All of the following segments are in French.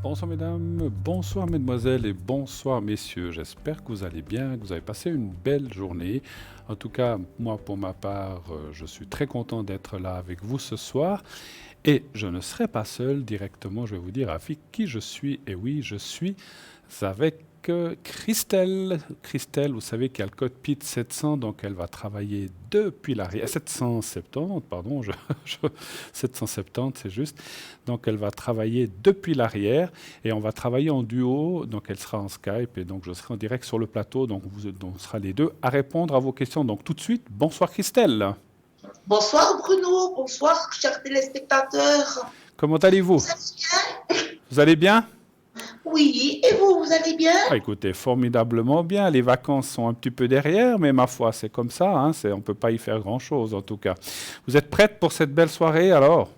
Bonsoir mesdames, bonsoir mesdemoiselles et bonsoir messieurs. J'espère que vous allez bien, que vous avez passé une belle journée. En tout cas, moi pour ma part, je suis très content d'être là avec vous ce soir. Et je ne serai pas seul directement, je vais vous dire avec qui je suis. Et oui, je suis avec Christelle. Christelle, vous savez qu'il y a le code PIT 700, donc elle va travailler depuis l'arrière. 770, pardon, 770, c'est juste. Donc elle va travailler depuis l'arrière et on va travailler en duo. Donc elle sera en Skype et donc je serai en direct sur le plateau. Donc on sera les deux à répondre à vos questions. Donc tout de suite, bonsoir Christelle. Bonsoir Bruno, bonsoir chers téléspectateurs. Comment allez-vous? Vous allez bien? Vous allez bien? Oui, et vous, vous allez bien? Ah, écoutez, formidablement bien. Les vacances sont un petit peu derrière, mais ma foi, c'est comme ça. Hein, on ne peut pas y faire grand-chose, en tout cas. Vous êtes prête pour cette belle soirée, alors?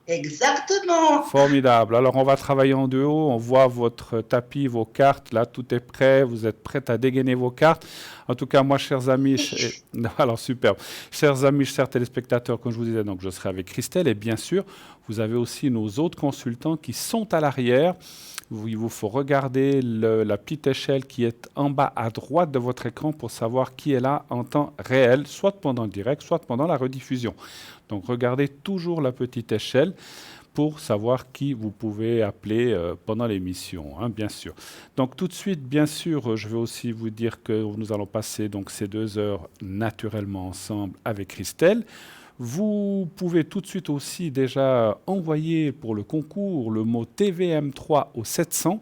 Exactement. Formidable. Alors, on va travailler en duo. On voit votre tapis, vos cartes. Là, tout est prêt. Vous êtes prête à dégainer vos cartes. En tout cas, moi, chers amis, alors superbe. Chers amis, chers téléspectateurs, comme je vous disais, donc je serai avec Christelle. Et bien sûr, vous avez aussi nos autres consultants qui sont à l'arrière. Il vous faut regarder la petite échelle qui est en bas à droite de votre écran pour savoir qui est là en temps réel, soit pendant le direct, soit pendant la rediffusion. Donc regardez toujours la petite échelle pour savoir qui vous pouvez appeler pendant l'émission, hein, bien sûr. Donc tout de suite, bien sûr, je vais aussi vous dire que nous allons passer donc ces 2 heures naturellement ensemble avec Christelle. Vous pouvez tout de suite aussi déjà envoyer pour le concours le mot TVM3 au 700.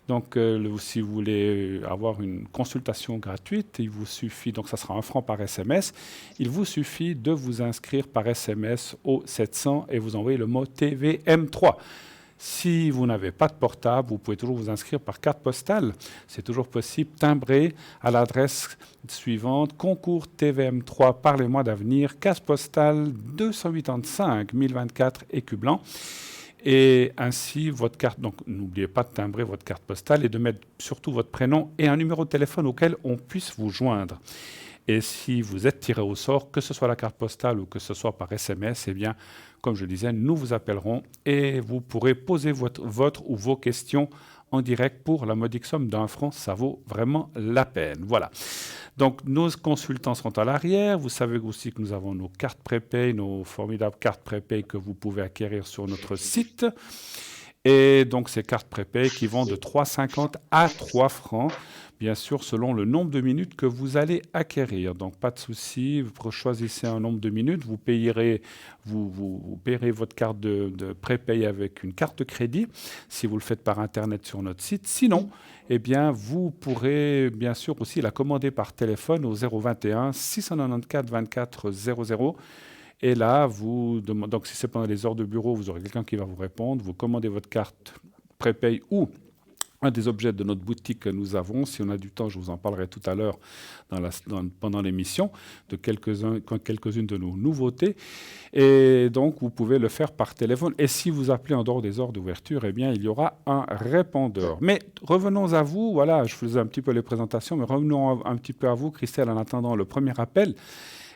Donc, si vous voulez avoir une consultation gratuite, il vous suffit, donc ça sera 1 franc par SMS, il vous suffit de vous inscrire par SMS au 700 et vous envoyez le mot TVM3. Si vous n'avez pas de portable, vous pouvez toujours vous inscrire par carte postale. C'est toujours possible, timbré à l'adresse suivante, concours TVM3 par les mois d'avenir, case postale 285 1024 écu blanc. Et ainsi, votre carte, donc n'oubliez pas de timbrer votre carte postale et de mettre surtout votre prénom et un numéro de téléphone auquel on puisse vous joindre. Et si vous êtes tiré au sort, que ce soit la carte postale ou que ce soit par SMS, eh bien, comme je disais, nous vous appellerons et vous pourrez poser votre ou vos questions en direct pour la modique somme d'1 franc. Ça vaut vraiment la peine. Voilà. Donc, nos consultants sont à l'arrière. Vous savez aussi que nous avons nos cartes prépay, nos formidables cartes prépay que vous pouvez acquérir sur notre site. Et donc, ces cartes prépay qui vont de 3,50 à 3 francs, bien sûr, selon le nombre de minutes que vous allez acquérir. Donc, pas de souci, vous choisissez un nombre de minutes, vous payerez votre carte de prépay avec une carte de crédit, si vous le faites par Internet sur notre site. Sinon, eh bien, vous pourrez bien sûr aussi la commander par téléphone au 021 694 24 00. Et là, donc si c'est pendant les heures de bureau, vous aurez quelqu'un qui va vous répondre. Vous commandez votre carte prépay ou un des objets de notre boutique que nous avons. Si on a du temps, je vous en parlerai tout à l'heure pendant l'émission de quelques-unes de nos nouveautés. Et donc, vous pouvez le faire par téléphone. Et si vous appelez en dehors des heures d'ouverture, eh bien, il y aura un répondeur. Mais revenons à vous. Voilà, je faisais un petit peu les présentations, mais revenons un petit peu à vous, Christelle, en attendant le premier appel.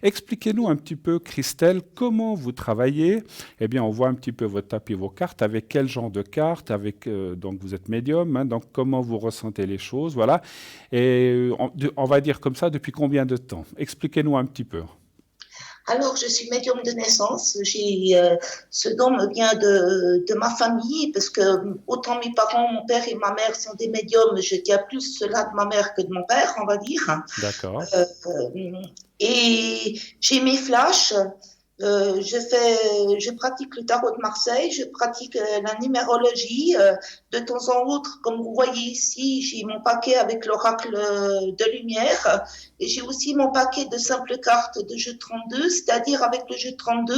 Expliquez-nous un petit peu, Christelle, comment vous travaillez. Eh bien, on voit un petit peu votre tapis, vos cartes. Avec quel genre de cartes donc, vous êtes médium. Hein, donc, comment vous ressentez les choses. Voilà. Et on va dire comme ça, depuis combien de temps? Expliquez-nous un petit peu. Alors, je suis médium de naissance. Ce don me vient de ma famille parce que autant mes parents, mon père et ma mère sont des médiums, je tiens plus cela de ma mère que de mon père, on va dire. D'accord. Et j'ai mes flashs. Je pratique le tarot de Marseille, je pratique la numérologie. De temps en autre, comme vous voyez ici, j'ai mon paquet avec l'oracle de lumière et j'ai aussi mon paquet de simples cartes de jeu 32, c'est-à-dire avec le jeu 32,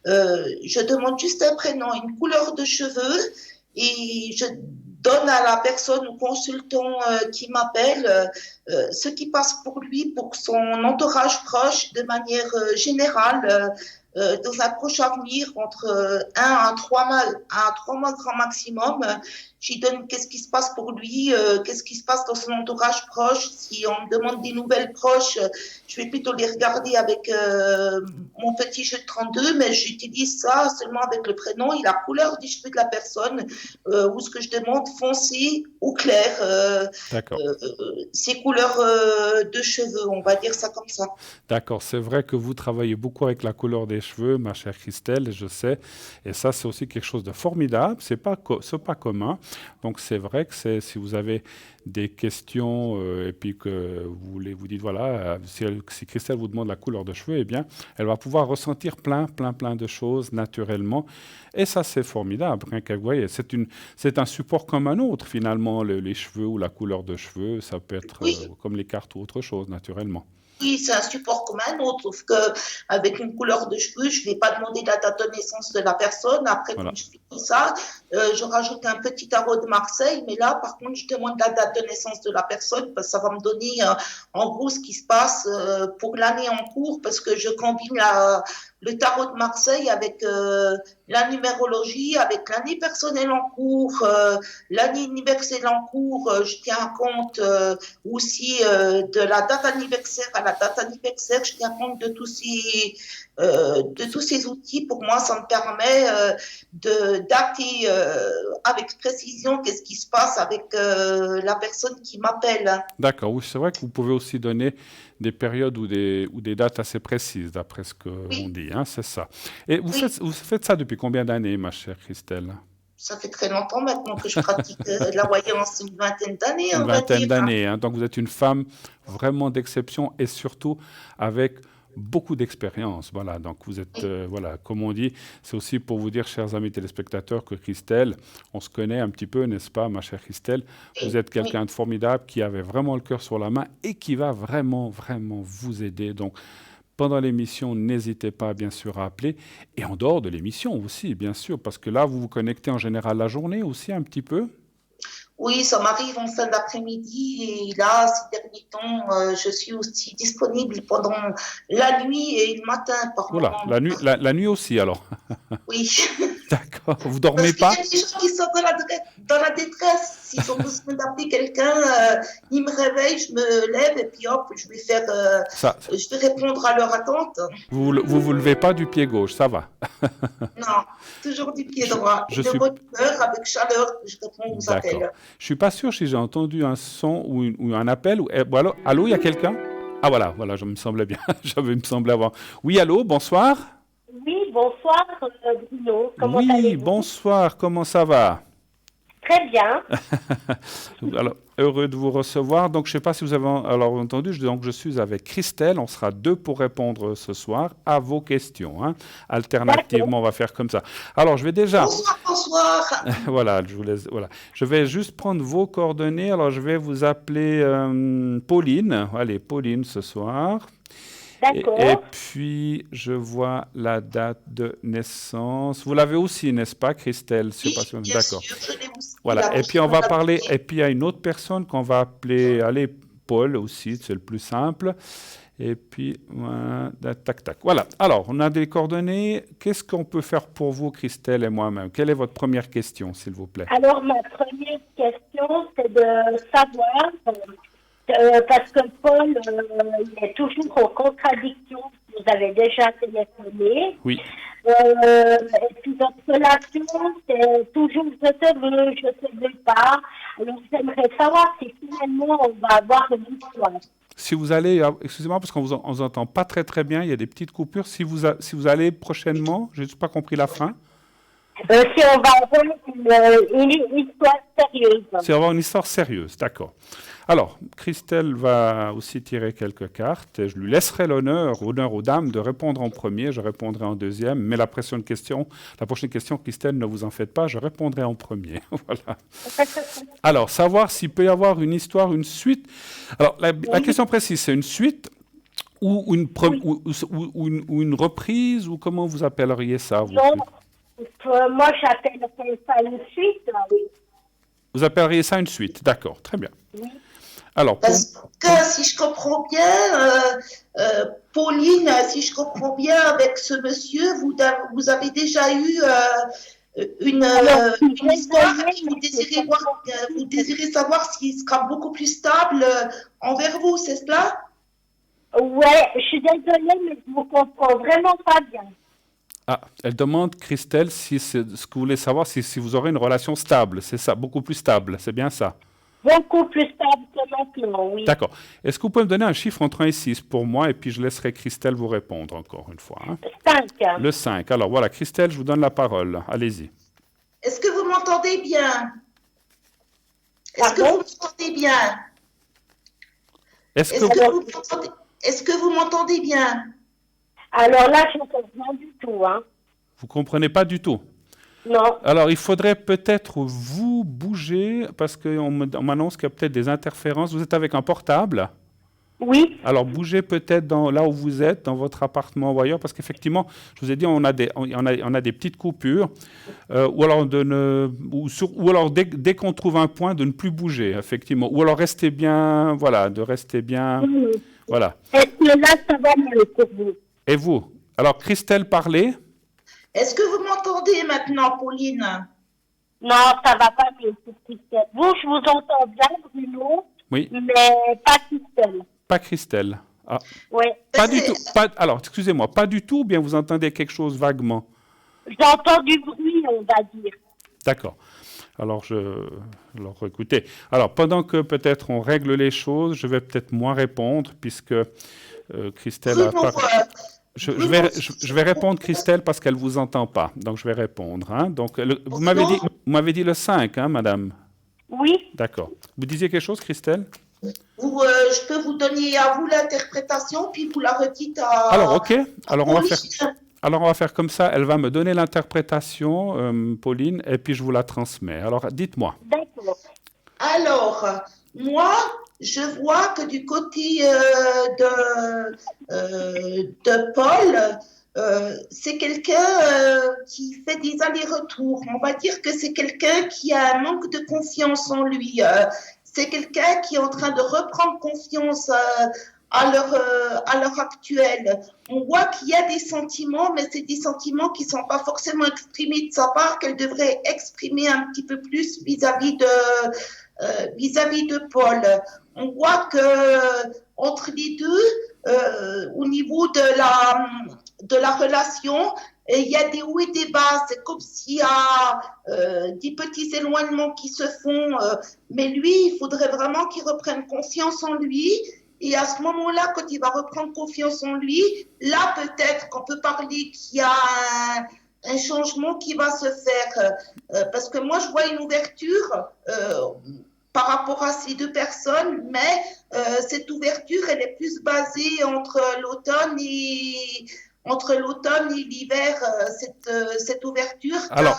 je demande juste un prénom, une couleur de cheveux et je donne à la personne ou consultant qui m'appelle ce qui passe pour lui, pour son entourage proche de manière générale dans un proche avenir entre 1 à 3 mois grand maximum. j'y donne qu'est-ce qui se passe pour lui, qu'est-ce qui se passe dans son entourage proche. Si on me demande des nouvelles proches, je vais plutôt les regarder avec mon petit jeu de 32, mais j'utilise ça seulement avec le prénom et la couleur des cheveux de la personne, ou ce que je demande foncé ou clair, D'accord. ces couleurs de cheveux, on va dire ça comme ça. D'accord, c'est vrai que vous travaillez beaucoup avec la couleur des cheveux, ma chère Christelle, je sais, et ça c'est aussi quelque chose de formidable, c'est pas commun, donc c'est vrai que si vous avez des questions et puis que vous dites voilà, si Christelle vous demande la couleur de cheveux, eh bien elle va pouvoir ressentir plein de choses naturellement, et ça c'est formidable, rien qu'à vous voyez, c'est un support comme un autre finalement, les cheveux ou la couleur de cheveux, ça peut être Oui, comme les cartes ou autre chose naturellement. oui, c'est un support comme un autre, sauf qu'avec une couleur de cheveux, je ne vais pas demander la date de naissance de la personne. Après, quand Voilà. je finis ça, je rajoute un petit tarot de Marseille, mais là, par contre, je demande la date de naissance de la personne parce que ça va me donner en gros ce qui se passe pour l'année en cours parce que je combine le tarot de Marseille avec la numérologie, avec l'année personnelle en cours, l'année universelle en cours. Je tiens compte aussi de la date anniversaire à la date anniversaire. Je tiens compte de tous ces outils. Pour moi, ça me permet de dater avec précision qu'est-ce qui se passe avec la personne qui m'appelle. D'accord, oui, c'est vrai que vous pouvez aussi donner des périodes ou des dates assez précises, d'après ce qu'on Oui, dit, hein, c'est ça. Et oui. vous faites ça depuis combien d'années, ma chère Christelle? Ça fait très longtemps maintenant que je pratique la voyance, une vingtaine d'années, Une on va vingtaine dire. d'années, hein. Donc vous êtes une femme vraiment d'exception et surtout avec beaucoup d'expérience. Voilà, donc vous êtes, Oui, voilà, comme on dit, c'est aussi pour vous dire, chers amis téléspectateurs, que Christelle, on se connaît un petit peu, n'est-ce pas, ma chère Christelle? Vous êtes oui. quelqu'un de formidable qui avait vraiment le cœur sur la main et qui va vraiment vous aider. Donc, pendant l'émission, n'hésitez pas bien sûr à appeler. Et en dehors de l'émission aussi, bien sûr, parce que là, vous vous connectez en général la journée aussi un petit peu. Oui, ça m'arrive en fin d'après-midi et là, ces derniers temps, je suis aussi disponible pendant la nuit et le matin par Voilà, moment. la nuit aussi alors. Oui, D'accord, vous dormez parce qu'il y pas? a des gens qui sont dans la détresse. S'ils ont besoin d'appeler quelqu'un, ils me réveillent, je me lève et puis hop, Ça, je vais répondre à leur attente. vous levez pas du pied gauche, ça va. Non, toujours du pied Je, droit et je de suis bonne humeur, avec chaleur, je réponds aux d'accord. appels. Je suis pas sûr si j'ai entendu un son ou un appel. Ou allô, il y a quelqu'un? Ah voilà, je me semblais bien. J'avais me semblait avoir. Oui, allô, bonsoir. Oui, bonsoir Bruno, comment Oui, allez-vous? bonsoir, comment ça va? Très bien. Alors, heureux de vous recevoir. Donc, je ne sais pas si vous avez alors entendu, donc je suis avec Christelle. On sera deux pour répondre ce soir à vos questions, hein. D'accord. Alternativement, on va faire comme ça. Alors, je vais déjà, Bonsoir, bonsoir. voilà, je vous laisse, voilà. Je vais juste prendre vos coordonnées. Alors, je vais vous appeler Pauline. Allez, Pauline ce soir. Et D'accord. puis, je vois la date de naissance. Vous l'avez aussi, n'est-ce pas, Christelle? Je sais pas Oui, si bien D'accord. sûr, je l'ai aussi, Voilà. la Et puis, personne on me va l'a parler. donné. Et puis, il y a une autre personne qu'on va appeler, allez, Paul aussi, c'est le plus simple. Et puis, voilà, tac, tac. Voilà. Alors, on a des coordonnées. Qu'est-ce qu'on peut faire pour vous, Christelle et moi-même? Quelle est votre première question, s'il vous plaît? Alors, ma première question, c'est de savoir, parce que Paul, il est toujours en contradiction, vous avez déjà téléphoné, Oui. et puis notre relation, c'est toujours je te veux, je te veux pas. Alors, j'aimerais savoir si finalement on va avoir une histoire. Si vous allez, excusez-moi parce qu'on vous entend pas très bien, il y a des petites coupures. Si vous allez prochainement, j'ai juste pas compris la fin. Si on va avoir une histoire sérieuse. C'est avoir une histoire sérieuse, d'accord. Alors, Christelle va aussi tirer quelques cartes et je lui laisserai honneur aux dames de répondre en premier, je répondrai en deuxième, mais la prochaine question, Christelle, ne vous en faites pas, je répondrai en premier. Voilà. Alors, savoir s'il peut y avoir une histoire, une suite. Alors, la question précise, c'est une suite ou Oui. ou une reprise, ou comment vous appelleriez ça, vous? Non, moi j'appelle ça une suite. Oui. Vous appelleriez ça une suite, d'accord, très bien. Oui. Alors, Parce que si je comprends bien, Pauline, si je comprends bien avec ce monsieur, vous avez déjà eu Alors, je suis une histoire désolée, et mais c'est vous désirez savoir s'il sera beaucoup plus stable envers vous, c'est cela? ouais, je suis désolée, mais je vous comprends vraiment pas bien. Ah, elle demande, Christelle, si c'est ce que vous voulez savoir, si vous aurez une relation stable. C'est ça, beaucoup plus stable. C'est bien ça. Beaucoup plus stable que maintenant, oui. D'accord. Est-ce que vous pouvez me donner un chiffre entre 1 et 6 pour moi et puis je laisserai Christelle vous répondre encore une fois, hein. 5. Le 5. Alors voilà, Christelle, je vous donne la parole. Allez-y. Est-ce que vous m'entendez bien? Est-ce que vous Pardon? m'entendez bien? Est-ce que Est-ce que Alors, vous m'entendez? Est-ce que vous m'entendez bien? alors là, je ne comprends rien du tout, hein. vous comprenez pas du tout? Non. Alors, il faudrait peut-être vous bouger parce qu'on on m'annonce qu'il y a peut-être des interférences. Vous êtes avec un portable? Oui. Alors, bougez peut-être là où vous êtes, dans votre appartement ou ailleurs, parce qu'effectivement, je vous ai dit, on a des petites coupures, ou alors, ou alors dès qu'on trouve un point, de ne plus bouger, effectivement. Ou alors, restez bien, voilà, de rester bien, Oui. voilà. Est-ce que là, ça va mieux pour vous? Et vous? Alors, Christelle, parlez. Est-ce que vous m'entendez maintenant, Pauline? Non, ça va pas mieux pour Christelle. Vous, je vous entends bien, Bruno, Oui, mais pas Christelle. pas Christelle. Ah, Oui. pas du tout. Alors, excusez-moi, pas du tout, ou bien vous entendez quelque chose vaguement? J'entends du bruit, on va dire. D'accord. Alors, écoutez. Alors, pendant que peut-être on règle les choses, je vais peut-être moins répondre, puisque Christelle a Bruno, pas. Bruno, Je vais répondre, Christelle, parce qu'elle ne vous entend pas. Donc, je vais répondre, hein. Donc, Bruno, vous m'avez dit le 5, hein, madame? Oui. D'accord. Vous disiez quelque chose, Christelle? je peux vous donner à vous l'interprétation, puis vous la redites Alors, OK. à Alors, Pauline. on va faire comme ça. Elle va me donner l'interprétation, Pauline, et puis je vous la transmets. Alors, dites-moi. D'accord. Alors, moi, je vois que du côté de Paul, c'est quelqu'un qui fait des allers-retours. On va dire que c'est quelqu'un qui a un manque de confiance en lui. C'est quelqu'un qui est en train de reprendre confiance à l'heure actuelle. On voit qu'il y a des sentiments, mais c'est des sentiments qui ne sont pas forcément exprimés de sa part, qu'elle devrait exprimer un petit peu plus vis-à-vis de Paul. On voit que entre les deux, au niveau de la relation, il y a des hauts et des bas. C'est comme s'il y a des petits éloignements qui se font. Mais lui, il faudrait vraiment qu'il reprenne confiance en lui. Et à ce moment-là, quand il va reprendre confiance en lui, là, peut-être qu'on peut parler qu'il y a un changement qui va se faire. Parce que moi, je vois une ouverture par rapport à ces deux personnes, mais cette ouverture, elle est plus basée entre l'automne et l'hiver, cette ouverture. Alors,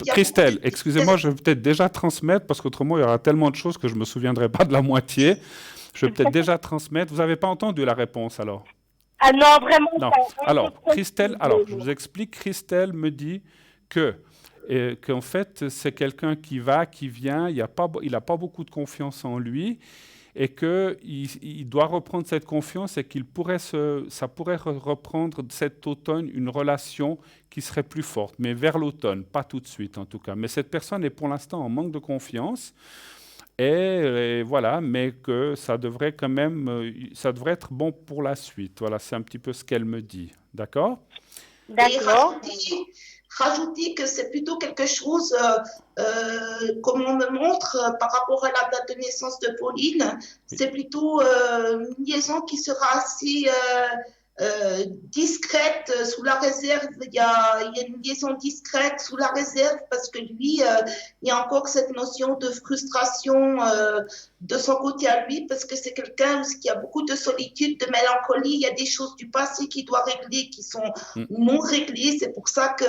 Christelle, beaucoup excusez-moi, je vais peut-être déjà transmettre, parce qu'autrement, il y aura tellement de choses que je ne me souviendrai pas de la moitié. Je vais peut-être déjà transmettre. Vous n'avez pas entendu la réponse, alors? Ah non, vraiment Non. pas. Alors, Christelle, je vous explique. Christelle me dit qu'en fait, c'est quelqu'un qui va, qui vient, il n'a pas beaucoup de confiance en lui, et qu'il doit reprendre cette confiance, et ça pourrait reprendre cet automne une relation qui serait plus forte, mais vers l'automne, pas tout de suite en tout cas. Mais cette personne est pour l'instant en manque de confiance. Et voilà, mais que ça devrait quand même, ça devrait être bon pour la suite. Voilà, c'est un petit peu ce qu'elle me dit. D'accord? Et D'accord. rajouter que c'est plutôt quelque chose, comme on me montre par rapport à la date de naissance de Pauline, Oui. c'est plutôt une liaison qui sera assez discrète sous la réserve. Il y a une liaison discrète sous la réserve parce que lui, il y a encore cette notion de frustration de son côté à lui parce que c'est quelqu'un qui a beaucoup de solitude, de mélancolie. Il y a des choses du passé qu'il doit régler qui sont non réglées. C'est pour ça que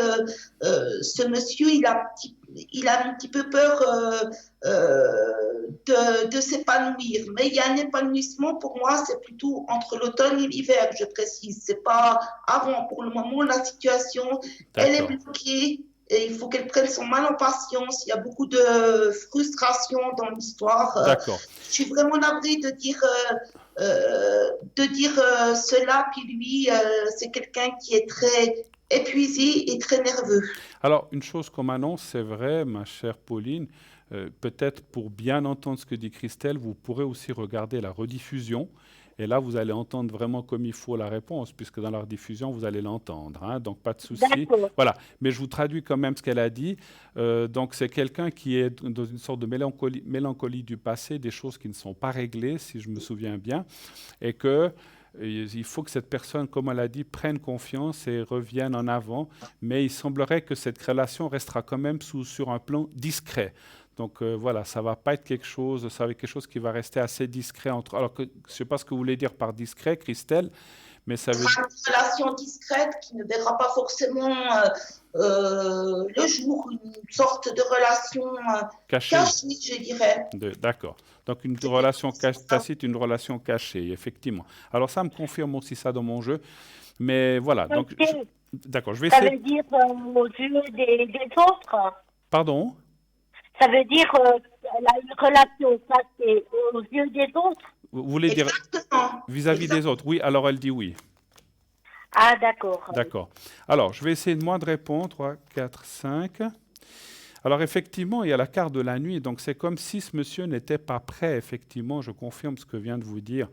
ce monsieur, il a un petit peu peur de s'épanouir. Mais il y a un épanouissement, pour moi, c'est plutôt entre l'automne et l'hiver, je précise. C'est pas avant. Pour le moment, la situation, elle est bloquée. Et il faut qu'elle prenne son mal en patience. Il y a beaucoup de frustration dans l'histoire. D'accord. Je suis vraiment navrée de dire cela. Puis lui, c'est quelqu'un qui est très épuisé et très nerveux. Alors, une chose qu'on m'annonce, c'est vrai, ma chère Pauline, peut-être pour bien entendre ce que dit Christelle, vous pourrez aussi regarder la rediffusion. Et là, vous allez entendre vraiment comme il faut la réponse, puisque dans la rediffusion, vous allez l'entendre, hein, donc pas de souci. D'accord. Voilà, mais je vous traduis quand même ce qu'elle a dit. Donc, c'est quelqu'un qui est dans une sorte de mélancolie du passé, des choses qui ne sont pas réglées, si je me souviens bien, et que il faut que cette personne, comme elle a dit, prenne confiance et revienne en avant, mais il semblerait que cette relation restera quand même sur un plan discret. Donc voilà, ça va pas être quelque chose, ça va être quelque chose qui va rester assez discret entre. Alors que je ne sais pas ce que vous voulez dire par discret, Christelle, mais ça Ce veut sera une relation discrète qui ne verra pas forcément le jour, une sorte de relation cacher. cachée, je dirais. D'accord. Donc une C'est relation ça. tacite, une relation cachée, effectivement. Alors ça me confirme aussi ça dans mon jeu, mais voilà. Donc Ok. d'accord, je vais Ça essayer. veut dire aux yeux des autres. Pardon? Ça veut dire elle a une relation passée aux yeux des autres. Vous voulez dire Exactement. vis-à-vis des autres? Oui, alors elle dit oui. Ah, d'accord. D'accord. Alors, je vais essayer de moi de répondre. 3, 4, 5. Alors, effectivement, il y a la carte de la nuit. Donc, c'est comme si ce monsieur n'était pas prêt. Effectivement, je confirme ce que vient de vous dire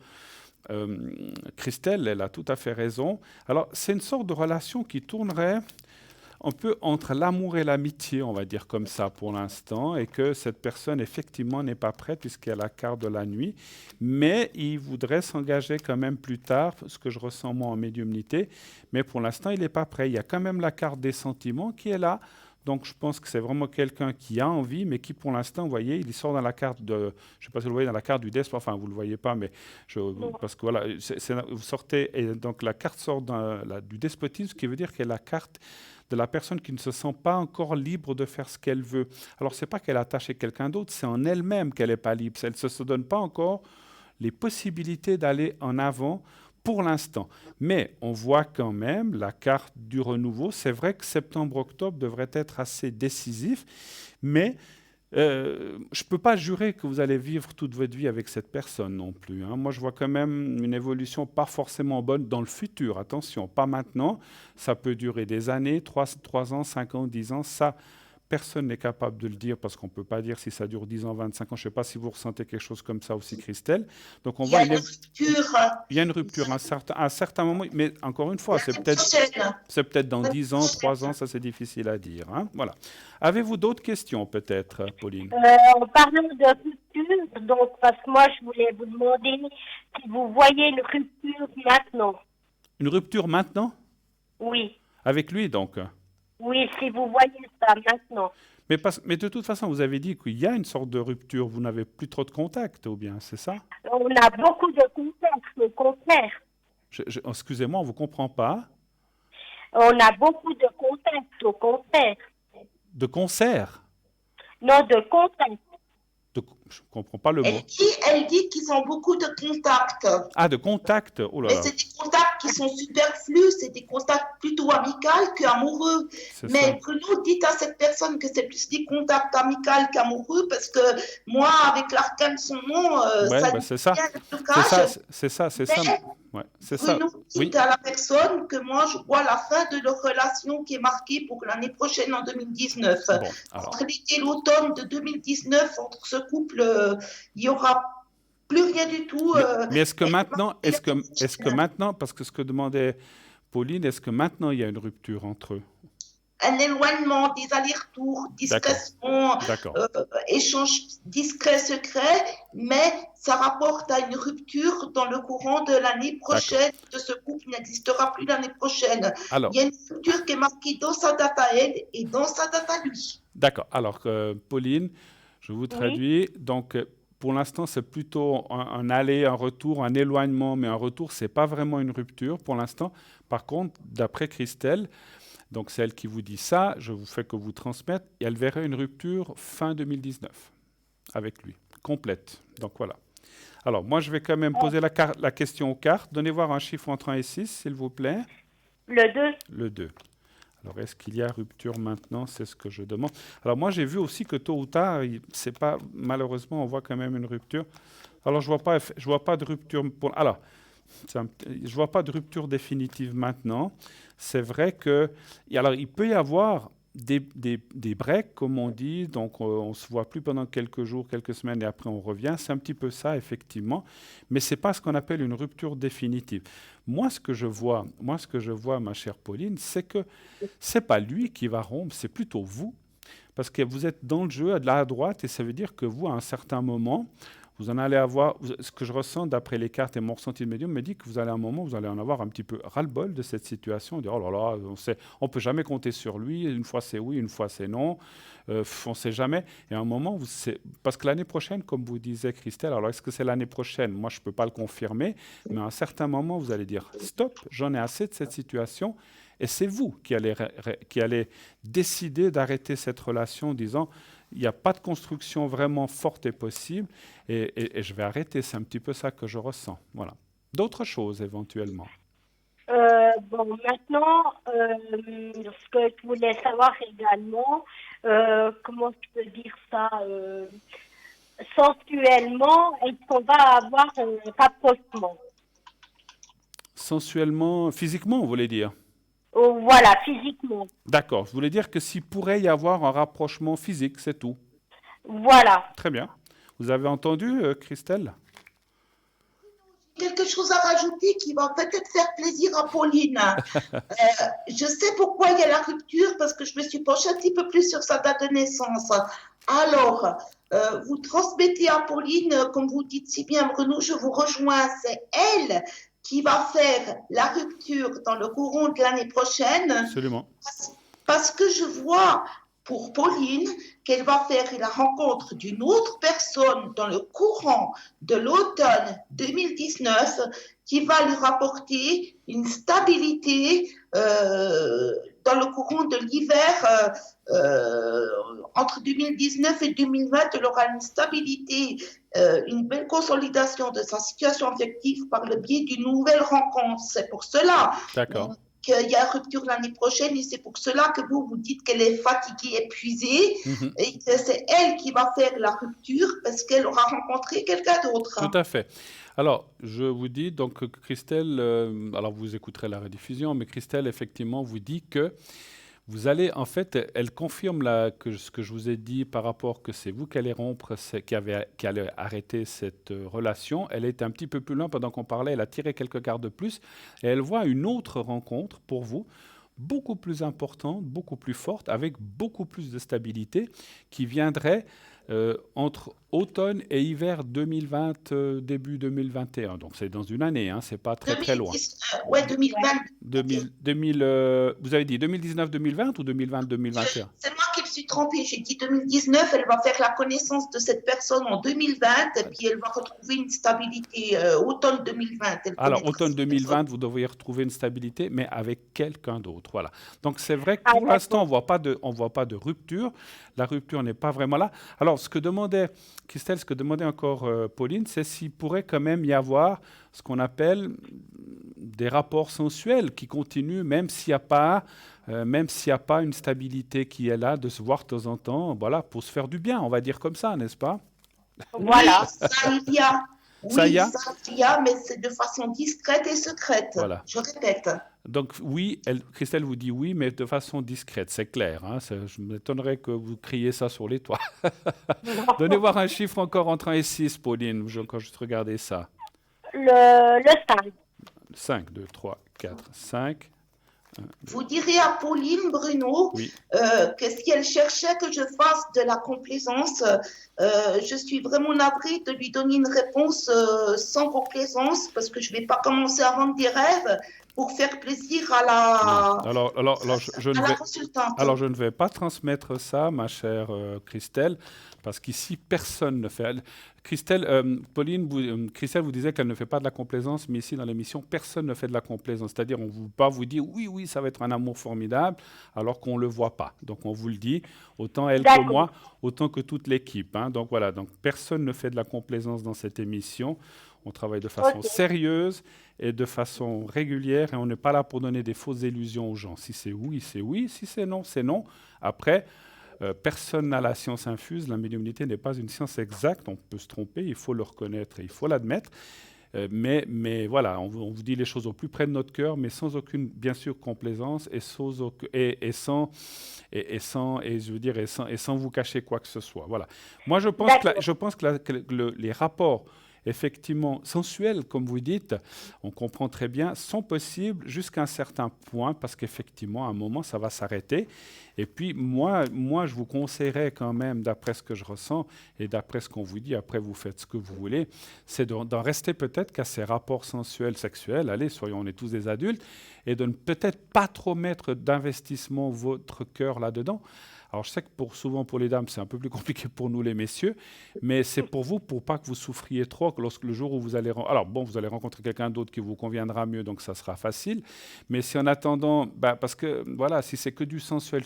Christelle. Elle a tout à fait raison. Alors, c'est une sorte de relation qui tournerait un peu entre l'amour et l'amitié, on va dire comme ça pour l'instant, et que cette personne effectivement n'est pas prête puisqu'il y a la carte de la nuit, mais il voudrait s'engager quand même plus tard, ce que je ressens moi en médiumnité, mais pour l'instant il n'est pas prêt. Il y a quand même la carte des sentiments qui est là, donc je pense que c'est vraiment quelqu'un qui a envie, mais qui pour l'instant, vous voyez, il sort dans la carte de, je ne sais pas si vous le voyez, dans la carte du despote, enfin vous ne le voyez pas, mais parce que voilà, vous sortez, et donc la carte sort du despotisme, ce qui veut dire qu'elle est la carte de la personne qui ne se sent pas encore libre de faire ce qu'elle veut. Alors, ce n'est pas qu'elle est attachée à quelqu'un d'autre, c'est en elle-même qu'elle n'est pas libre. Elle ne se donne pas encore les possibilités d'aller en avant pour l'instant. Mais on voit quand même la carte du renouveau. C'est vrai que septembre-octobre devrait être assez décisif, mais je ne peux pas jurer que vous allez vivre toute votre vie avec cette personne non plus, hein. Moi, je vois quand même une évolution pas forcément bonne dans le futur. Attention, pas maintenant. Ça peut durer des années, 3 ans, 5 ans, 10 ans. Ça, personne n'est capable de le dire parce qu'on ne peut pas dire si ça dure 10 ans, 25 ans. Je ne sais pas si vous ressentez quelque chose comme ça aussi, Christelle. Donc, on Il y voit a une rupture il y a une rupture à un certain moment, mais encore une fois, l'année prochaine. c'est peut-être dans 10 ans, 3 ans, ça c'est difficile à dire, hein. Voilà. Avez-vous d'autres questions peut-être, Pauline? En parlant de rupture, donc, parce que moi, je voulais vous demander si vous voyez une rupture maintenant. Une rupture maintenant? Oui, Avec lui, donc? oui, si vous voyez ça maintenant. Mais de toute façon, vous avez dit qu'il y a une sorte de rupture. Vous n'avez plus trop de contact, ou bien, c'est ça? On a beaucoup de contacts, au contraire. Excusez-moi, on ne vous comprend pas. On a beaucoup de contacts, au contraire. De concert? Non, de contacts. Je ne comprends pas le mot. Elle dit qu'ils ont beaucoup de contacts. Ah, de contact. Oh là Mais là, c'est des contacts qui sont superflus, c'est des contacts plutôt amicaux qu'amoureux. c'est ça. Mais Bruno, dites à cette personne que c'est plus des contacts amicaux qu'amoureux, parce que moi, avec l'arcane son nom, Ouais, ça bah, dit c'est ça. bien le C'est blocage. ça, c'est ça, c'est ça. Mais Ouais, c'est ça. Bruno, Oui. dites à la personne que moi, je vois la fin de leur relation qui est marquée pour l'année prochaine en 2019. Bon, alors, Entre l'été et l'automne de 2019, entre ce couple, il n'y aura plus rien du tout. mais est-ce que et maintenant, est-ce que prochaine. maintenant, parce que ce que demandait Pauline, est-ce que maintenant il y a une rupture entre eux? Un éloignement, des allers-retours, D'accord, discrétion, d'accord, échange discret, secret, mais ça rapporte à une rupture dans le courant de l'année d'accord. prochaine, que ce couple n'existera plus l'année prochaine. Alors, Il y a une rupture qui est marquée dans sa date à elle et dans sa date à lui. d'accord. Alors, Pauline, je vous Oui, traduis. Donc, pour l'instant, c'est plutôt un aller, un retour, un éloignement, mais un retour, c'est pas vraiment une rupture pour l'instant. Par contre, d'après Christelle, donc c'est elle qui vous dit ça, je vous fais que vous transmettre, et elle verrait une rupture fin 2019 avec lui, complète. Donc voilà. Alors, moi, je vais quand même poser la question aux cartes. Donnez voir un chiffre entre 1 et 6, s'il vous plaît. le 2. Le 2. Alors, est-ce qu'il y a rupture maintenant? C'est ce que je demande. Alors, moi, j'ai vu aussi que tôt ou tard, c'est pas, malheureusement, on voit quand même une rupture. Alors, je vois pas de rupture. Alors, Je ne vois pas de rupture définitive maintenant. C'est vrai que... Alors, il peut y avoir des breaks, comme on dit, donc on ne se voit plus pendant quelques jours, quelques semaines, et après on revient. C'est un petit peu ça, effectivement, mais ce n'est pas ce qu'on appelle une rupture définitive. Moi, ce que je vois, ma chère Pauline, c'est que ce n'est pas lui qui va rompre, c'est plutôt vous, parce que vous êtes dans le jeu, de là à droite, et ça veut dire que vous, à un certain moment, vous en allez avoir, ce que je ressens d'après les cartes et mon ressenti de médium me dit que vous allez à un moment, vous allez en avoir un petit peu ras-le-bol de cette situation, dire oh là là, on peut jamais compter sur lui, une fois c'est oui, une fois c'est non, on ne sait jamais. Et à un moment, parce que l'année prochaine, comme vous disiez Christelle, alors est-ce que c'est l'année prochaine? Moi, je ne peux pas le confirmer, mais à un certain moment, vous allez dire stop, j'en ai assez de cette situation. Et c'est vous qui allez décider d'arrêter cette relation en disant il n'y a pas de construction vraiment forte et possible et je vais arrêter. C'est un petit peu ça que je ressens. Voilà. D'autres choses éventuellement. Bon, maintenant, ce que je voulais savoir également, comment je peux dire ça, sensuellement, est-ce qu'on va avoir un rapprochement? Sensuellement, physiquement, vous voulez dire? Voilà, physiquement. D'accord. Vous voulez dire que s'il pourrait y avoir un rapprochement physique, c'est tout. Voilà. Très bien. Vous avez entendu, Christelle? Quelque chose à rajouter qui va peut-être faire plaisir à Pauline. Je sais pourquoi il y a la rupture, parce que je me suis penchée un petit peu plus sur sa date de naissance. Alors, vous transmettez à Pauline, comme vous dites si bien, Bruno, je vous rejoins, c'est elle qui va faire la rupture dans le courant de l'année prochaine. Absolument. Parce que je vois pour Pauline qu'elle va faire la rencontre d'une autre personne dans le courant de l'automne 2019 qui va lui rapporter une stabilité dans le courant de l'hiver entre 2019 et 2020. Elle aura une stabilité, une belle consolidation de sa situation affective par le biais d'une nouvelle rencontre. C'est pour cela. D'accord. Qu'il y a rupture l'année prochaine et c'est pour cela que vous dites qu'elle est fatiguée, épuisée et que c'est elle qui va faire la rupture parce qu'elle aura rencontré quelqu'un d'autre. Tout à fait. Alors, je vous dis, donc Christelle, alors vous écouterez la rediffusion, mais Christelle, effectivement, vous dit que vous allez, en fait, elle confirme ce que je vous ai dit par rapport que c'est vous qui allez rompre, qui allez arrêter cette relation. Elle est un petit peu plus loin pendant qu'on parlait, elle a tiré quelques cartes de plus et elle voit une autre rencontre pour vous, beaucoup plus importante, beaucoup plus forte, avec beaucoup plus de stabilité, qui viendrait entre automne et hiver 2020, début 2021. Donc c'est dans une année, hein, c'est pas très très loin. Ouais, 2020. 2000, vous avez dit 2019-2020 ou 2020-2021? C'est moi qui me suis trompée. J'ai dit 2019, elle va faire la connaissance de cette personne en 2020 et puis elle va retrouver une stabilité automne 2020. Alors, automne 2020, vous devriez retrouver une stabilité, mais avec quelqu'un d'autre. Voilà. Donc, c'est vrai que pour l'instant, on ne voit pas de rupture. La rupture n'est pas vraiment là. Alors, ce que demandait Christelle, ce que demandait encore Pauline, c'est s'il pourrait quand même y avoir ce qu'on appelle des rapports sensuels qui continuent, même s'il n'y a pas une stabilité qui est là, de se voir de temps en temps, voilà, pour se faire du bien, on va dire comme ça, n'est-ce pas? Voilà. Oui, ça il y a. Ça y a? Ça il y a, mais c'est de façon discrète et secrète. Voilà. Je répète. Donc oui, Christelle vous dit oui, mais de façon discrète, c'est clair. Hein, je m'étonnerais que vous criez ça sur les toits. Donnez voir un chiffre encore entre 1 et 6, Pauline, je vais encore juste regarder ça. Le 5. 5, 2, 3, 4, 5. Vous direz à Pauline, Bruno, Oui. que si elle cherchait que je fasse de la complaisance, je suis vraiment navrée de lui donner une réponse sans complaisance parce que je ne vais pas commencer à vendre des rêves pour faire plaisir à la, consultante. Alors, je ne vais pas transmettre ça, ma chère Christelle, parce qu'ici, personne ne fait... Christelle vous disait qu'elle ne fait pas de la complaisance, mais ici, dans l'émission, personne ne fait de la complaisance. C'est-à-dire, on ne veut pas vous dire, oui, ça va être un amour formidable, alors qu'on ne le voit pas. Donc, on vous le dit, autant elle que moi, autant que toute l'équipe. Hein. Donc, voilà, donc, personne ne fait de la complaisance dans cette émission. On travaille de façon sérieuse et de façon régulière et on n'est pas là pour donner des fausses illusions aux gens. Si c'est oui, c'est oui. Si c'est non, c'est non. Après, personne n'a la science infuse. La médiumnité n'est pas une science exacte. On peut se tromper, il faut le reconnaître et il faut l'admettre. Mais voilà, on vous dit les choses au plus près de notre cœur, mais sans aucune, bien sûr, complaisance et je veux dire, et sans vous cacher quoi que ce soit. Voilà. Moi, D'accord. je pense que les rapports, effectivement, sensuels, comme vous dites, on comprend très bien, sont possibles jusqu'à un certain point, parce qu'effectivement, à un moment, ça va s'arrêter. Et puis, moi, je vous conseillerais quand même, d'après ce que je ressens et d'après ce qu'on vous dit, après, vous faites ce que vous voulez, c'est d'en rester peut-être qu'à ces rapports sensuels, sexuels, allez, soyons, on est tous des adultes, et de ne peut-être pas trop mettre d'investissement votre cœur là-dedans. Alors, je sais que souvent pour les dames, c'est un peu plus compliqué pour nous, les messieurs, mais c'est pour vous, pour pas que vous souffriez trop, que lorsque le jour où vous allez... Alors, bon, vous allez rencontrer quelqu'un d'autre qui vous conviendra mieux, donc ça sera facile. Mais si en attendant, parce que, voilà, si c'est que du sensuel,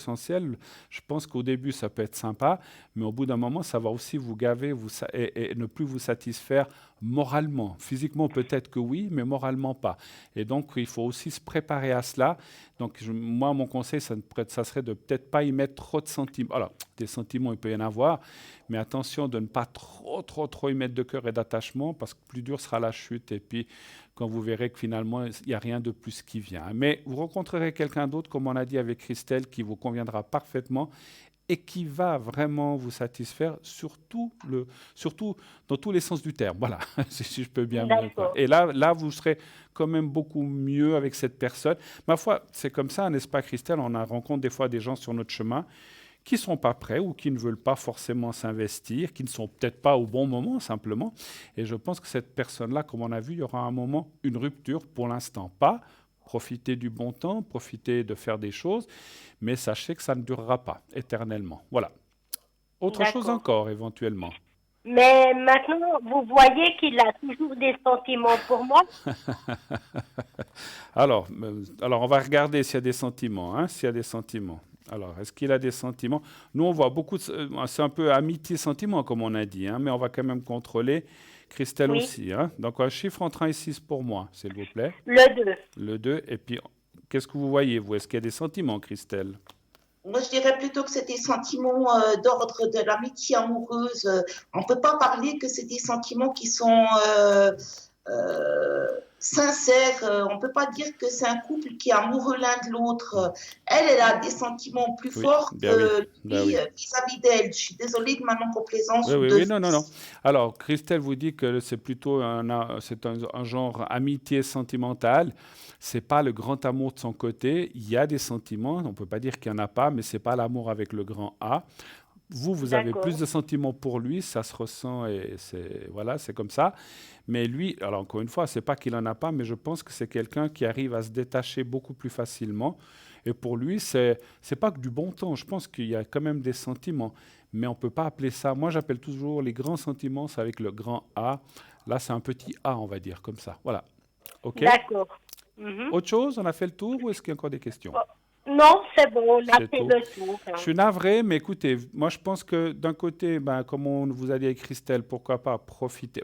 je pense qu'au début, ça peut être sympa, mais au bout d'un moment, ça va aussi vous gaver et ne plus vous satisfaire moralement. Physiquement, peut-être que oui, mais moralement pas. Et donc, il faut aussi se préparer à cela. Donc, moi, mon conseil, ça serait de peut-être pas y mettre trop de sentiments. Alors, des sentiments, il peut y en avoir, mais attention de ne pas trop y mettre de cœur et d'attachement, parce que plus dur sera la chute. Et puis, quand vous verrez que finalement, il n'y a rien de plus qui vient. Mais vous rencontrerez quelqu'un d'autre, comme on a dit avec Christelle, qui vous conviendra parfaitement et qui va vraiment vous satisfaire, surtout dans tous les sens du terme. Voilà, si je peux bien me dire. D'accord. Et là, vous serez quand même beaucoup mieux avec cette personne. Ma foi, c'est comme ça, n'est-ce pas, Christelle? On rencontre des fois des gens sur notre chemin qui ne sont pas prêts ou qui ne veulent pas forcément s'investir, qui ne sont peut-être pas au bon moment simplement. Et je pense que cette personne-là, comme on a vu, il y aura un moment, une rupture, pour l'instant pas. Profitez du bon temps, profitez de faire des choses, mais sachez que ça ne durera pas éternellement. Voilà. Autre chose D'accord. encore, éventuellement. Mais maintenant, vous voyez qu'il a toujours des sentiments pour moi. Alors, on va regarder s'il y a des sentiments. Hein, s'il y a des sentiments. Alors, est-ce qu'il a des sentiments? Nous, on voit beaucoup c'est un peu amitié-sentiment, comme on a dit, hein, mais on va quand même contrôler. Christelle Oui. aussi. Hein. Donc, un chiffre entre 1 et 6 pour moi, s'il vous plaît. Le 2. Le 2. Et puis, qu'est-ce que vous voyez, vous? Est-ce qu'il y a des sentiments, Christelle? Moi, je dirais plutôt que c'est des sentiments d'ordre de l'amitié amoureuse. On ne peut pas parler que c'est des sentiments qui sont sincères. On ne peut pas dire que c'est un couple qui est amoureux l'un de l'autre. Elle a des sentiments plus Oui, forts bien oui, que ben lui oui. Vis-à-vis d'elle. Je suis désolée de ma non-complaisance Oui, ou oui, de... oui, non, non, non. Alors, Christelle vous dit que c'est plutôt un genre amitié sentimentale. C'est pas le grand amour de son côté. Il y a des sentiments. On peut pas dire qu'il y en a pas, mais c'est pas l'amour avec le grand A. Vous avez plus D'accord. de sentiments pour lui, ça se ressent et voilà, c'est comme ça. Mais lui, alors encore une fois, c'est pas qu'il en a pas, mais je pense que c'est quelqu'un qui arrive à se détacher beaucoup plus facilement. Et pour lui, c'est pas que du bon temps. Je pense qu'il y a quand même des sentiments, mais on peut pas appeler ça. Moi, j'appelle toujours les grands sentiments, c'est avec le grand A. Là, c'est un petit A, on va dire comme ça. Voilà. Ok. D'accord. Mhm. Autre chose, on a fait le tour ou est-ce qu'il y a encore des questions? Oh, non, c'est bon, on a C'est fait tout. le tour. Je suis navré, mais écoutez, moi je pense que d'un côté, comme on vous a dit avec Christelle, pourquoi pas profiter,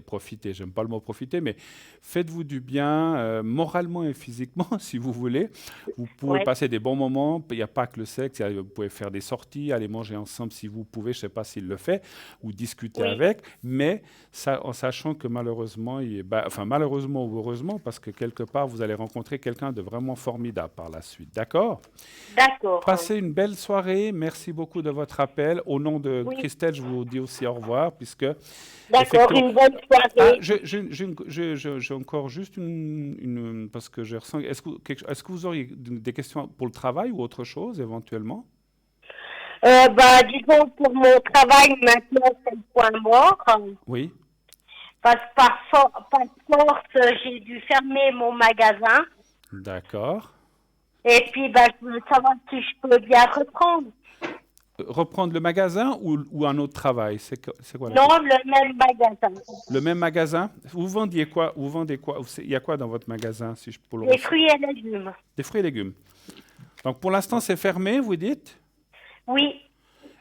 j'aime pas le mot profiter, mais faites-vous du bien moralement et physiquement si vous voulez. Vous pouvez Ouais. passer des bons moments, il n'y a pas que le sexe, vous pouvez faire des sorties, aller manger ensemble si vous pouvez, je ne sais pas s'il le fait, ou discuter Oui. avec, mais ça, en sachant que malheureusement, enfin malheureusement ou heureusement, parce que quelque part vous allez rencontrer quelqu'un de vraiment formidable par la suite, d'accord? D'accord. Passez une belle soirée. Merci beaucoup de votre appel. Au nom de Oui. Christelle, je vous dis aussi au revoir, puisque D'accord, effectivement. une bonne Ah, soirée. j'ai encore juste parce que je ressens. Est-ce que vous auriez des questions pour le travail ou autre chose éventuellement? Disons, pour mon travail, maintenant, c'est le point mort. Oui, Parce que par force, j'ai dû fermer mon magasin. d'accord. Et puis, je veux savoir si je peux bien reprendre. Reprendre le magasin ou un autre travail? C'est quoi la Non, question? le même magasin. Le même magasin? Vous vendiez quoi? Vous vendez quoi? Il y a quoi dans votre magasin si je peux le Les fruits et légumes. Des fruits et légumes. Donc pour l'instant, c'est fermé, vous dites? Oui,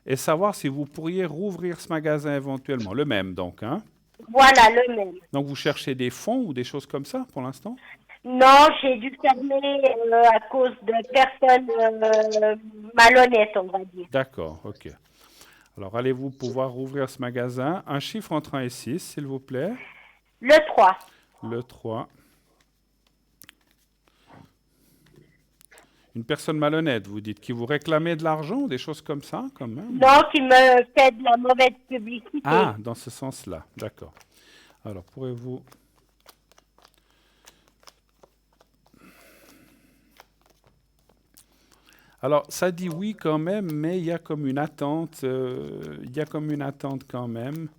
Et savoir si vous pourriez rouvrir ce magasin éventuellement. Le même, donc. Hein? voilà, le même. Donc, vous cherchez des fonds ou des choses comme ça pour l'instant? Non, j'ai dû fermer à cause de personnes malhonnêtes, on va dire. D'accord, ok. Alors, allez-vous pouvoir rouvrir ce magasin? Un chiffre entre 1 et 6, s'il vous plaît. Le 3. Le 3. Une personne malhonnête, vous dites, qui vous réclamait de l'argent ou des choses comme ça, quand même? Non, qui me fait de la mauvaise publicité. Ah, dans ce sens-là, d'accord. Alors, pourrez-vous... Alors, ça dit oui quand même, mais il y a comme une attente, quand même,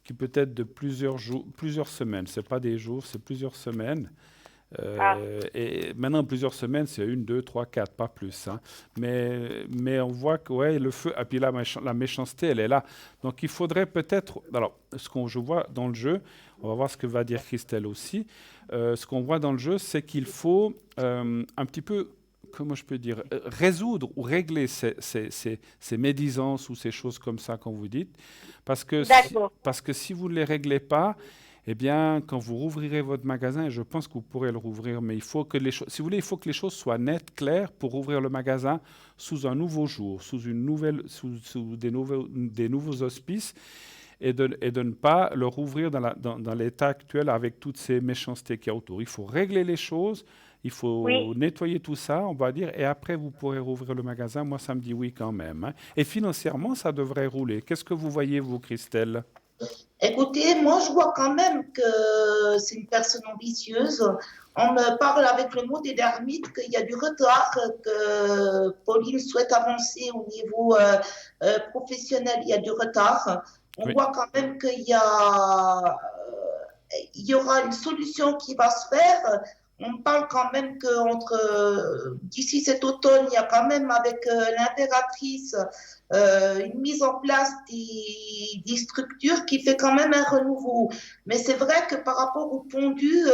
qui peut être de plusieurs jours, plusieurs semaines. C'est pas des jours, c'est plusieurs semaines. Et maintenant, plusieurs semaines, c'est 1, 2, 3, 4, pas plus, hein. Mais on voit que ouais, le feu, et puis la méchanceté, elle est là. Donc il faudrait peut-être, alors je vois dans le jeu, on va voir ce que va dire Christelle aussi, ce qu'on voit dans le jeu, c'est qu'il faut un petit peu, comment je peux dire, résoudre ou régler ces médisances ou ces choses comme ça quand vous dites, parce que si vous ne les réglez pas, eh bien, quand vous rouvrirez votre magasin, et je pense que vous pourrez le rouvrir, mais il faut que les choses, si vous voulez, il faut que les choses soient nettes, claires, pour rouvrir le magasin sous un nouveau jour, sous des nouveaux auspices, et de ne pas le rouvrir dans l'état actuel avec toutes ces méchancetés qu'il y a autour. Il faut régler les choses, il faut nettoyer tout ça, on va dire, et après vous pourrez rouvrir le magasin. Moi, ça me dit oui quand même, hein. Et financièrement, ça devrait rouler. Qu'est-ce que vous voyez, vous, Christelle? Écoutez, moi, je vois quand même que c'est une personne ambitieuse. On me parle avec le mot des dermites qu'il y a du retard, que Pauline souhaite avancer au niveau professionnel, il y a du retard. On Oui. voit quand même il y aura une solution qui va se faire. On parle quand même qu'entre d'ici cet automne, il y a quand même avec l'impératrice une mise en place des structures qui fait quand même un renouveau. Mais c'est vrai que par rapport au pondu,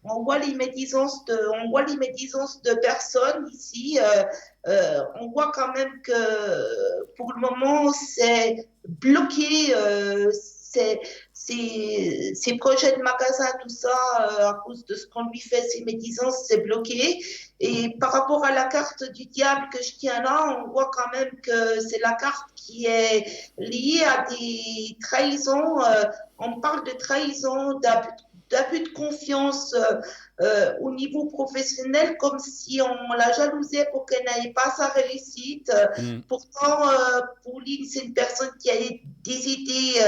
on voit les médisances de personnes ici. On voit quand même que pour le moment, c'est bloqué. Ces projets de magasins, tout ça, à cause de ce qu'on lui fait, ces médisances, c'est bloqué. Et par rapport à la carte du diable que je tiens là, on voit quand même que c'est la carte qui est liée à des trahisons. On parle de trahison, d'abus de confiance au niveau professionnel, comme si on la jalousait pour qu'elle n'ait pas sa réussite. Pourtant, Pauline, c'est une personne qui a des idées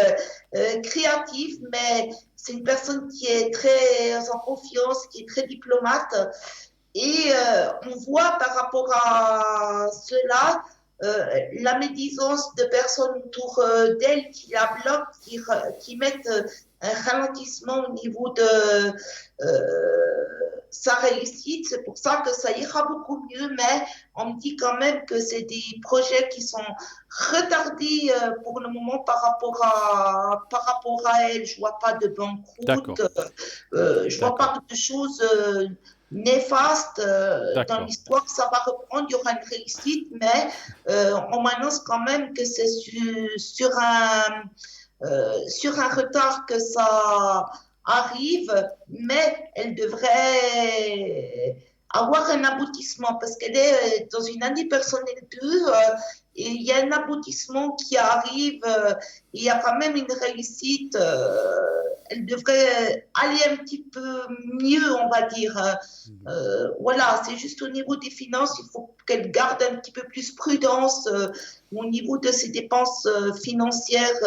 créatives, mais c'est une personne qui est très en confiance, qui est très diplomate. Et on voit par rapport à cela la médisance de personnes autour d'elle qui la bloquent, qui mettent un ralentissement au niveau de sa réussite. C'est pour ça que ça ira beaucoup mieux, mais on me dit quand même que c'est des projets qui sont retardés pour le moment par rapport à elle. Je vois pas de banqueroute, je vois pas de choses néfaste dans l'histoire. Ça va reprendre, il y aura une réussite, mais on m'annonce quand même que c'est sur un retard que ça arrive, mais elle devrait avoir un aboutissement parce qu'elle est dans une année personnelle 2 et il y a un aboutissement qui arrive, il y a quand même une réussite. Elle devrait aller un petit peu mieux, on va dire. Voilà, c'est juste au niveau des finances, il faut qu'elle garde un petit peu plus prudence au niveau de ses dépenses financières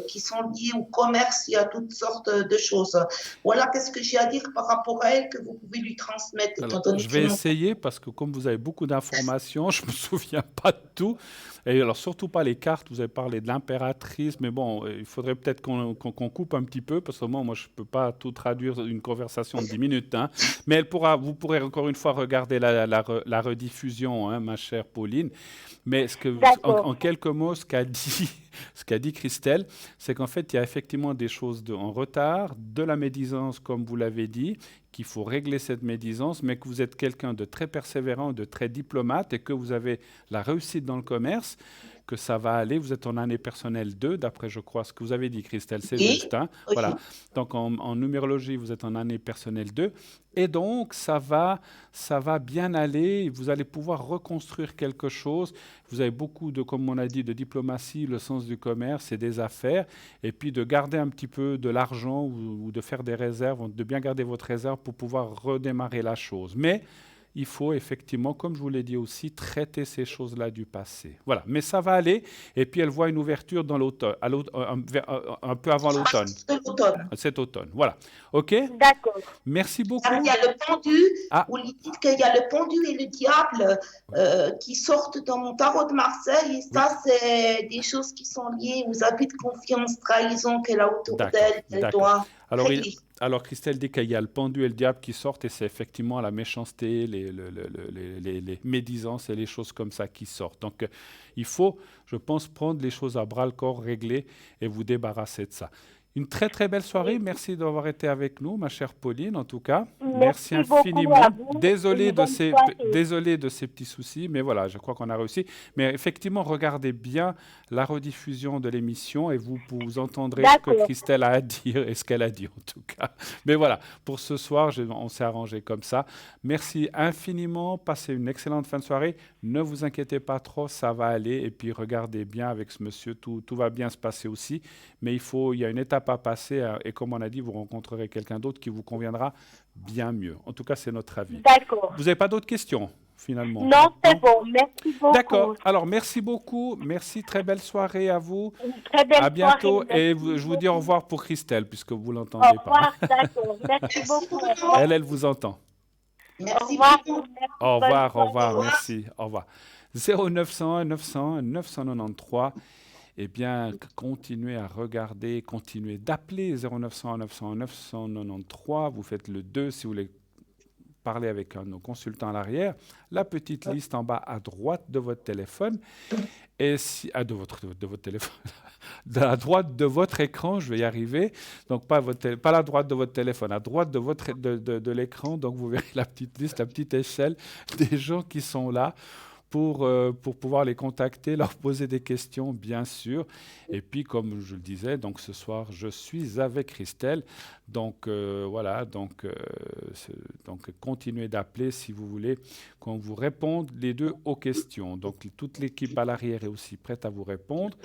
qui sont liées au commerce et à toutes sortes de choses. Voilà, qu'est-ce que j'ai à dire par rapport à elle que vous pouvez lui transmettre. Alors, je vais essayer parce que comme vous avez beaucoup d'informations, je ne me souviens pas de tout. Et alors surtout pas les cartes, vous avez parlé de l'impératrice, mais bon, il faudrait peut-être qu'on coupe un petit peu, parce que moi je ne peux pas tout traduire une conversation de 10 minutes. Hein. Mais vous pourrez encore une fois regarder la rediffusion, hein, ma chère Pauline. Mais en quelques mots, ce qu'a dit Christelle, c'est qu'en fait, il y a effectivement des choses en retard, de la médisance, comme vous l'avez dit, qu'il faut régler cette médisance, mais que vous êtes quelqu'un de très persévérant, de très diplomate, et que vous avez la réussite dans le commerce, que ça va aller. Vous êtes en année personnelle 2, d'après, je crois, ce que vous avez dit, Christelle, c'est Oui, juste. Hein. oui. Voilà. Donc, en numérologie, vous êtes en année personnelle 2. Et donc, ça va bien aller. Vous allez pouvoir reconstruire quelque chose. Vous avez beaucoup de, comme on a dit, de diplomatie, le sens du commerce et des affaires. Et puis, de garder un petit peu de l'argent ou de faire des réserves, de bien garder votre réserve pour pouvoir redémarrer la chose. Mais il faut effectivement, comme je vous l'ai dit aussi, traiter ces choses-là du passé. Voilà, mais ça va aller. Et puis elle voit une ouverture dans l'automne, un peu avant l'automne, De l'automne. cet automne. Voilà. OK. D'accord. Merci Il beaucoup. y a le pendu, Ah, vous lui dites qu'il y a le pendu et le diable qui sortent dans mon tarot de Marseille. Et ça, c'est des choses qui sont liées aux abus de confiance, trahison qu'elle a autour d'accord, d'elle, qu'elle d'accord. doit Alors, régler. alors Christelle dit qu'il y a le pendu et le diable qui sortent et c'est effectivement la méchanceté, les médisances et les choses comme ça qui sortent. Donc, il faut, je pense, prendre les choses à bras le corps, régler et vous débarrasser de ça. Une très très belle soirée. Merci d'avoir été avec nous, ma chère Pauline, en tout cas. Merci Merci beaucoup infiniment. à vous. Désolé Une de bonne ces, soirée. désolé de ces petits soucis, mais voilà, je crois qu'on a réussi. Mais effectivement, regardez bien la rediffusion de l'émission et vous entendrez ce que D'accord. Christelle a à dire et ce qu'elle a dit en tout cas. Mais voilà, pour ce soir, on s'est arrangé comme ça. Merci infiniment. Passez une excellente fin de soirée. Ne vous inquiétez pas trop, ça va aller. Et puis regardez bien avec ce monsieur, tout va bien se passer aussi. Mais il y a une étape à passer et comme on a dit, vous rencontrerez quelqu'un d'autre qui vous conviendra bien mieux. En tout cas, c'est notre avis. D'accord. Vous n'avez pas d'autres questions finalement? Non, c'est bon. Merci beaucoup. D'accord. Alors, merci beaucoup. Merci. Très belle soirée à vous. Une très belle À bientôt. soirée. Et Merci je vous dis au beaucoup. revoir pour Christelle, puisque vous ne Au l'entendez pas. revoir. D'accord. Merci Merci beaucoup. beaucoup. Elle vous entend. Au Merci revoir. beaucoup. Merci. Au Bonne revoir, au soirée. revoir, merci, au revoir. 0901 901 993. Eh bien, continuez à regarder, continuez d'appeler 0901 901 993. Vous faites le 2 si vous voulez parler avec un de nos consultants à l'arrière. La petite liste en bas à droite de votre téléphone. Et si, de votre téléphone, à droite de votre écran, je vais y arriver. Donc, pas la droite de votre téléphone, à droite de l'écran. Donc, vous verrez la petite liste, la petite échelle des gens qui sont là pour pouvoir les contacter, leur poser des questions, bien sûr. Et puis, comme je le disais, donc ce soir, je suis avec Christelle. Donc, voilà, donc continuez d'appeler si vous voulez qu'on vous réponde les deux aux questions. Donc, toute l'équipe à l'arrière est aussi prête à vous répondre.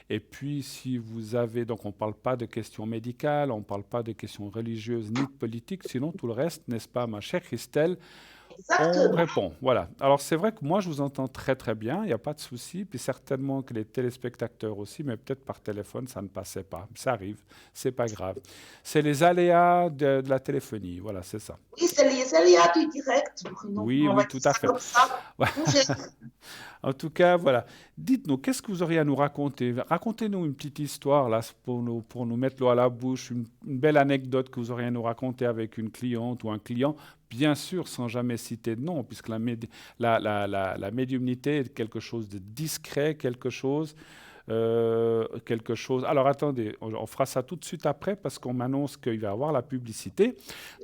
Et puis, si vous avez... Donc, on ne parle pas de questions médicales, on ne parle pas de questions religieuses ni de politiques, sinon tout le reste, n'est-ce pas, ma chère Christelle? On Exactement. répond, voilà. Alors, c'est vrai que moi, je vous entends très, très bien, il n'y a pas de souci. Puis certainement que les téléspectateurs aussi, mais peut-être par téléphone, ça ne passait pas. Ça arrive, c'est pas grave. C'est les aléas de la téléphonie, voilà, c'est ça. Oui, c'est les aléas du direct, Bruno. Oui, On oui, va tout dire à ça fait. comme ça. Ouais. On gère. En tout cas, voilà. Dites-nous, qu'est-ce que vous auriez à nous raconter? Racontez-nous une petite histoire, là, pour nous mettre l'eau à la bouche, une belle anecdote que vous auriez à nous raconter avec une cliente ou un client, bien sûr, sans jamais citer de nom, puisque la médiumnité est quelque chose de discret, quelque chose... Alors attendez, on fera ça tout de suite après parce qu'on m'annonce qu'il va y avoir la publicité.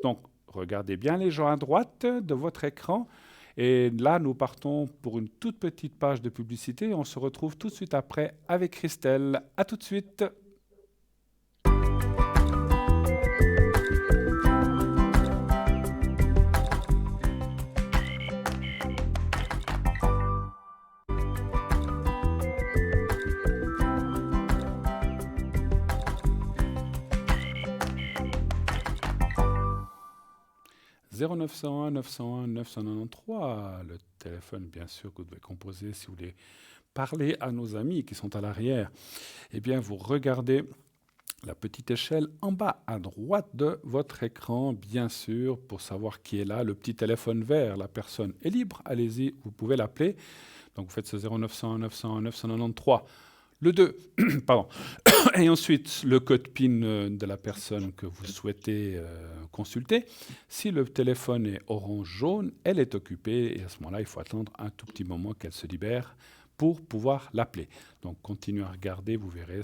Donc, regardez bien les gens à droite de votre écran. Et là, nous partons pour une toute petite page de publicité. On se retrouve tout de suite après avec Christelle. À tout de suite. « 0901 901 993, le téléphone bien sûr que vous devez composer si vous voulez parler à nos amis qui sont à l'arrière. Eh bien, vous regardez la petite échelle en bas à droite de votre écran, bien sûr, pour savoir qui est là. Le petit téléphone vert, la personne est libre, allez-y, vous pouvez l'appeler. Donc, vous faites ce 0901 901 993. Le 2, pardon. Et ensuite, le code PIN de la personne que vous souhaitez consulter. Si le téléphone est orange-jaune, elle est occupée et à ce moment-là, il faut attendre un tout petit moment qu'elle se libère pour pouvoir l'appeler. Donc, continuez à regarder, vous verrez,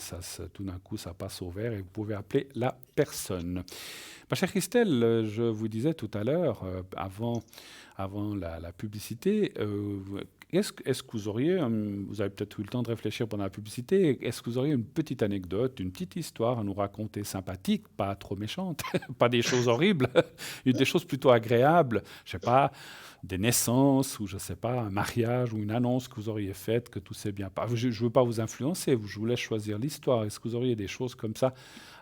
tout d'un coup, ça passe au vert et vous pouvez appeler la personne. Ma chère Christelle, je vous disais tout à l'heure, avant la publicité, Est-ce que vous auriez, vous avez peut-être eu le temps de réfléchir pendant la publicité, est-ce que vous auriez une petite anecdote, une petite histoire à nous raconter sympathique, pas trop méchante, pas des choses horribles, des choses plutôt agréables, je sais pas, des naissances ou je sais pas, un mariage ou une annonce que vous auriez faite, que tout s'est bien passé. Je ne veux pas vous influencer, je vous laisse choisir l'histoire. Est-ce que vous auriez des choses comme ça,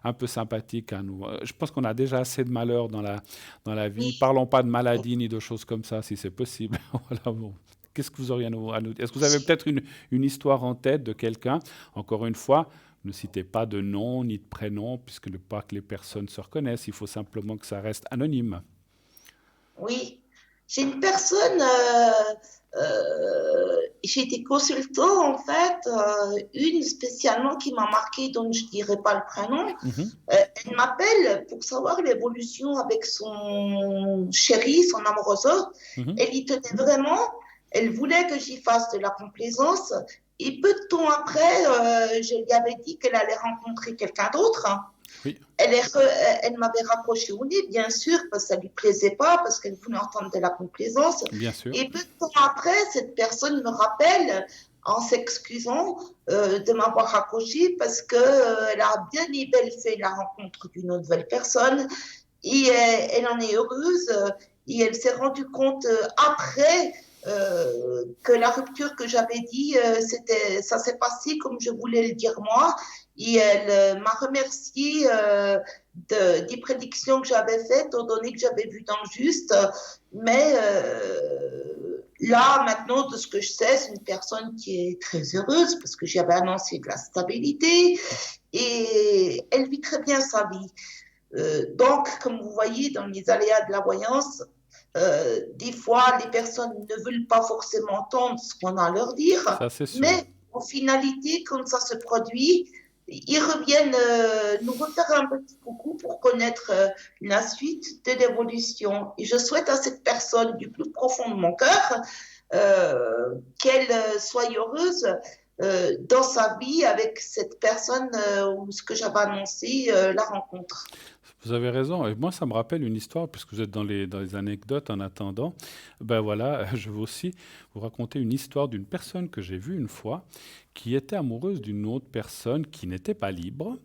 un peu sympathiques à nous? Je pense qu'on a déjà assez de malheur dans la vie. Oui. Parlons pas de maladie ni de choses comme ça, si c'est possible. Voilà, bon. Qu'est-ce que vous auriez à nous dire? Est-ce que vous avez peut-être une histoire en tête de quelqu'un? Encore une fois, ne citez pas de nom ni de prénom, puisque ne pas que les personnes se reconnaissent. Il faut simplement que ça reste anonyme. Oui, j'ai une personne, j'ai des consultants en fait, une spécialement qui m'a marqué, dont je ne dirai pas le prénom. Mhm, Elle m'appelle pour savoir l'évolution avec son chéri, son amoureuse. mhm. Elle y tenait vraiment, elle voulait que j'y fasse de la complaisance. Et peu de temps après, je lui avais dit qu'elle allait rencontrer quelqu'un d'autre, hein. Oui, Elle m'avait rapproché au nez, bien sûr, parce que ça ne lui plaisait pas, parce qu'elle voulait entendre de la complaisance. bien sûr. Et peu de temps après, cette personne me rappelle en s'excusant de m'avoir raccroché parce qu'elle a bien et belle fait la rencontre d'une nouvelle personne et elle en est heureuse et elle s'est rendue compte après que la rupture que j'avais dit, ça s'est passé comme je voulais le dire moi. Et elle m'a remercié des prédictions que j'avais faites, aux données que j'avais vues dans le juste. Mais là, maintenant, de ce que je sais, c'est une personne qui est très heureuse parce que j'avais annoncé de la stabilité et elle vit très bien sa vie. Donc, comme vous voyez, dans les aléas de la voyance, des fois, les personnes ne veulent pas forcément entendre ce qu'on a à leur dire, Ça, c'est sûr. mais en finalité, quand ça se produit, ils reviennent nous refaire un petit coucou pour connaître la suite de l'évolution. Et je souhaite à cette personne du plus profond de mon cœur qu'elle soit heureuse dans sa vie avec cette personne ou ce que j'avais annoncé, la rencontre. Vous avez raison. Et moi, ça me rappelle une histoire, puisque vous êtes dans les anecdotes en attendant. Ben voilà, je veux aussi vous raconter une histoire d'une personne que j'ai vue une fois, qui était amoureuse d'une autre personne qui n'était pas libre,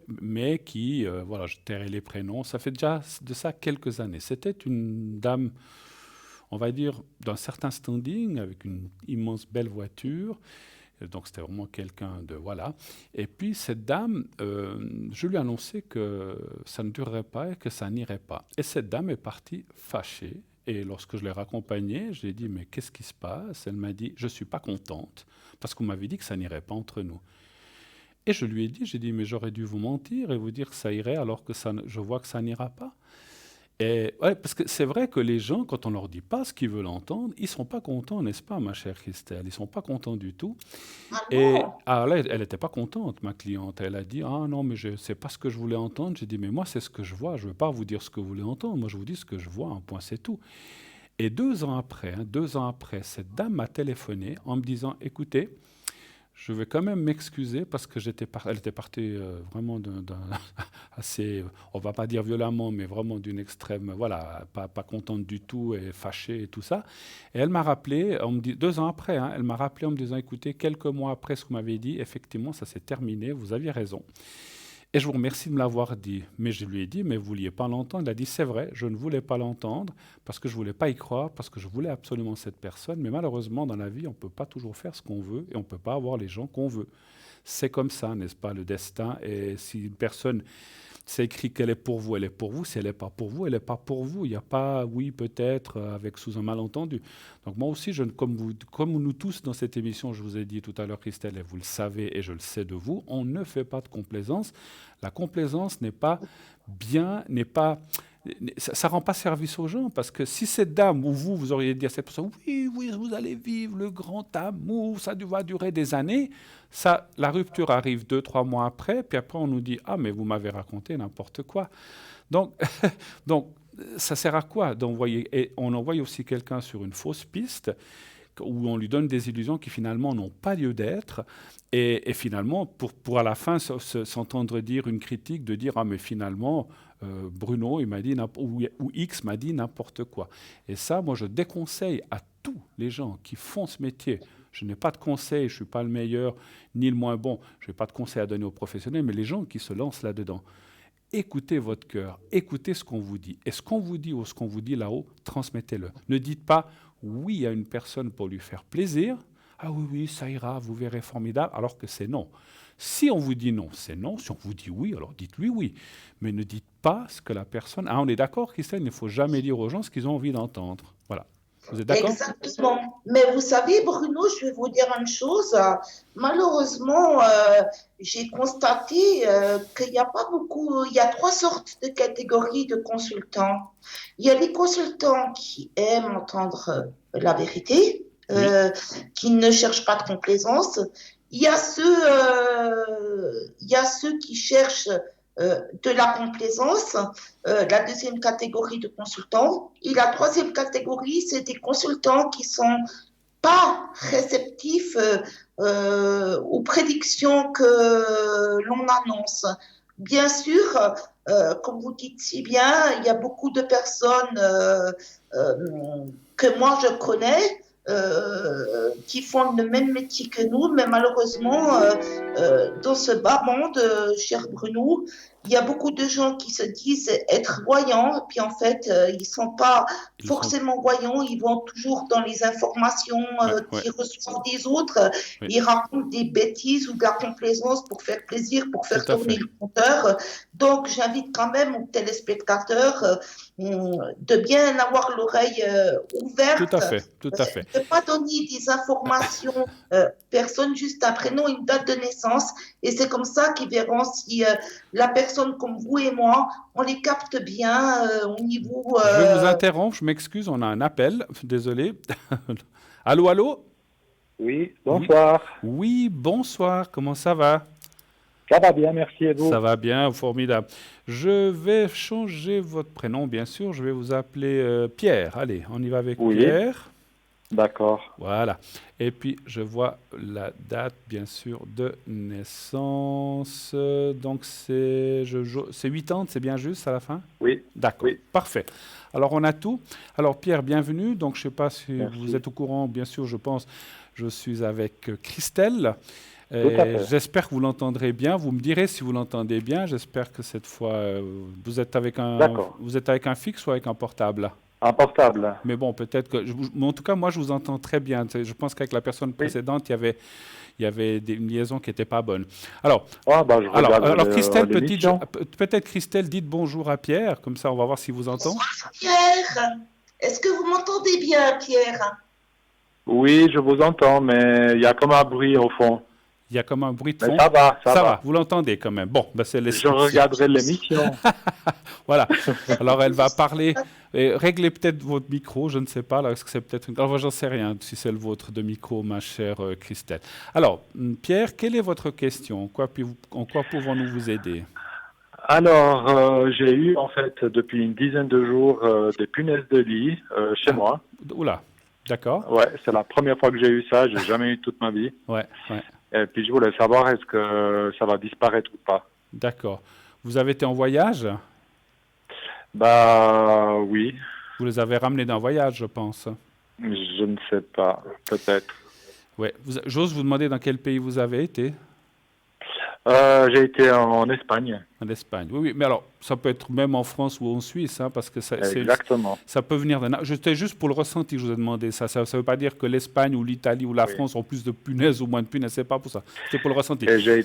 mais qui, voilà, je tairai les prénoms, ça fait déjà de ça quelques années. C'était une dame, on va dire, d'un certain standing, avec une immense belle voiture. Donc c'était vraiment quelqu'un de... Voilà. Et puis cette dame, je lui ai annoncé que ça ne durerait pas et que ça n'irait pas. Et cette dame est partie fâchée. Et lorsque je l'ai raccompagnée, je lui ai dit, mais qu'est-ce qui se passe? Elle m'a dit, je ne suis pas contente parce qu'on m'avait dit que ça n'irait pas entre nous. Et je lui ai dit, j'ai dit, mais j'aurais dû vous mentir et vous dire que ça irait alors que je vois que ça n'ira pas. Et ouais, parce que c'est vrai que les gens, quand on leur dit pas ce qu'ils veulent entendre, ils sont pas contents, n'est-ce pas, ma chère Christelle? Ils sont pas contents du tout. Ah Et non, là, elle n'était pas contente, ma cliente. Elle a dit, ah non, mais c'est pas ce que je voulais entendre. J'ai dit, mais moi, c'est ce que je vois. Je veux pas vous dire ce que vous voulez entendre. Moi, je vous dis ce que je vois. Un point, c'est tout. Et 2 ans après, 2 ans après, cette dame m'a téléphoné en me disant, écoutez, je vais quand même m'excuser parce que elle était partie vraiment assez, on va pas dire violemment, mais vraiment d'une extrême, voilà, pas contente du tout et fâchée et tout ça. Et elle m'a rappelé, 2 ans après, hein, elle m'a rappelé en me disant, écoutez, quelques mois après ce que vous m'avez dit, effectivement, ça s'est terminé, vous aviez raison. Et je vous remercie de me l'avoir dit. Mais je lui ai dit, mais vous ne vouliez pas l'entendre. Il a dit, c'est vrai, je ne voulais pas l'entendre parce que je ne voulais pas y croire, parce que je voulais absolument cette personne. Mais malheureusement, dans la vie, on ne peut pas toujours faire ce qu'on veut et on ne peut pas avoir les gens qu'on veut. C'est comme ça, n'est-ce pas, le destin. Et si une personne, c'est écrit qu'elle est pour vous, elle est pour vous. Si elle n'est pas pour vous, elle n'est pas pour vous. Il n'y a pas, oui, peut-être, avec sous un malentendu. Donc moi aussi, comme nous tous dans cette émission, je vous ai dit tout à l'heure, Christelle, et vous le savez, et je le sais de vous, on ne fait pas de complaisance. La complaisance n'est pas bien, ça rend pas service aux gens, parce que si cette dame ou vous auriez dit à cette personne, oui, oui, vous allez vivre le grand amour, ça va durer des années, ça, la rupture arrive 2, 3 mois après, puis après on nous dit, ah mais vous m'avez raconté n'importe quoi. Donc, donc ça sert à quoi d'envoyer? Et on envoie aussi quelqu'un sur une fausse piste, où on lui donne des illusions qui finalement n'ont pas lieu d'être, et finalement, pour à la fin s'entendre dire une critique, de dire « Ah mais finalement, Bruno il m'a dit ou X m'a dit n'importe quoi ». Et ça, moi je déconseille à tous les gens qui font ce métier, je n'ai pas de conseils, je ne suis pas le meilleur ni le moins bon, je n'ai pas de conseils à donner aux professionnels, mais les gens qui se lancent là-dedans, écoutez votre cœur, écoutez ce qu'on vous dit. Et ce qu'on vous dit ou ce qu'on vous dit là-haut, transmettez-le. Ne dites pas oui à une personne pour lui faire plaisir. Ah oui, oui, ça ira, vous verrez formidable, alors que c'est non. Si on vous dit non, c'est non. Si on vous dit oui, alors dites-lui oui. Mais ne dites pas ce que la personne... Ah, on est d'accord, Christelle, il ne faut jamais dire aux gens ce qu'ils ont envie d'entendre. Voilà. Vous êtes d'accord? Exactement. Mais vous savez, Bruno, je vais vous dire une chose. Malheureusement, j'ai constaté qu'il n'y a pas beaucoup, il y a trois sortes de catégories de consultants. Il y a les consultants qui aiment entendre la vérité, Oui. qui ne cherchent pas de complaisance. Il y a ceux qui cherchent de la complaisance, la deuxième catégorie de consultants. Et la troisième catégorie, c'est des consultants qui sont pas réceptifs aux prédictions que l'on annonce. Bien sûr, comme vous dites si bien, il y a beaucoup de personnes euh, que moi je connais qui font le même métier que nous, mais malheureusement, dans ce bas monde, cher Bruno, il y a beaucoup de gens qui se disent être voyants, puis en fait, ils ne sont pas Ils sont... forcément voyants, ils vont toujours dans les informations Ouais. qu'ils reçoivent des autres, Oui. ils racontent des bêtises ou de la complaisance pour faire plaisir, pour faire Tout à tourner fait. le compteur. Donc, j'invite quand même aux téléspectateurs de bien avoir l'oreille Tout ouverte, à fait. Tout à fait. de ne pas donner des informations personne, juste un prénom, une date de naissance, et c'est comme ça qu'ils verront si la personne comme vous et moi, on les capte bien au niveau... Je vais vous interrompre, je m'excuse, on a un appel, désolé. Allô, allô? Oui, Oui. bonsoir. Oui, bonsoir, comment ça va? Ça va bien, merci et vous? Ça va bien, formidable. Je vais changer votre prénom, bien sûr, je vais vous appeler Pierre. Allez, on y va avec Oui. Pierre. D'accord. Voilà. Et puis, je vois la date, bien sûr, de naissance. Donc, c'est 80, c'est bien juste à la fin? Oui, D'accord, oui. parfait. Alors, on a tout. Alors, Pierre, bienvenue. Donc, je ne sais pas si Merci. vous êtes au courant, bien sûr, je pense. Je suis avec Christelle. Tout à fait. J'espère que vous l'entendrez bien. Vous me direz si vous l'entendez bien. J'espère que cette fois, vous êtes avec D'accord. un fixe ou avec un portable? Un portable. Mais bon, peut-être que... mais en tout cas, moi, je vous entends très bien. Je pense qu'avec la personne précédente, il y avait une liaison qui n'était pas bonne. Alors, Ah, bah, je regarde alors Christelle, l'émission. peut-être Christelle, dites bonjour à Pierre. Comme ça, on va voir s'il vous entend. Bonsoir Pierre, est-ce que vous m'entendez bien Pierre? Oui, je vous entends, mais il y a comme un bruit au fond. Il y a comme un bruit de Mais fond. ça va, ça Ça va. va, vous l'entendez quand même. Bon, ben c'est Je l'essentiel. regarderai l'émission. Voilà. Alors, elle va parler. Réglez peut-être votre micro, je ne sais pas. Là, est-ce que c'est peut-être une... Alors, j'en sais rien si c'est le vôtre de micro, ma chère Christelle. Alors, Pierre, quelle est votre question? En quoi pouvons-nous vous aider? Alors, j'ai eu en fait depuis une dizaine de jours des punaises de lit chez moi. Oula, d'accord. Ouais, c'est la première fois que j'ai eu ça. J'ai jamais eu toute ma vie. Ouais, ouais, Et puis je voulais savoir est-ce que ça va disparaître ou pas. d'accord. Vous avez été en voyage? Bah oui, Vous les avez ramenés d'un voyage, je pense. je ne sais pas, peut-être. Ouais. J'ose vous demander dans quel pays vous avez été? J'ai été en Espagne. En Espagne. Oui, oui. Mais alors, ça peut être même en France ou en Suisse, hein, parce que Exactement. ça peut venir d'un... C'était juste pour le ressenti que je vous ai demandé ça. Ça ne veut pas dire que l'Espagne ou l'Italie ou la France ont plus de punaises ou moins de punaises. C'est pas pour ça. C'était pour le ressenti. Et j'ai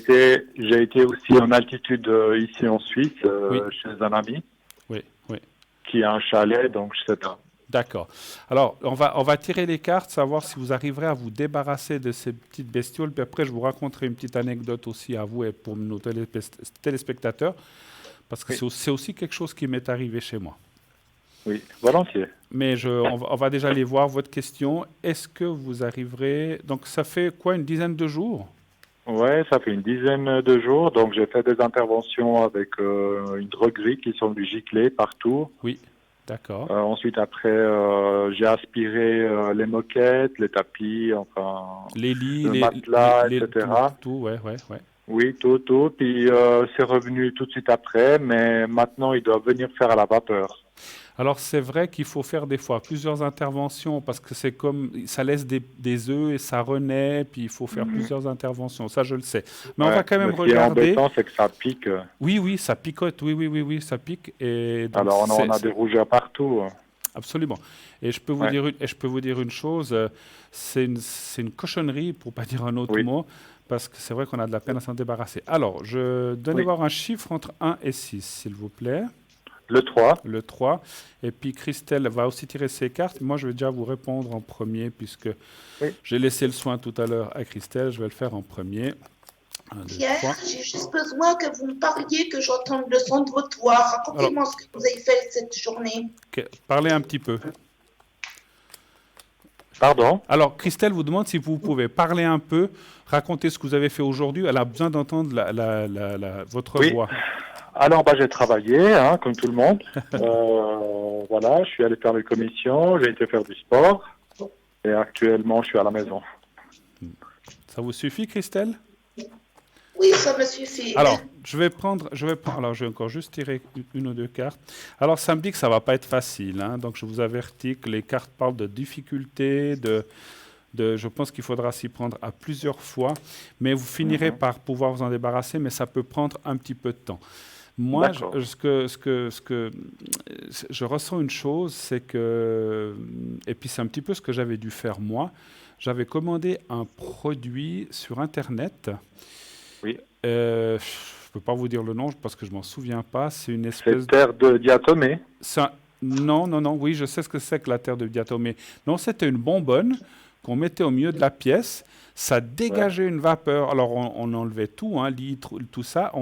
été aussi en altitude ici en Suisse, Oui. chez un ami Oui, oui. qui a un chalet, donc je sais pas. D'accord. Alors, on va tirer les cartes, savoir si vous arriverez à vous débarrasser de ces petites bestioles. Puis après, je vous raconterai une petite anecdote aussi à vous et pour nos téléspectateurs, parce que Oui. c'est aussi quelque chose qui m'est arrivé chez moi. Oui, volontiers. Mais on va déjà aller voir votre question. Est-ce que vous arriverez... Donc, ça fait quoi, une dizaine de jours? Ouais, ça fait une dizaine de jours, donc j'ai fait des interventions avec une droguerie qui sont du giclée partout. Oui, d'accord. Ensuite, après, j'ai aspiré les moquettes, les tapis, enfin, Les lits, le matelas, etc. Tout, ouais. Oui, tout. Puis c'est revenu tout de suite après, mais maintenant, ils doivent venir faire à la vapeur. Alors c'est vrai qu'il faut faire des fois plusieurs interventions parce que c'est comme ça laisse des œufs et ça renaît, puis il faut faire plusieurs interventions. Ça je le sais. Mais on va Ouais. quand même Mais ce qui est regarder. embêtant, c'est que ça pique. Oui, oui, ça picote. Oui, oui, oui, oui, ça pique. Et donc Alors, on a des rougeurs partout. absolument. Et je peux vous Ouais. dire une chose, c'est une cochonnerie pour pas dire un autre Oui. mot, parce que c'est vrai qu'on a de la peine à s'en débarrasser. Alors, donnez Oui. voir un chiffre entre 1 et 6, s'il vous plaît. Le 3. Le 3. Et puis Christelle va aussi tirer ses cartes. Moi, je vais déjà vous répondre en premier, puisque Oui. j'ai laissé le soin tout à l'heure à Christelle. Je vais le faire en premier. 1, 2, Pierre, 3. j'ai juste besoin que vous me parliez, que j'entende le son de votre voix. Racontez-moi ce que vous avez fait cette journée. Parlez un petit peu. Pardon? Alors, Christelle vous demande si vous pouvez parler un peu, raconter ce que vous avez fait aujourd'hui. Elle a besoin d'entendre votre Oui. voix. Alors, j'ai travaillé, hein, comme tout le monde. Voilà, je suis allé faire les commissions, j'ai été faire du sport. Et actuellement, je suis à la maison. Ça vous suffit, Christelle? Oui, ça me suffit. Alors, je vais encore juste tirer une ou deux cartes. Alors, ça me dit que ça va pas être facile, hein, donc je vous avertis que les cartes parlent de difficultés, je pense qu'il faudra s'y prendre à plusieurs fois, mais vous finirez par pouvoir vous en débarrasser, mais ça peut prendre un petit peu de temps. Moi, je ressens une chose, c'est que, et puis c'est un petit peu ce que j'avais dû faire moi, j'avais commandé un produit sur Internet. Oui. Je ne peux pas vous dire le nom parce que je m'en souviens pas. C'est une espèce C'est terre de diatomée. Non, oui, je sais ce que c'est que la terre de diatomée. Non, c'était une bonbonne qu'on mettait au milieu de la pièce. Ça dégageait une vapeur. Alors, on enlevait tout, hein, litre, tout ça,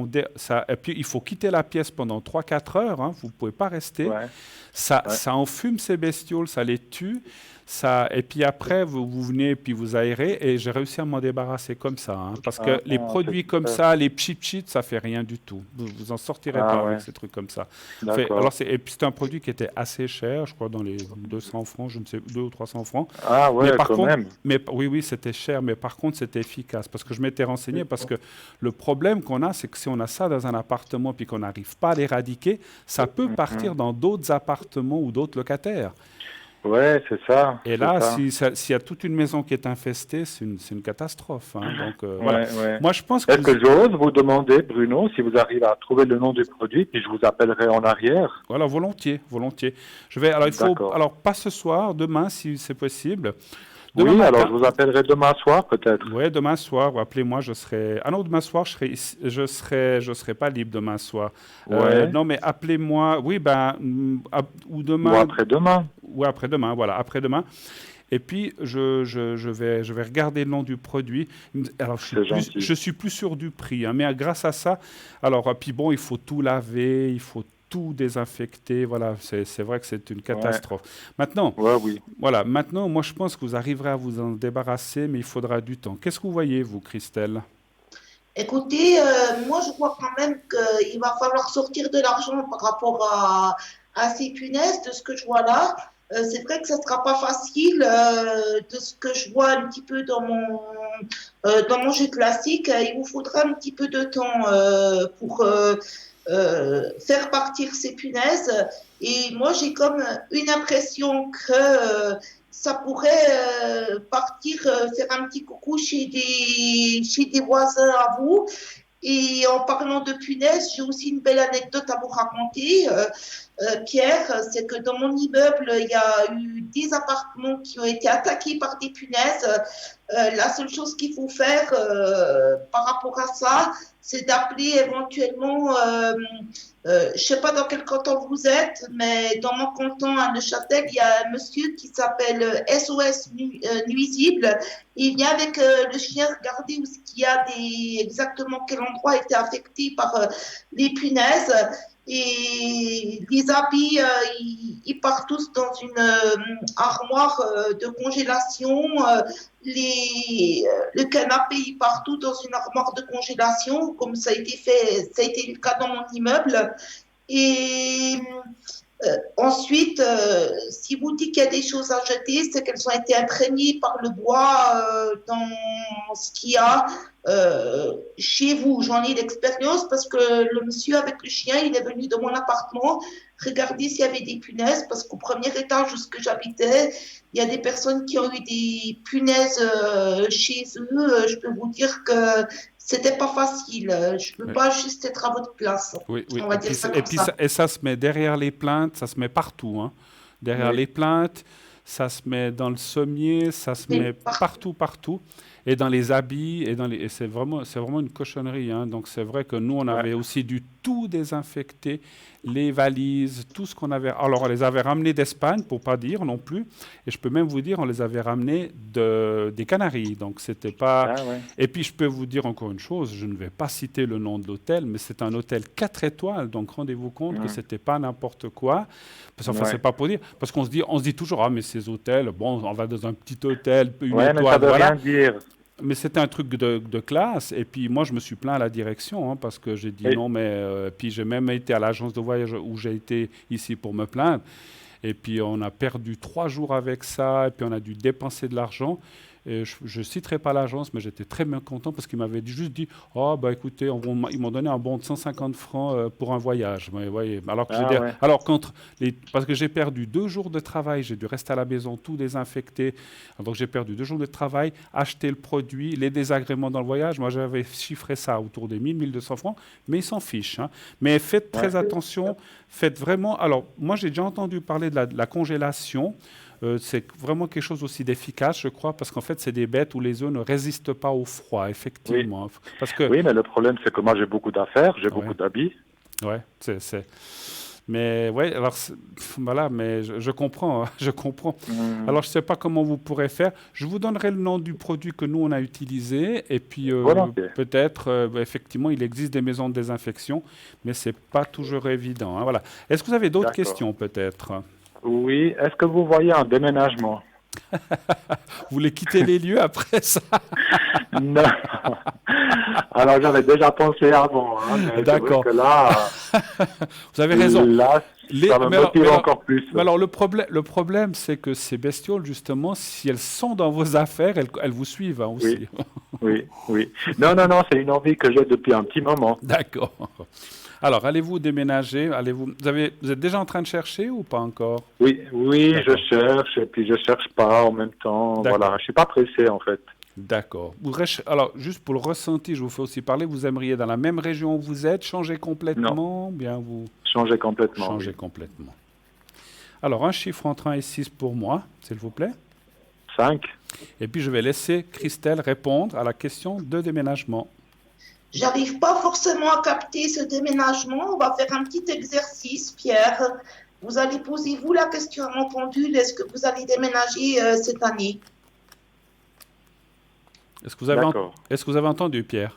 et puis, il faut quitter la pièce pendant 3-4 heures. Hein, vous ne pouvez pas rester. Ouais. Ça enfume ces bestioles, ça les tue. Et puis après, vous venez et puis vous aérez. Et j'ai réussi à m'en débarrasser comme ça. Hein, parce que les produits comme ça, les cheat, ça fait rien du tout. Vous en sortirez pas avec ces trucs comme ça. Et puis c'était un produit qui était assez cher, je crois dans les 200 francs, je ne sais, 200 ou 300 francs. Ah ouais, mais par contre, même. Oui, c'était cher, mais par contre, c'était efficace. Parce que je m'étais renseigné, parce que le problème qu'on a, c'est que si on a ça dans un appartement puis qu'on n'arrive pas à l'éradiquer, ça peut partir dans d'autres appartements ou d'autres locataires. Ouais, c'est ça. Et là, s'il y a toute une maison qui est infestée, c'est une catastrophe. Hein. Donc, voilà. Moi, je pense que Est-ce que j'ose vous demander, Bruno, si vous arrivez à trouver le nom du produit, puis je vous appellerai en arrière? Voilà, volontiers. Alors, pas ce soir, demain, si c'est possible. Demain matin. Alors je vous appellerai demain soir, peut-être. Oui, demain soir, appelez-moi, je serai... Ah non, demain soir, je serai pas libre demain soir. Non, mais appelez-moi, ou demain... Ou après-demain. Ou après-demain, voilà, après-demain. Et puis, je vais regarder le nom du produit. Alors, je suis plus sûr du prix, hein, mais grâce à ça, alors, puis bon, il faut tout laver, il faut tout désinfecter, voilà, c'est vrai que c'est une catastrophe. Maintenant, maintenant, moi je pense que vous arriverez à vous en débarrasser, mais il faudra du temps. Qu'est-ce que vous voyez, vous, Christelle? Écoutez, moi je vois quand même qu'il va falloir sortir de l'argent par rapport à ces punaises, de ce que je vois là. C'est vrai que ça ne sera pas facile, de ce que je vois un petit peu dans mon jeu classique. Il vous faudra un petit peu de temps pour... faire partir ces punaises. Et moi, j'ai comme une impression que ça pourrait partir faire un petit coucou chez des voisins à vous. Et en parlant de punaises, j'ai aussi une belle anecdote à vous raconter. Pierre, c'est que dans mon immeuble, il y a eu 10 appartements qui ont été attaqués par des punaises. La seule chose qu'il faut faire par rapport à ça, c'est d'appeler éventuellement, je ne sais pas dans quel canton vous êtes, mais dans mon canton à Neuchâtel, il y a un monsieur qui s'appelle SOS Nuisible. Il vient avec le chien regarder où il y a exactement quel endroit a été affecté par les punaises. Et les habits, ils partent tous dans une armoire de congélation. Le canapé, il part tout dans une armoire de congélation, comme ça a été fait, ça a été le cas dans mon immeuble. Et Ensuite, si vous dites qu'il y a des choses à jeter, c'est qu'elles ont été imprégnées par le bois dans ce qu'il y a chez vous. J'en ai l'expérience parce que le monsieur avec le chien, il est venu de mon appartement regarder s'il y avait des punaises parce qu'au premier étage où j'habitais, il y a des personnes qui ont eu des punaises chez eux. Je peux vous dire que c'était pas facile. Je ne peux pas juste être à votre place. Oui, oui. On va Et dire puis, ça et comme puis ça. ça se met derrière les plaintes, ça se met partout, hein. Derrière Oui. les plaintes, ça se met dans le sommier, ça se Mais met partout, partout. Et dans les habits, et c'est vraiment une cochonnerie, hein. Donc c'est vrai que nous, on Ouais. avait aussi dû tout désinfecter, les valises, tout ce qu'on avait. Alors on les avait ramenés d'Espagne, pour pas dire non plus. Et je peux même vous dire, on les avait ramenés des Canaries. Donc c'était pas. Ah, ouais. Et puis je peux vous dire encore une chose, je ne vais pas citer le nom de l'hôtel, mais c'est un hôtel 4 étoiles. Donc rendez-vous compte que c'était pas n'importe quoi. Enfin, Ouais. c'est pas pour dire, parce on se dit toujours, ah mais ces hôtels, bon, on va dans un petit hôtel, une Ouais, mais ça étoile, veut voilà. rien dire. Mais c'était un truc de classe. Et puis moi, je me suis plaint à la direction, hein, parce que j'ai dit Oui. non. Mais puis j'ai même été à l'agence de voyage où j'ai été ici pour me plaindre. Et puis on a perdu 3 jours avec ça. Et puis on a dû dépenser de l'argent. Et je ne citerai pas l'agence, mais j'étais très bien content parce qu'ils m'avaient juste dit, oh bah écoutez, ils m'ont donné un bon de 150 francs pour un voyage. Vous voyez, Ah, ouais. parce que j'ai perdu 2 jours de travail, j'ai dû rester à la maison, tout désinfecter. Donc j'ai perdu 2 jours de travail, acheter le produit, les désagréments dans le voyage. Moi j'avais chiffré ça autour des 1 200 francs, mais ils s'en fichent, hein. Mais faites très Ouais. attention, faites vraiment. Alors moi j'ai déjà entendu parler de la congélation. C'est vraiment quelque chose aussi d'efficace, je crois, parce qu'en fait, c'est des bêtes où les œufs ne résistent pas au froid, effectivement. Parce que, Oui, mais le problème, c'est que moi, j'ai beaucoup d'affaires, j'ai Ouais. beaucoup d'habits. ouais, Mais ouais, alors voilà, mais je comprends, hein, je comprends. Alors je ne sais pas comment vous pourrez faire. Je vous donnerai le nom du produit que nous on a utilisé, et puis Volontiers. peut-être, effectivement, il existe des maisons de désinfection, mais c'est pas toujours évident, hein, voilà. Est-ce que vous avez d'autres D'accord. questions, peut-être? Oui, est-ce que vous voyez un déménagement? Vous voulez quitter les lieux après ça? Non. Alors, j'avais déjà pensé avant, hein, mais c'est D'accord. vrai que là, Vous avez raison. là, ça me motive encore plus. Mais alors, le problème, c'est que ces bestioles, justement, si elles sont dans vos affaires, elles vous suivent, hein, aussi. Oui. Non, c'est une envie que j'ai depuis un petit moment. D'accord. Alors, allez-vous déménager? Vous êtes déjà en train de chercher ou pas encore? Oui, D'accord. je cherche, et puis je cherche pas en même temps. D'accord. Voilà, je suis pas pressé, en fait. D'accord. Alors, juste pour le ressenti, je vous fais aussi parler, vous aimeriez dans la même région où vous êtes, changer complètement? Bien, vous Changer complètement. changez Oui. complètement. Alors, un chiffre entre 1 et 6 pour moi, s'il vous plaît. 5. Et puis, je vais laisser Christelle répondre à la question de déménagement. J'arrive pas forcément à capter ce déménagement. On va faire un petit exercice, Pierre. Vous allez poser, vous, la question à mon pendule. Est-ce que vous allez déménager cette année? Est-ce que vous avez entendu, Pierre?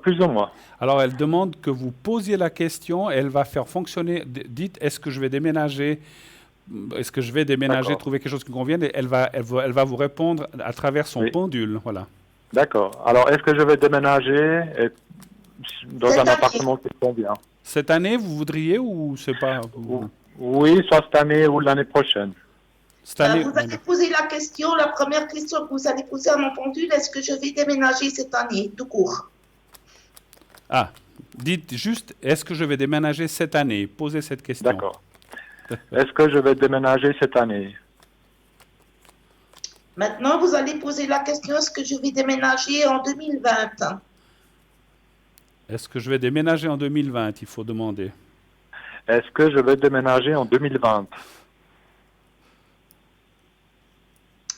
Plus ou moins. Alors, elle demande que vous posiez la question et elle va faire fonctionner. Dites, est-ce que je vais déménager? Est-ce que je vais déménager, D'accord. trouver quelque chose qui me convienne? Et elle va vous répondre à travers son Oui. pendule. Voilà. D'accord. Alors, est-ce que je vais déménager dans Cette un année. appartement qui convient? Cette année, vous voudriez ou c'est pas Oui, soit cette année ou l'année prochaine. Cette année? Vous allez poser la question, la première question que vous allez poser à mon pendule, est-ce que je vais déménager cette année, tout court? Ah, dites juste, est-ce que je vais déménager cette année? Posez cette question. D'accord. Est-ce que je vais déménager cette année? Maintenant, vous allez poser la question, est-ce que je vais déménager en 2020? Est-ce que je vais déménager en 2020? Il faut demander. Est-ce que je vais déménager en 2020?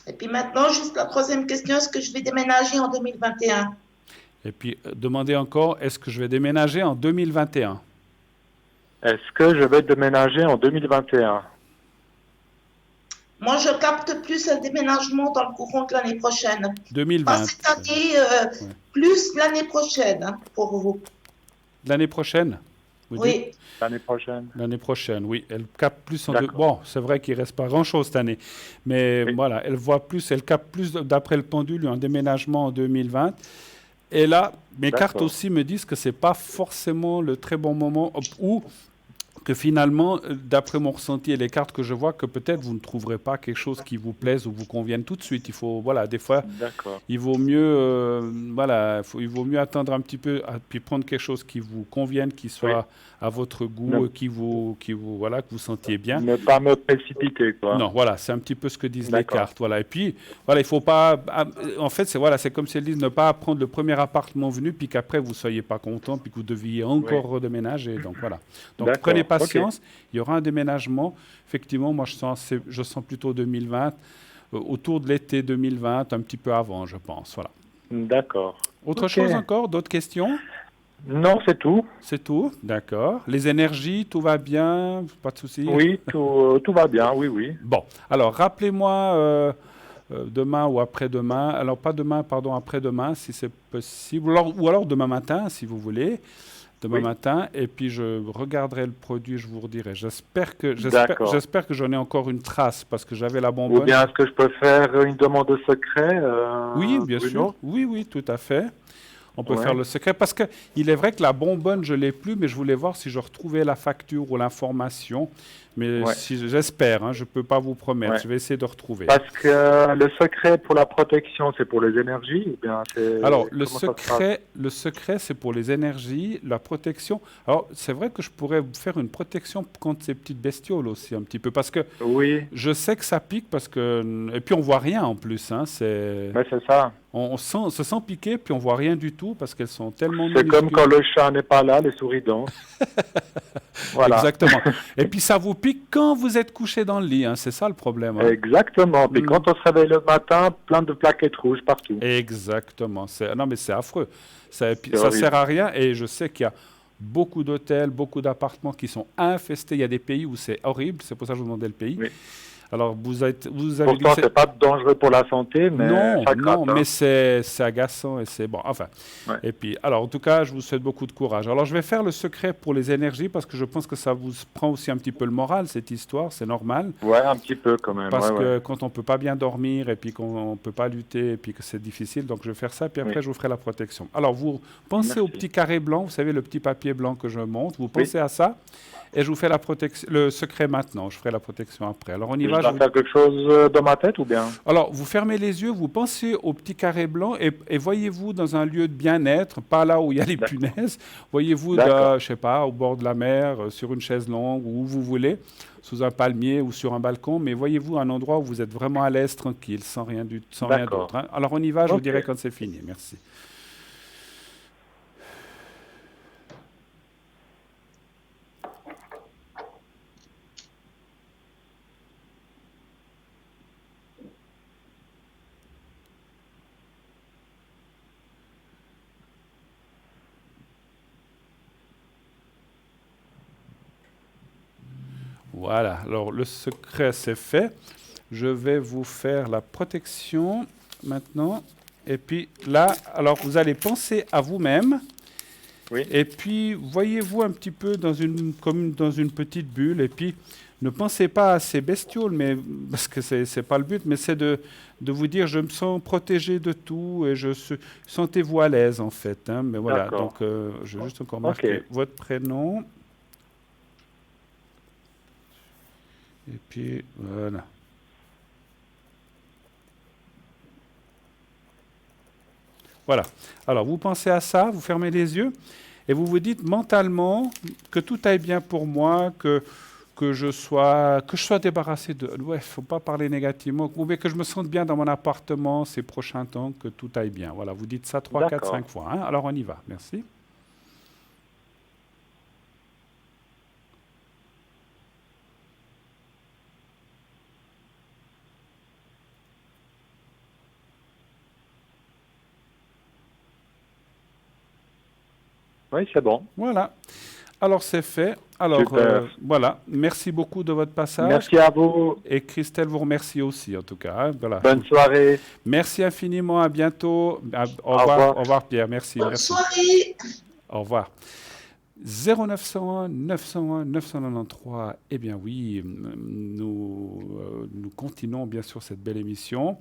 Et puis maintenant, juste la troisième question, est-ce que je vais déménager en 2021? Et puis, demandez encore, est-ce que je vais déménager en 2021? Est-ce que je vais déménager en 2021? Moi, je capte plus un déménagement dans le courant de l'année prochaine. Pas 2020. cette année, plus l'année prochaine, hein, pour vous. L'année prochaine? Vous dites? Oui. L'année prochaine. L'année prochaine, oui. Elle capte plus en D'accord. Bon, c'est vrai qu'il ne reste pas grand-chose cette année. Mais Oui. voilà, elle capte plus, d'après le pendule, un déménagement en 2020. Et là, mes D'accord. cartes aussi me disent que ce n'est pas forcément le très bon moment où que finalement, d'après mon ressenti et les cartes que je vois, que peut-être vous ne trouverez pas quelque chose qui vous plaise ou vous convienne tout de suite. Il faut, voilà, des fois, D'accord. il vaut mieux, voilà, il vaut mieux attendre un petit peu, puis prendre quelque chose qui vous convienne, qui Oui. soit à votre goût, Ne, voilà, que vous sentiez bien. ne pas me précipiter, quoi. Non, voilà, c'est un petit peu ce que disent les D'accord. cartes, voilà. Et puis, voilà, il faut pas, en fait, c'est voilà, c'est comme si elles disent ne pas prendre le premier appartement venu, puis qu'après vous soyez pas content, puis que vous deviez Oui. encore redéménager. Donc voilà. Donc prenez D'accord. Ok. patience, il y aura un déménagement. Effectivement, moi je sens plutôt 2020, autour de l'été 2020, un petit peu avant, je pense. Voilà. D'accord. Autre Ok. chose encore, d'autres questions? Non, c'est tout. C'est tout, d'accord. Les énergies, tout va bien, pas de souci. Oui, tout va bien. Oui, oui. Bon, alors rappelez-moi demain ou après-demain. Alors pas demain, pardon, après-demain, si c'est possible. Ou alors demain matin, si vous voulez. Demain Oui. matin, et puis je regarderai le produit, je vous redirai. D'accord. J'espère que j'en ai encore une trace, parce que j'avais la Ou bonbonne. bien est-ce que je peux faire une demande de secret, Oui, bien sûr. Bruno? Oui, oui, tout à fait. On peut faire Ouais. le secret parce que il est vrai que la bonbonne, je l'ai plus, mais je voulais voir si je retrouvais la facture ou l'information. Mais Ouais. si j'espère, hein, je peux pas vous promettre. Ouais. Je vais essayer de retrouver. Parce que le secret pour la protection, c'est pour les énergies, ou bien Alors, c'est comment ça se passe? le secret, c'est pour les énergies, la protection. Alors, c'est vrai que je pourrais vous faire une protection contre ces petites bestioles aussi, un petit peu, parce que Oui, je sais que ça pique, parce que et puis on voit rien en plus. Hein, c'est mais c'est ça. on se sent piquer, puis on voit rien du tout parce qu'elles sont tellement C'est comme minuscules. quand le chat n'est pas là, les souris dansent. Voilà. Exactement. Et puis ça vous pique quand vous êtes couché dans le lit, hein, c'est ça le problème. Hein. Exactement. Puis Mm. quand on se réveille le matin, plein de plaquettes rouges partout. Exactement. Non, mais c'est affreux. Ça, C'est ça horrible. sert à rien. Et je sais qu'il y a beaucoup d'hôtels, beaucoup d'appartements qui sont infestés. Il y a des pays où c'est horrible. C'est pour ça que je vous demandais le pays. Oui. Alors, vous avez dit Pourtant, c'est pas dangereux pour la santé, mais non, ça gratte, non, hein. mais c'est agaçant et c'est bon. Enfin, Ouais. et puis, alors, en tout cas, je vous souhaite beaucoup de courage. Alors, je vais faire le secret pour les énergies parce que je pense que ça vous prend aussi un petit peu le moral, cette histoire. C'est normal. Ouais, un petit peu quand même. Parce Ouais, que ouais. quand on ne peut pas bien dormir et puis qu'on ne peut pas lutter et puis que c'est difficile, donc je vais faire ça, puis après Oui. je vous ferai la protection. Alors vous pensez au Merci. petit carré blanc, vous savez le petit papier blanc que je monte, vous Oui. pensez à ça et je vous fais la protection, le secret maintenant, je ferai la protection après. Alors on y Je va. dois faire quelque chose dans ma tête ou bien? Alors vous fermez les yeux, vous pensez au petit carré blanc et voyez-vous dans un lieu de bien-être, pas là où il y a les D'accord. punaises, voyez-vous, D'accord. je sais pas, au bord de la mer, sur une chaise longue, où vous voulez, sous un palmier ou sur un balcon, mais voyez-vous un endroit où vous êtes vraiment à l'aise, tranquille, sans rien D'accord. d'autre. Hein. Alors on y va, je vous Ok. dirai quand c'est fini. Merci. Voilà, alors le secret c'est fait. Je vais vous faire la protection maintenant. Et puis là, alors vous allez penser à vous-même. Oui. Et puis voyez-vous un petit peu comme dans une petite bulle. Et puis ne pensez pas à ces bestioles, mais, parce que c'est pas le but, mais c'est de vous dire je me sens protégé de tout et sentez-vous à l'aise en fait. Hein, mais voilà, D'accord. donc je vais juste encore marquer Ok. votre prénom. Et puis voilà. Voilà. Alors vous pensez à ça, vous fermez les yeux et vous vous dites mentalement que tout aille bien pour moi, que je sois débarrassé de. Ouais, faut pas parler négativement, ou bien que je me sente bien dans mon appartement ces prochains temps, que tout aille bien. Voilà, vous dites ça 3, 4, D'accord. 5 fois. Hein. Alors on y va. Merci. Oui, c'est bon. Voilà. Alors c'est fait. Alors Super. voilà. Merci beaucoup de votre passage. Merci à vous. Et Christelle vous remercie aussi, en tout cas. Hein. Voilà. Bonne soirée. Merci infiniment. À bientôt. Au Au revoir. revoir. Au revoir, Pierre. Merci. Bonne Merci. soirée. Au revoir. 0901 901 993. Eh bien oui, nous continuons bien sûr cette belle émission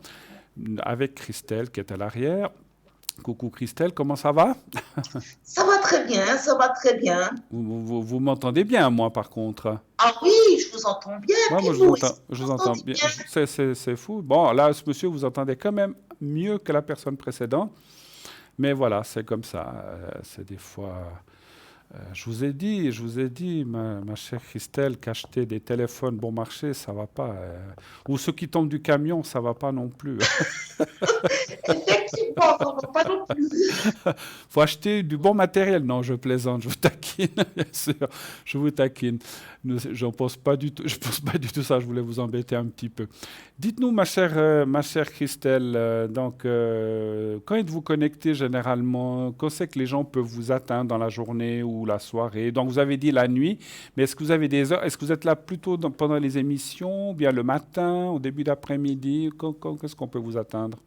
avec Christelle qui est à l'arrière. Coucou Christelle, comment ça va? Ça va très très bien, ça va très bien. Vous m'entendez bien, moi, par contre? Ah oui, je vous entends bien, Ouais, puis moi, vous aussi, je vous vous entends entendez bien. bien. C'est fou. Bon, là, ce monsieur, vous entendez quand même mieux que la personne précédente. Mais voilà, c'est comme ça. C'est des fois. Je vous ai dit, ma chère Christelle, qu'acheter des téléphones bon marché, ça va pas. Ou ceux qui tombent du camion, ça va pas non plus. Effectivement, ça ne va pas non plus. Faut acheter du bon matériel. Non, je plaisante, je vous taquine, bien sûr. Je vous taquine. J'en pense pas du tout. Je pense pas du tout ça. Je voulais vous embêter un petit peu. Dites-nous, ma chère Christelle, quand êtes-vous connecté généralement? Quand c'est que les gens peuvent vous atteindre dans la journée ou la soirée? Donc, vous avez dit la nuit, mais est-ce que vous avez des heures? Est-ce que vous êtes là plutôt pendant les émissions, ou bien le matin, au début d'après-midi? Qu'est-ce qu'on peut vous atteindre?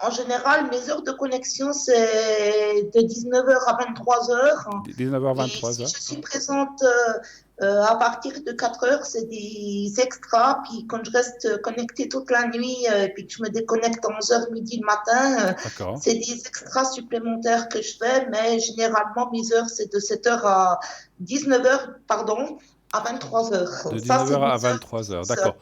En général, mes heures de connexion, c'est de 19h à 23h. 19h, Et si 23h? je suis présente à partir de 4h, c'est des extras. Puis quand je reste connectée toute la nuit et puis que je me déconnecte à 11h midi le matin, D'accord. c'est des extras supplémentaires que je fais. Mais généralement, mes heures, c'est de 7h à 19h, pardon, à 23h. De Ça, c'est 19h mes à heures 23h, fixes. d'accord.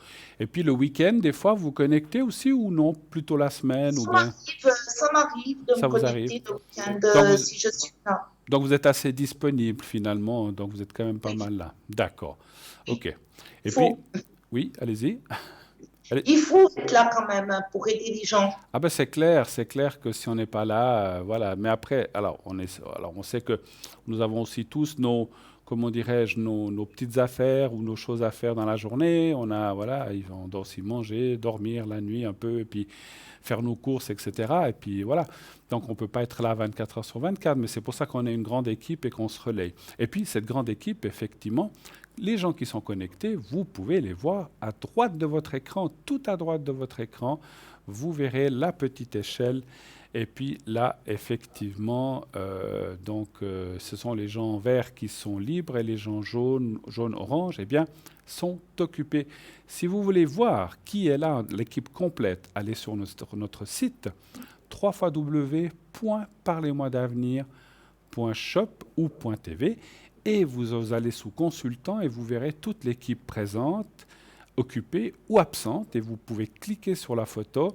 Et puis le week-end, des fois, vous connectez aussi ou non? Plutôt la semaine ou bien Ça m'arrive de me ça vous arrive? connecter le week-end Donc vous, si je suis là. donc vous êtes assez disponible finalement, donc vous êtes quand même pas Oui, mal là. D'accord. oui. Ok. Et Il puis, faut, oui, allez-y. Allez. il faut être là quand même hein, pour aider les gens. Ah ben c'est clair que si on n'est pas là, voilà. Mais après, alors on sait que nous avons aussi tous nos, comment dirais-je, nos petites affaires ou nos choses à faire dans la journée. On a, voilà, on doit aussi manger, dormir la nuit un peu, et puis faire nos courses, etc. Et puis voilà. Donc on ne peut pas être là 24 heures sur 24, mais c'est pour ça qu'on est une grande équipe et qu'on se relaye. Et puis cette grande équipe, effectivement, les gens qui sont connectés, vous pouvez les voir à droite de votre écran, tout à droite de votre écran. Vous verrez la petite échelle. Et puis là, effectivement, ce sont les gens verts qui sont libres et les gens jaunes, orange, eh bien, sont occupés. Si vous voulez voir qui est là, l'équipe complète, allez sur notre site www.parlez-moi-d'avenir.shop ou .tv et vous allez sous consultant et vous verrez toute l'équipe présente, occupée ou absente et vous pouvez cliquer sur la photo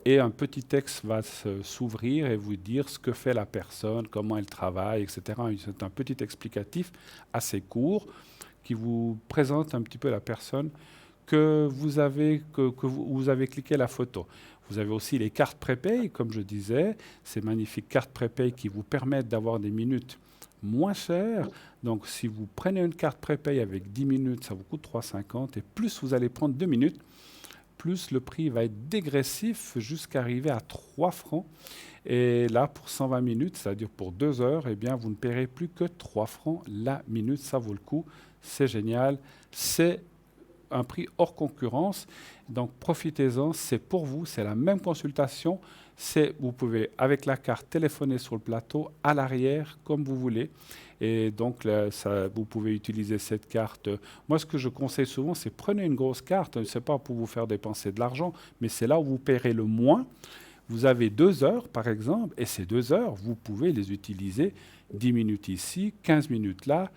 et un petit texte va s'ouvrir et vous dire ce que fait la personne, comment elle travaille, etc. C'est un petit explicatif assez court qui vous présente un petit peu la personne que vous avez cliqué la photo. Vous avez aussi les cartes prépay, comme je disais, ces magnifiques cartes prépay qui vous permettent d'avoir des minutes moins chères. Donc si vous prenez une carte prépay avec 10 minutes, ça vous coûte 3,50 et plus vous allez prendre 2 minutes, plus le prix va être dégressif jusqu'à arriver à 3 francs. Et là, pour 120 minutes, c'est-à-dire pour 2 heures, eh bien, vous ne paierez plus que 3 francs la minute. Ça vaut le coup. C'est génial. C'est un prix hors concurrence. Donc, profitez-en. C'est pour vous. C'est la même consultation. Vous pouvez, avec la carte, téléphoner sur le plateau, à l'arrière, comme vous voulez. Et donc, là, vous pouvez utiliser cette carte. Moi, ce que je conseille souvent, c'est prenez une grosse carte. Ce n'est pas pour vous faire dépenser de l'argent, mais c'est là où vous paierez le moins. Vous avez 2 heures, par exemple, et ces 2 heures, vous pouvez les utiliser 10 minutes ici, 15 minutes là,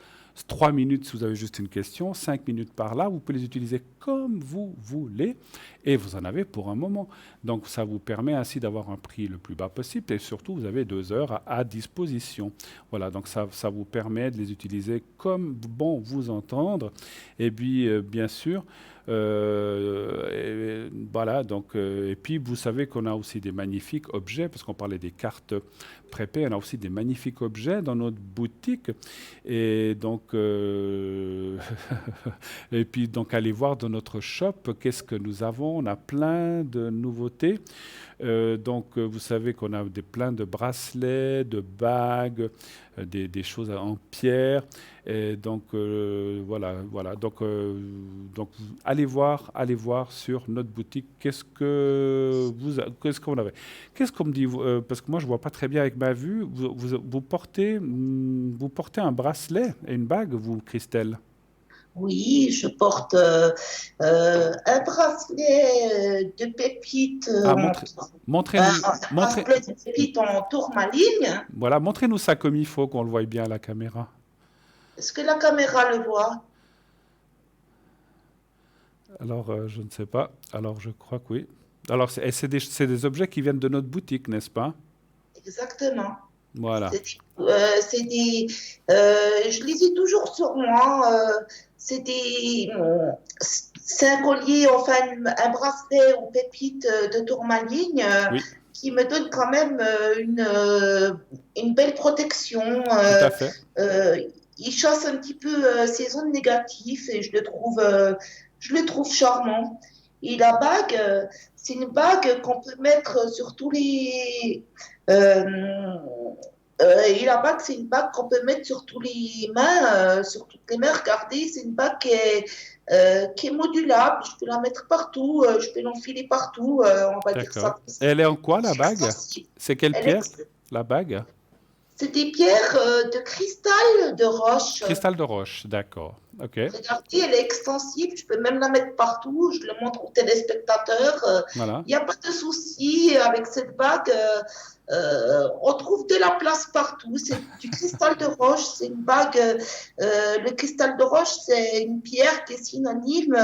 3 minutes si vous avez juste une question, 5 minutes par là. Vous pouvez les utiliser comme vous voulez et vous en avez pour un moment. Donc ça vous permet ainsi d'avoir un prix le plus bas possible et surtout vous avez 2 heures à disposition. Voilà, donc ça vous permet de les utiliser comme bon vous entendre. Et puis bien sûr, voilà, donc, et puis vous savez qu'on a aussi des magnifiques objets, parce qu'on parlait des cartes prépay, on a aussi des magnifiques objets dans notre boutique. Et donc, et puis donc allez voir dans notre shop qu'est-ce que nous avons. On a plein de nouveautés. Vous savez qu'on a plein de bracelets, de bagues, des choses en pierre. Et donc voilà. Donc allez voir sur notre boutique qu'est-ce qu'on avait. Qu'est-ce qu'on me dit parce que moi je vois pas très bien avec ma vue. Vous portez un bracelet et une bague, vous, Christelle? Oui, je porte un bracelet de pépites, Ah, un montrez-nous, montrez, bracelet de pépites en tourmaline. voilà, montrez-nous ça comme il faut, qu'on le voie bien à la caméra. Est-ce que la caméra le voit? Alors, je ne sais pas. Alors, je crois que oui. Alors, c'est des objets qui viennent de notre boutique, n'est-ce pas? Exactement. Voilà. Je les ai toujours sur moi. C'est des, c'est un collier, enfin un bracelet aux pépites de tourmaline Oui, qui me donne quand même une belle protection. tout à fait. Euh, il chasse un petit peu ces ondes négatives et je le trouve charmant. Et la bague, c'est une bague qu'on peut mettre sur tous les. Et la bague, c'est une bague qu'on peut mettre sur tous les mains, sur toutes les mains. Regardez, c'est une bague qui est modulable. Je peux la mettre partout, je peux l'enfiler partout. On va dire ça D'accord. comme Et ça. elle est en quoi, la C'est bague? extensible. C'est quelle Elle est pierre, la bague? C'est des pierres de cristal de roche. Cristal de roche, d'accord. OK, Regardez, elle est extensible. Je peux même la mettre partout. Je le montre aux téléspectateurs. voilà. Il n'y a pas de souci avec cette bague. On trouve de la place partout. C'est du cristal de roche. C'est une bague. Le cristal de roche, c'est une pierre qui est synonyme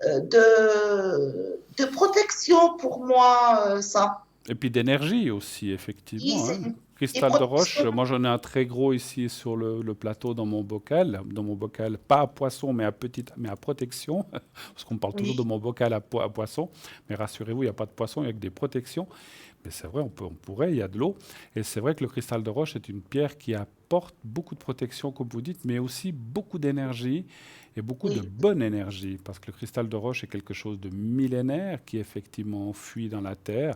de protection pour moi. Ça. Et puis d'énergie aussi, Oui, effectivement, c'est hein. une Cristal de roche, protection. moi j'en ai un très gros ici sur le plateau dans mon bocal, pas à poisson mais à protection, parce qu'on parle toujours de Oui, mon bocal à poisson, mais rassurez-vous, il n'y a pas de poisson, il n'y a que des protections. Mais c'est vrai, on pourrait, il y a de l'eau. Et c'est vrai que le cristal de roche est une pierre qui apporte beaucoup de protection, comme vous dites, mais aussi beaucoup d'énergie et beaucoup de oui, bonne énergie. Parce que le cristal de roche est quelque chose de millénaire qui effectivement fuit dans la terre.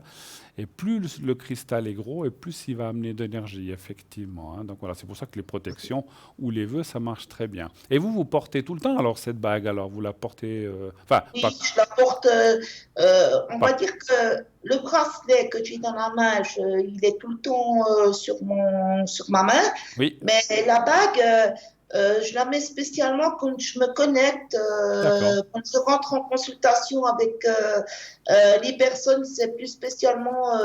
Et plus le cristal est gros, et plus il va amener d'énergie, effectivement, hein. Donc voilà, c'est pour ça que les protections ou les vœux, ça marche très bien. Et vous portez tout le temps alors cette bague, alors vous la portez, enfin, pas, oui, je la porte. On va pas- dire que le bracelet que j'ai dans la main, il est tout le temps sur ma main. oui, Mais la bague, je la mets spécialement quand je me connecte, d'accord. quand je rentre en consultation avec les personnes. C'est plus spécialement,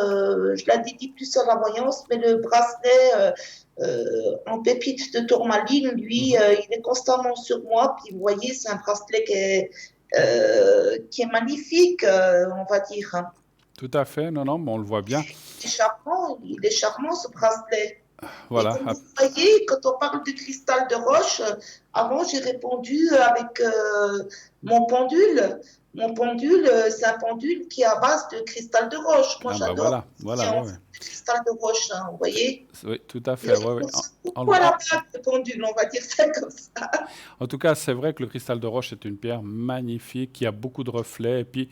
je la dédie plus à la voyance, mais le bracelet en pépite de tourmaline, lui, Mhm. il est constamment sur moi. Puis vous voyez, c'est un bracelet qui est magnifique, on va dire. Tout à fait, non, non, mais on le voit bien. Il est charmant ce bracelet. Et Voilà. comme Ah, vous voyez, quand on parle de cristal de roche, avant j'ai répondu avec mon pendule. Mon pendule, c'est un pendule qui est à base de cristal de roche. Moi, ah bah j'adore voilà, tout ce qui voilà, est en ouais, ouais. forme de cristal de roche, hein, vous voyez. Oui, tout à Je fait, ouais, ouais. réponds ça En, beaucoup le- à la en- blague de pendule, on va dire ça comme ça. en tout cas, c'est vrai que le cristal de roche est une pierre magnifique, qui a beaucoup de reflets. Et puis,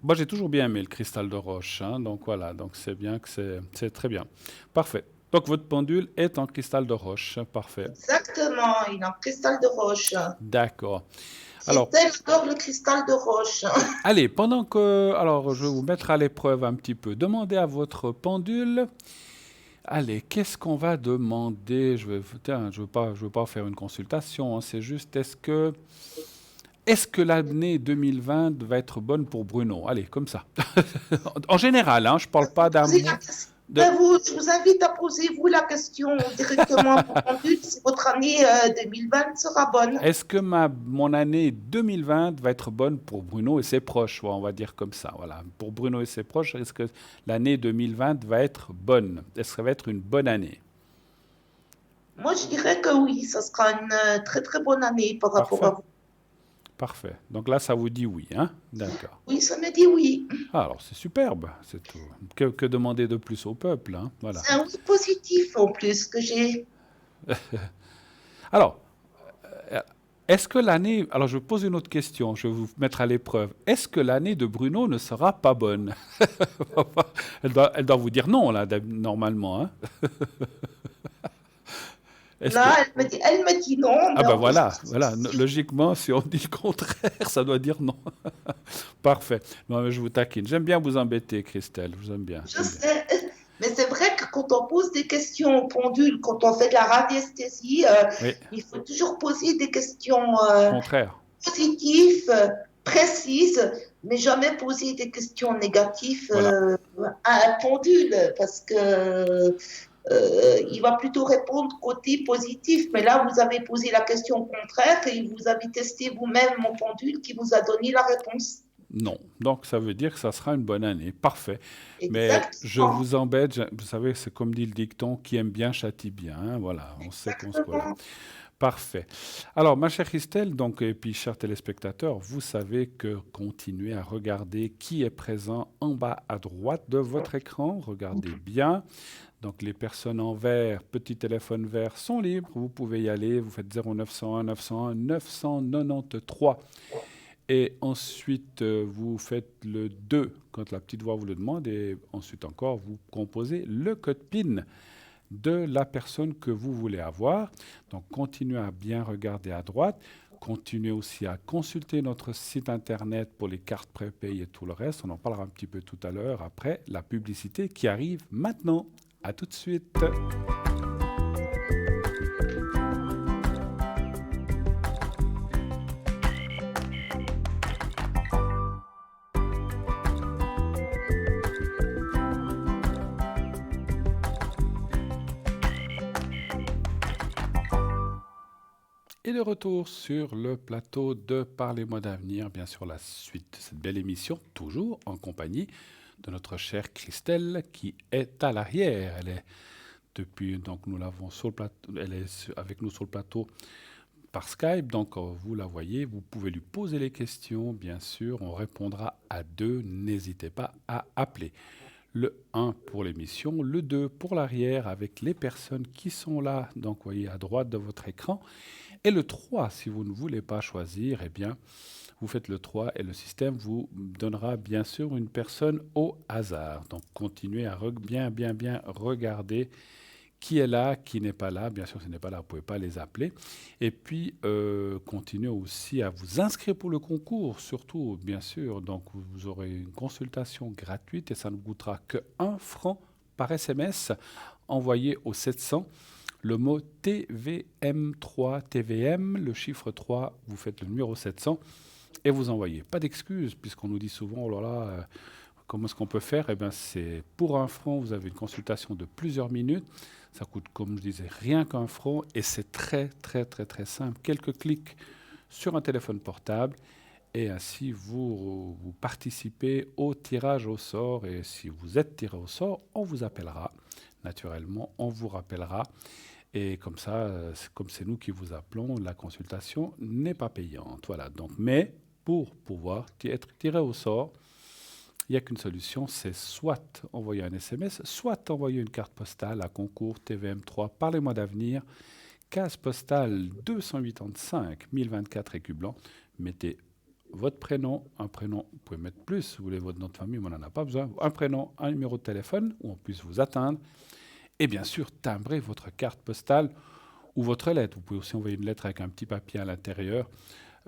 moi, j'ai toujours bien aimé le cristal de roche, hein. Donc voilà, donc c'est bien que c'est très bien. Parfait. Donc votre pendule est en cristal de roche, parfait. Exactement, il est en cristal de roche. D'accord. C'est Alors, elle qui adore le cristal de roche. allez, alors je vais vous mettre à l'épreuve un petit peu. Demandez à votre pendule. Allez, qu'est-ce qu'on va demander? Tiens, je veux pas faire une consultation, hein. C'est juste, est-ce que l'année 2020 va être bonne pour Bruno? Allez, comme ça. En général, hein, je parle pas d'un Posez la mois. question. De, Je vous invite à poser vous la question directement pour mon but si votre année 2020 sera bonne. est-ce que mon année 2020 va être bonne pour Bruno et ses proches? Ouais, on va dire comme ça. Voilà. Pour Bruno et ses proches, est-ce que l'année 2020 va être bonne? Est-ce que ça va être une bonne année? Moi, je dirais que oui, ça sera une très très bonne année par rapport à Parfait. vous. Parfait. Donc là, ça vous dit oui, hein? D'accord. Oui, ça me dit oui. Ah, alors, c'est superbe, c'est tout. Que demander de plus au peuple, hein? Voilà. C'est un oui positif en plus que j'ai. Alors, euh, est-ce que l'année... Alors, je pose une autre question, je vais vous mettre à l'épreuve. Est-ce que l'année de Bruno ne sera pas bonne? Elle doit vous dire non, là, normalement, hein? Est-ce que... Là, elle me dit non, Ah mais ben en plus, voilà, voilà. Logiquement, si on dit le contraire, ça doit dire non. Parfait. Non, mais je vous taquine. J'aime bien vous embêter, Christelle. Je vous aime bien. je sais. Mais c'est vrai que quand quand on pose des questions au pendule, quand on fait de la radiesthésie, Oui, il faut toujours poser des questions contraire. positives, précises, mais jamais poser des questions négatives Voilà. à un pendule, parce que il va plutôt répondre côté positif. Mais là, vous avez posé la question contraire et vous avez testé vous-même mon pendule qui vous a donné la réponse. Non. Donc, ça veut dire que ça sera une bonne année. Parfait. Mais je Exactement. vous embête. Vous savez, c'est comme dit le dicton, qui aime bien châtie bien, hein. Voilà, on sait qu'on se voilà. Exactement. Parfait. Alors, ma chère Christelle, donc, et puis chers téléspectateurs, vous savez que continuez à regarder qui est présent en bas à droite de votre écran. Regardez bien. Donc, les personnes en vert, petit téléphone vert, sont libres. Vous pouvez y aller. Vous faites 0901 901 993. Et ensuite, vous faites le 2 quand la petite voix vous le demande. Et ensuite encore, vous composez le code PIN de la personne que vous voulez avoir. Donc, continuez à bien regarder à droite. Continuez aussi à consulter notre site internet pour les cartes prépayées et tout le reste. On en parlera un petit peu tout à l'heure après la publicité qui arrive maintenant. À tout de suite. Et de retour sur le plateau de Parlez-moi d'avenir, bien sûr la suite de cette belle émission, toujours en compagnie de notre chère Christelle qui est à l'arrière. Elle est depuis, donc nous l'avons sur le plateau, elle est avec nous sur le plateau par Skype, donc vous la voyez, vous pouvez lui poser les questions, bien sûr, on répondra à deux, n'hésitez pas à appeler. Le 1 pour l'émission, le 2 pour l'arrière avec les personnes qui sont là, donc vous voyez à droite de votre écran. Et le 3, si vous ne voulez pas choisir, eh bien, vous faites le 3 et le système vous donnera bien sûr une personne au hasard. Donc, continuez à bien regarder qui est là, qui n'est pas là. Bien sûr, ce n'est pas là, vous ne pouvez pas les appeler. Et puis, continuez aussi à vous inscrire pour le concours, surtout, bien sûr. Donc, vous aurez une consultation gratuite et ça ne vous coûtera que 1 franc par SMS envoyé au 700. Le mot TVM3, TVM, le chiffre 3, vous faites le numéro 700 et vous envoyez. Pas d'excuses, puisqu'on nous dit souvent, oh là là, comment est-ce qu'on peut faire? Eh bien, c'est pour 1 franc, vous avez une consultation de plusieurs minutes. Ça coûte, comme je disais, rien qu'1 franc et c'est très simple. Quelques clics sur un téléphone portable et ainsi vous participez au tirage au sort. Et si vous êtes tiré au sort, on vous appellera. Naturellement, on vous rappellera. Et comme ça, comme c'est nous qui vous appelons, la consultation n'est pas payante. Voilà. Donc, mais pour pouvoir être tiré au sort, il n'y a qu'une solution, c'est soit envoyer un SMS, soit envoyer une carte postale à concours TVM3 Parlez-moi d'avenir, case postale 285 1024 écus blancs. Mettez votre prénom, un prénom, vous pouvez mettre plus, si vous voulez votre nom de famille, mais on n'en a pas besoin, un prénom, un numéro de téléphone où on puisse vous atteindre. Et bien sûr, timbrez votre carte postale ou votre lettre. Vous pouvez aussi envoyer une lettre avec un petit papier à l'intérieur.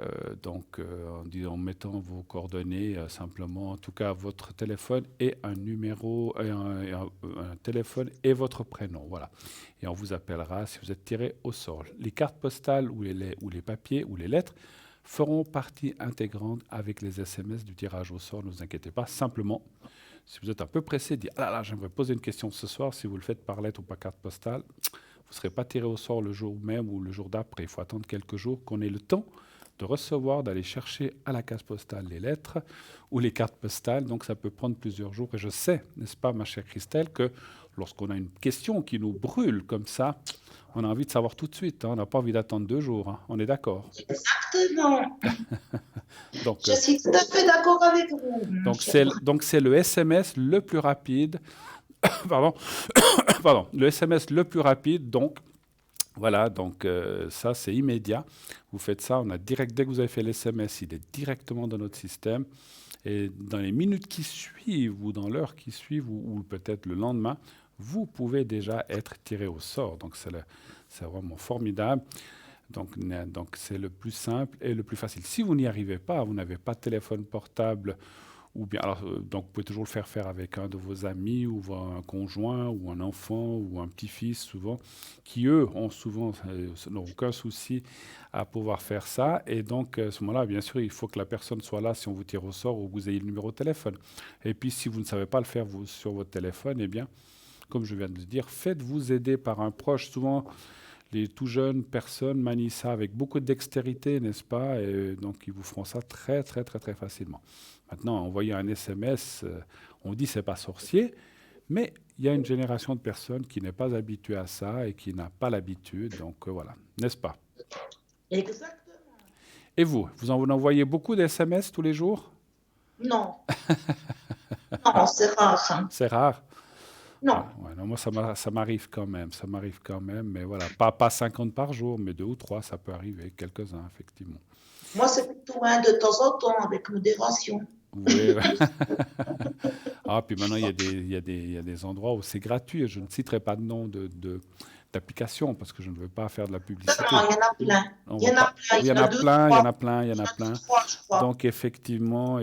En mettant vos coordonnées, simplement, en tout cas, votre téléphone et un numéro, un téléphone et votre prénom. Voilà. Et on vous appellera si vous êtes tiré au sort. Les cartes postales ou les papiers ou les lettres feront partie intégrante avec les SMS du tirage au sort. Ne vous inquiétez pas. Simplement, si vous êtes un peu pressé, dites « Ah là, j'aimerais poser une question ce soir », si vous le faites par lettre ou par carte postale, vous ne serez pas tiré au sort le jour même ou le jour d'après. Il faut attendre quelques jours qu'on ait le temps de recevoir, d'aller chercher à la case postale les lettres ou les cartes postales. Donc ça peut prendre plusieurs jours. Et je sais, n'est-ce pas, ma chère Christelle, que lorsqu'on a une question qui nous brûle comme ça, on a envie de savoir tout de suite. Hein. On n'a pas envie d'attendre 2 jours. Hein. On est d'accord? Exactement. Donc, Je suis tout à fait d'accord avec vous. donc c'est le SMS le plus rapide. Pardon. Le SMS le plus rapide. Donc, voilà, donc ça c'est immédiat. Vous faites ça, on a direct, dès que vous avez fait l'SMS, il est directement dans notre système. Et dans les minutes qui suivent ou dans l'heure qui suivent ou peut-être le lendemain, vous pouvez déjà être tiré au sort. Donc c'est vraiment formidable. Donc c'est le plus simple et le plus facile. Si vous n'y arrivez pas, vous n'avez pas de téléphone portable Ou bien, alors, donc, vous pouvez toujours le faire avec un de vos amis ou un conjoint ou un enfant ou un petit-fils, souvent, qui eux ont souvent, n'ont aucun souci à pouvoir faire ça. Et donc, à ce moment-là, bien sûr, il faut que la personne soit là si on vous tire au sort ou que vous ayez le numéro de téléphone. Et puis, si vous ne savez pas le faire sur votre téléphone, eh bien, comme je viens de le dire, faites-vous aider par un proche. Souvent, les tout jeunes personnes manient ça avec beaucoup de dextérité, n'est-ce pas? Et donc, ils vous feront ça très, très, très, très facilement. Maintenant, envoyer un SMS, on dit c'est pas sorcier, mais il y a une génération de personnes qui n'est pas habituée à ça et qui n'a pas l'habitude. Donc, voilà, n'est-ce pas? Exactement. Et vous en envoyez beaucoup d'SMS tous les jours? Non, non, c'est rare, hein. C'est rare. Non, Ouais, non, moi, ça m'arrive quand même. Ça m'arrive quand même. Mais voilà, pas 50 par jour, mais 2 ou 3, ça peut arriver. Quelques-uns, effectivement. moi c'est plutôt un de temps en temps avec modération. Oui. Ah, puis maintenant, il y a des endroits où c'est gratuit. Je ne citerai pas de nom d'application parce que je ne veux pas faire de la publicité. Non, il y en a plein. On Il y en va a pas- plein. Il y en a deux, plein, il y trois. en a plein, il y en Il y a en a plein. trois, je crois. Donc, effectivement,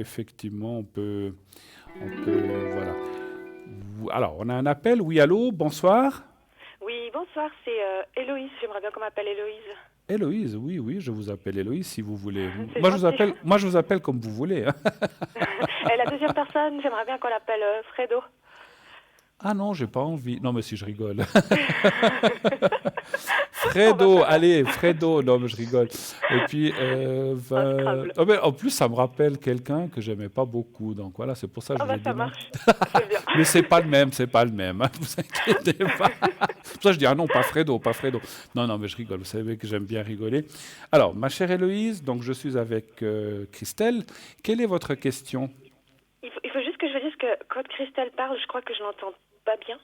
voilà. Alors, on a un appel. Oui, allô, bonsoir. Oui, bonsoir, c'est Héloïse. J'aimerais bien qu'on m'appelle Héloïse. Héloïse, oui, oui, je vous appelle Héloïse si vous voulez. C'est Moi, gentil. je vous appelle comme vous voulez, hein. Et la deuxième personne, j'aimerais bien qu'on l'appelle Fredo. Ah non, j'ai pas envie. Non, mais si je rigole. Fredo, allez, Fredo. Non, mais je rigole. Et puis, Scrabble. oh, mais en plus, ça me rappelle quelqu'un que j'aimais pas beaucoup. Donc voilà, c'est pour ça que Ah je bah vous ai ça dit non. marche. C'est bien. Mais c'est pas le même, c'est pas le même. Hein, vous inquiétez pas. C'est pour ça que je dis ah non, pas Fredo, pas Fredo. Non, non, mais je rigole. Vous savez que j'aime bien rigoler. Alors, ma chère Héloïse, donc je suis avec Christelle. Quelle est votre question? Il faut juste que je vous dise que quand Christelle parle, je crois que je l'entends pas bien.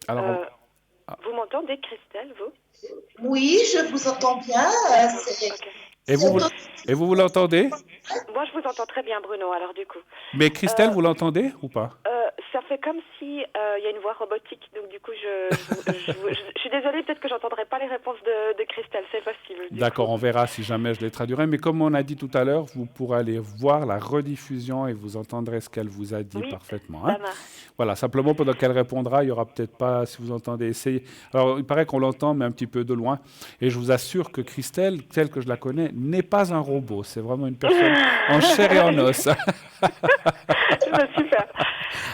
Alors, Vous m'entendez, Christelle, vous? Oui, je vous entends bien. C'est Ok. et vous, c'est- et vous l'entendez? Moi, je vous entends très bien, Bruno, alors du coup. Mais Christelle, vous l'entendez ou pas? Ça fait comme si il y a une voix robotique, donc du coup, je suis désolée, peut-être que j'entendrai pas les réponses de Christelle, c'est possible. du D'accord, coup. on verra si jamais je les traduirai. Mais comme on a dit tout à l'heure, vous pourrez aller voir la rediffusion et vous entendrez ce qu'elle vous a dit Oui, parfaitement. Hein. Ça marche. Voilà, simplement pendant qu'elle répondra, il y aura peut-être pas, si vous entendez, essayez. Alors, il paraît qu'on l'entend, mais un petit peu de loin. Et je vous assure que Christelle, telle que je la connais, n'est pas un robot. C'est vraiment une personne en chair et en os. Bah, super.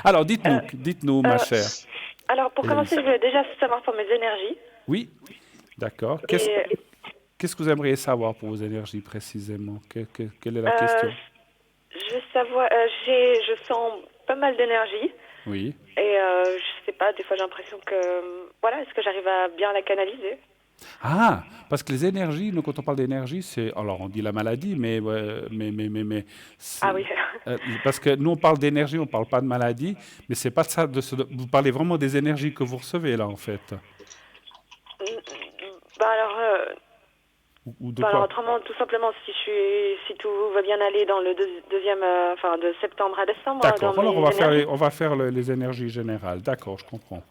Alors, dites-nous, ma chère. Alors, pour Héloïse. commencer, je voulais déjà savoir pour mes énergies. Oui, d'accord. Et, Qu'est-ce que vous aimeriez savoir pour vos énergies précisément? Quelle est la euh, question? je veux savoir, je sens pas mal d'énergie. Oui. Et je sais pas, des fois j'ai l'impression que, voilà, est-ce que j'arrive à bien la canaliser? Ah, parce que les énergies, nous, quand on parle d'énergie, c'est, alors on dit la maladie, mais Ah oui. parce que nous on parle d'énergie, on parle pas de maladie, mais c'est pas ça. Vous parlez vraiment des énergies que vous recevez là, en fait, Bah alors, ou de bah alors quoi? autrement, tout simplement, si tout va bien aller dans le deuxième, enfin de septembre à décembre, D'accord. dans Alors mes énergies. on va faire les énergies générales. D'accord, je comprends.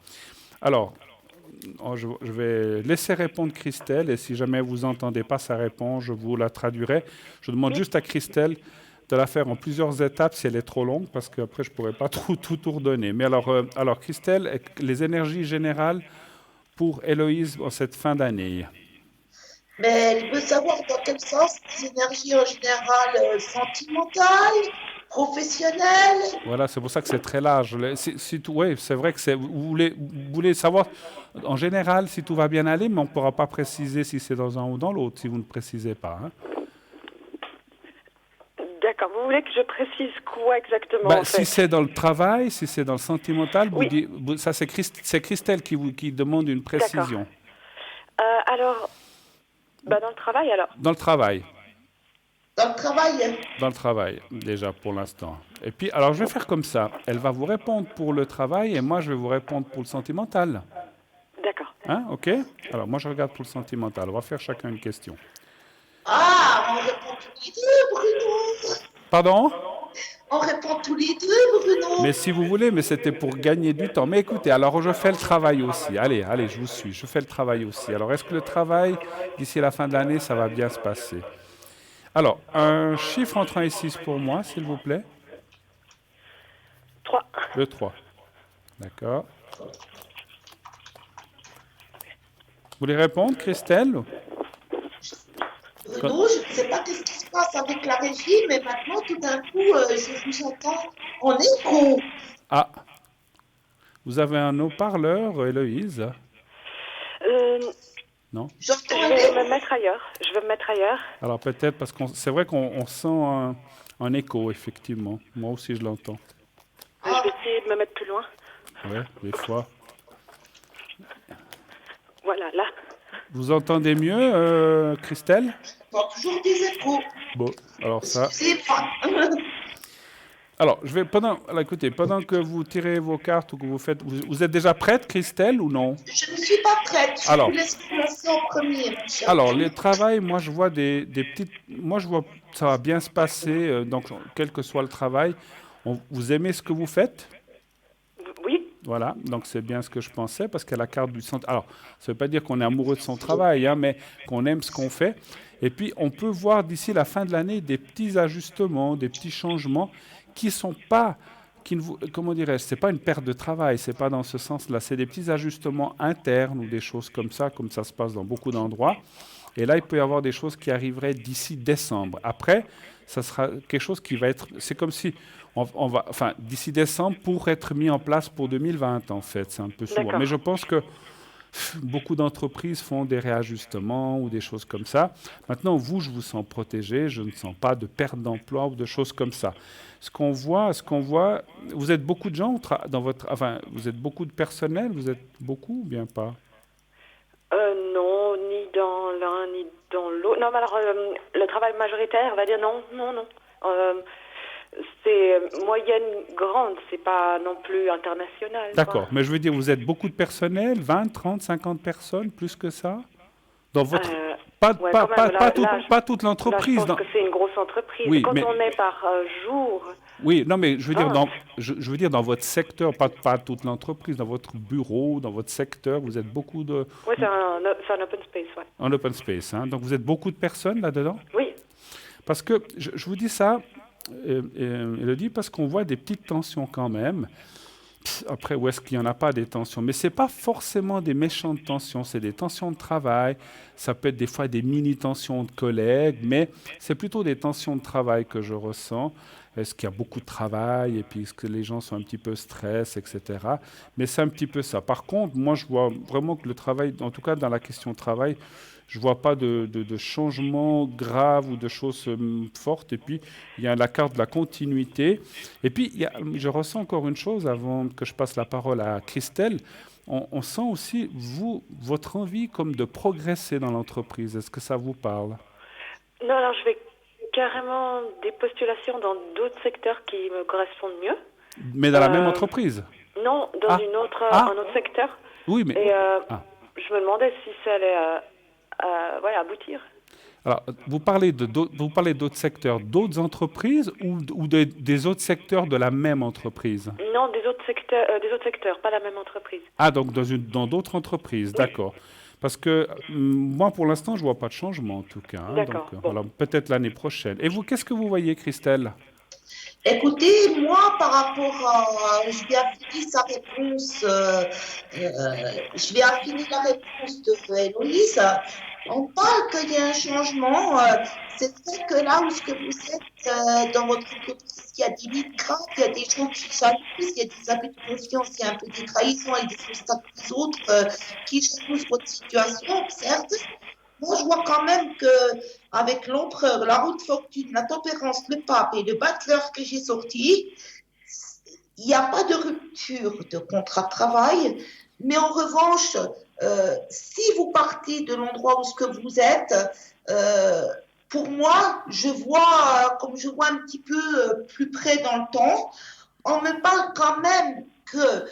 Alors, je vais laisser répondre Christelle, et si jamais vous n'entendez pas sa réponse, je vous la traduirai. Je demande Oui. juste à Christelle de la faire en plusieurs étapes si elle est trop longue, parce qu'après, je ne pourrais pas tout redonner. Mais alors, Christelle, les énergies générales pour Héloïse en cette fin d'année. Mais elle veut savoir dans quel sens les énergies en général sentimentales, professionnelles. Voilà, c'est pour ça que c'est très large. Oui, c'est vrai que vous voulez savoir, en général, si tout va bien aller, mais on ne pourra pas préciser si c'est dans un ou dans l'autre, si vous ne précisez pas. Hein. D'accord. Vous voulez que je précise quoi exactement Ben, en si fait? c'est dans le travail, si c'est dans le sentimental, Oui. ça c'est c'est Christelle qui demande une précision. Alors, bah dans le travail alors. Dans le travail. Dans le travail, Dans le travail, déjà pour l'instant. Et puis, alors je vais faire comme ça. Elle va vous répondre pour le travail et moi je vais vous répondre pour le sentimental. D'accord. Hein, ok? Alors moi je regarde pour le sentimental. On va faire chacun une question. on répond tous les deux, Bruno. Pardon? On répond tous les deux, Bruno. Mais si vous voulez, mais c'était pour gagner du temps. Mais écoutez, alors je fais le travail aussi. Allez, je vous suis. Je fais le travail aussi. Alors est-ce que le travail, d'ici la fin de l'année, ça va bien se passer? Alors, un chiffre entre 1 et 6 pour moi, s'il vous plaît. 3. Le 3. D'accord. Vous voulez répondre, Christelle? Non, je ne sais pas qu'est-ce qui se passe avec la régie, mais maintenant, tout d'un coup, je vous entends en écho. Ah, vous avez un haut-parleur, Héloïse? Non? J'entends Je un vais écho. me mettre ailleurs. Je vais me mettre ailleurs. Alors peut-être parce que c'est vrai qu'on sent un écho, effectivement. Moi aussi, je l'entends. Je vais essayer de me mettre plus loin. Ouais, des fois. Voilà, là. Vous entendez mieux, Christelle? J'entends toujours des échos. Bon, alors ça. C'est pas. Alors, alors, écoutez, pendant que vous tirez vos cartes ou que vous faites, vous êtes déjà prête, Christelle, ou non? Je ne suis pas prête. Je Alors. vous laisse commencer en premier, mon cher. Alors, le travail, moi, je vois des petites. Moi, je vois ça va bien se passer. Donc, quel que soit le travail, vous aimez ce que vous faites? Oui. Voilà, donc c'est bien ce que je pensais, parce qu'il y a la carte du centre. Alors, ça ne veut pas dire qu'on est amoureux de son travail, hein, mais qu'on aime ce qu'on fait. Et puis, on peut voir d'ici la fin de l'année des petits ajustements, des petits changements qui sont pas, comment dirais-je, c'est pas une perte de travail, c'est pas dans ce sens-là. C'est des petits ajustements internes ou des choses comme ça se passe dans beaucoup d'endroits. Et là, il peut y avoir des choses qui arriveraient d'ici décembre. Après, ça sera quelque chose qui va être... C'est comme si enfin, d'ici décembre pour être mis en place pour 2020, en fait. C'est un peu souvent. D'accord. Mais je pense que beaucoup d'entreprises font des réajustements ou des choses comme ça. Maintenant, vous, je vous sens protégé. Je ne sens pas de perte d'emploi ou de choses comme ça. Ce qu'on voit, vous êtes beaucoup de gens dans votre... Enfin, vous êtes beaucoup de personnel, vous êtes beaucoup ou bien pas? Non, ni dans l'un, ni dans l'autre. Non, mais alors, le travail majoritaire, on va dire non. C'est moyenne, grande, c'est pas non plus international. D'accord, quoi. mais je veux dire, vous êtes beaucoup de personnel, 20, 30, 50 personnes, plus que ça? Dans votre... Pas toute Là, l'entreprise. je pense que c'est une grosse entreprise. Oui, Quand mais... on est par jour... Oui, non, mais je veux dire, Ah. je veux dire dans votre secteur, pas toute l'entreprise, dans votre bureau, dans votre secteur, vous êtes beaucoup de... Oui, c'est un open space, ouais. En open space, hein. Donc vous êtes beaucoup de personnes là-dedans? Oui. Parce que, je vous dis ça, Élodie, parce qu'on voit des petites tensions quand même. Après, où est-ce qu'il n'y en a pas des tensions? Mais ce n'est pas forcément des méchantes tensions, c'est des tensions de travail, ça peut être des fois des mini-tensions de collègues, mais c'est plutôt des tensions de travail que je ressens. Est-ce qu'il y a beaucoup de travail et puis est-ce que les gens sont un petit peu stressés, etc. Mais c'est un petit peu ça. Par contre, moi, je vois vraiment que le travail, en tout cas dans la question travail, je ne vois pas de changement grave ou de choses fortes. Et puis, il y a la carte de la continuité. Et puis, je ressens encore une chose avant que je passe la parole à Christelle. On sent aussi, votre envie comme de progresser dans l'entreprise. Est-ce que ça vous parle? Non, alors je vais carrément des postulations dans d'autres secteurs qui me correspondent mieux. Mais dans la même entreprise? Non, dans un autre secteur. Oui, mais... Et je me demandais si ça allait aboutir. Alors, vous parlez d'autres secteurs, d'autres entreprises ou des autres secteurs de la même entreprise? Non, des autres secteurs, pas la même entreprise. Ah, donc dans d'autres entreprises, Oui. d'accord. Parce que moi, pour l'instant, je ne vois pas de changement, en tout cas. Hein, D'accord. Donc, voilà, peut-être l'année prochaine. Et vous, qu'est-ce que vous voyez, Christelle? Écoutez, moi, par rapport à... Je vais affiner sa réponse. Je vais affiner la réponse de Héloïse. On parle qu'il y a un changement. C'est vrai que là où ce que vous êtes dans votre entreprise, il y a des vides graves, il y a des gens qui s'amusent, il y a des abus de confiance, il y a un peu des trahisons et des obstacles des autres qui jalousent votre situation, certes. Moi, je vois quand même qu'avec l'empereur, la route fortune, la tempérance, le pape et le battleur que j'ai sorti, il n'y a pas de rupture de contrat de travail. Mais en revanche, si vous partez de l'endroit où ce que vous êtes, pour moi, je vois, comme je vois un petit peu plus près dans le temps, on me parle quand même qu'il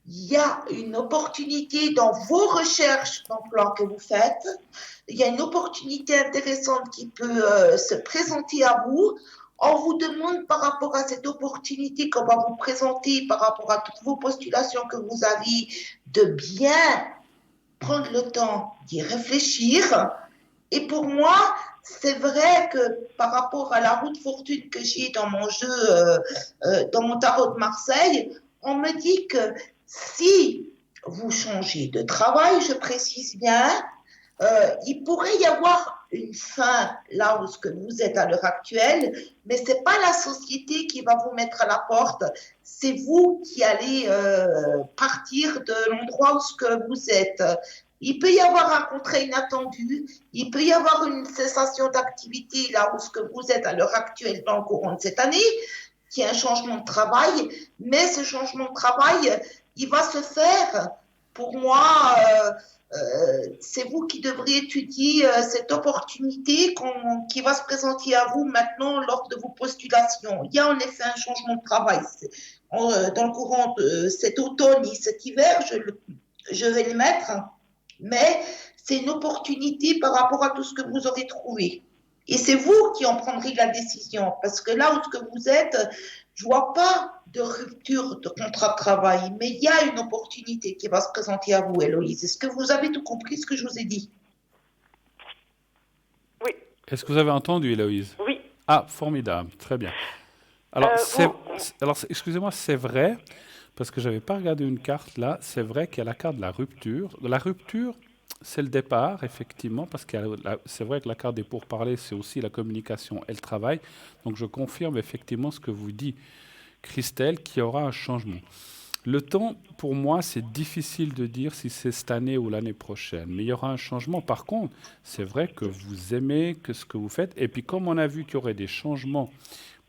y a une opportunité dans vos recherches d'emploi que vous faites. Il y a une opportunité intéressante qui peut se présenter à vous. On vous demande par rapport à cette opportunité qu'on va vous présenter, par rapport à toutes vos postulations que vous avez, de bien prendre le temps d'y réfléchir Et pour moi, c'est vrai que par rapport à la roue de fortune que j'ai dans mon jeu, dans mon tarot de Marseille, on me dit que si vous changez de travail, je précise bien, il pourrait y avoir une fin là où ce que vous êtes à l'heure actuelle, mais ce n'est pas la société qui va vous mettre à la porte, c'est vous qui allez partir de l'endroit où ce que vous êtes. Il peut y avoir un contrat inattendu, il peut y avoir une cessation d'activité là où ce que vous êtes à l'heure actuelle dans le courant de cette année, qui est un changement de travail, mais ce changement de travail, il va se faire. Pour moi, c'est vous qui devrez étudier cette opportunité qui va se présenter à vous maintenant lors de vos postulations. Il y a en effet un changement de travail. Dans le courant de cet automne et cet hiver, je vais le mettre, mais c'est une opportunité par rapport à tout ce que vous aurez trouvé. Et c'est vous qui en prendrez la décision, parce que là où ce que vous êtes, je ne vois pas de rupture de contrat de travail, mais il y a une opportunité qui va se présenter à vous, Héloïse. Est-ce que vous avez tout compris ce que je vous ai dit? Oui. Est-ce que vous avez entendu, Héloïse? Oui. Ah, formidable, très bien. Alors, excusez-moi, c'est vrai, parce que je n'avais pas regardé une carte là, c'est vrai qu'il y a la carte de la rupture. La rupture, c'est le départ, effectivement, parce que c'est vrai que la carte des pourparlers, c'est aussi la communication et le travail. Donc, je confirme effectivement ce que vous dit Christelle, qu'il y aura un changement. Le temps, pour moi, c'est difficile de dire si c'est cette année ou l'année prochaine, mais il y aura un changement. Par contre, c'est vrai que vous aimez que ce que vous faites, et puis comme on a vu qu'il y aurait des changements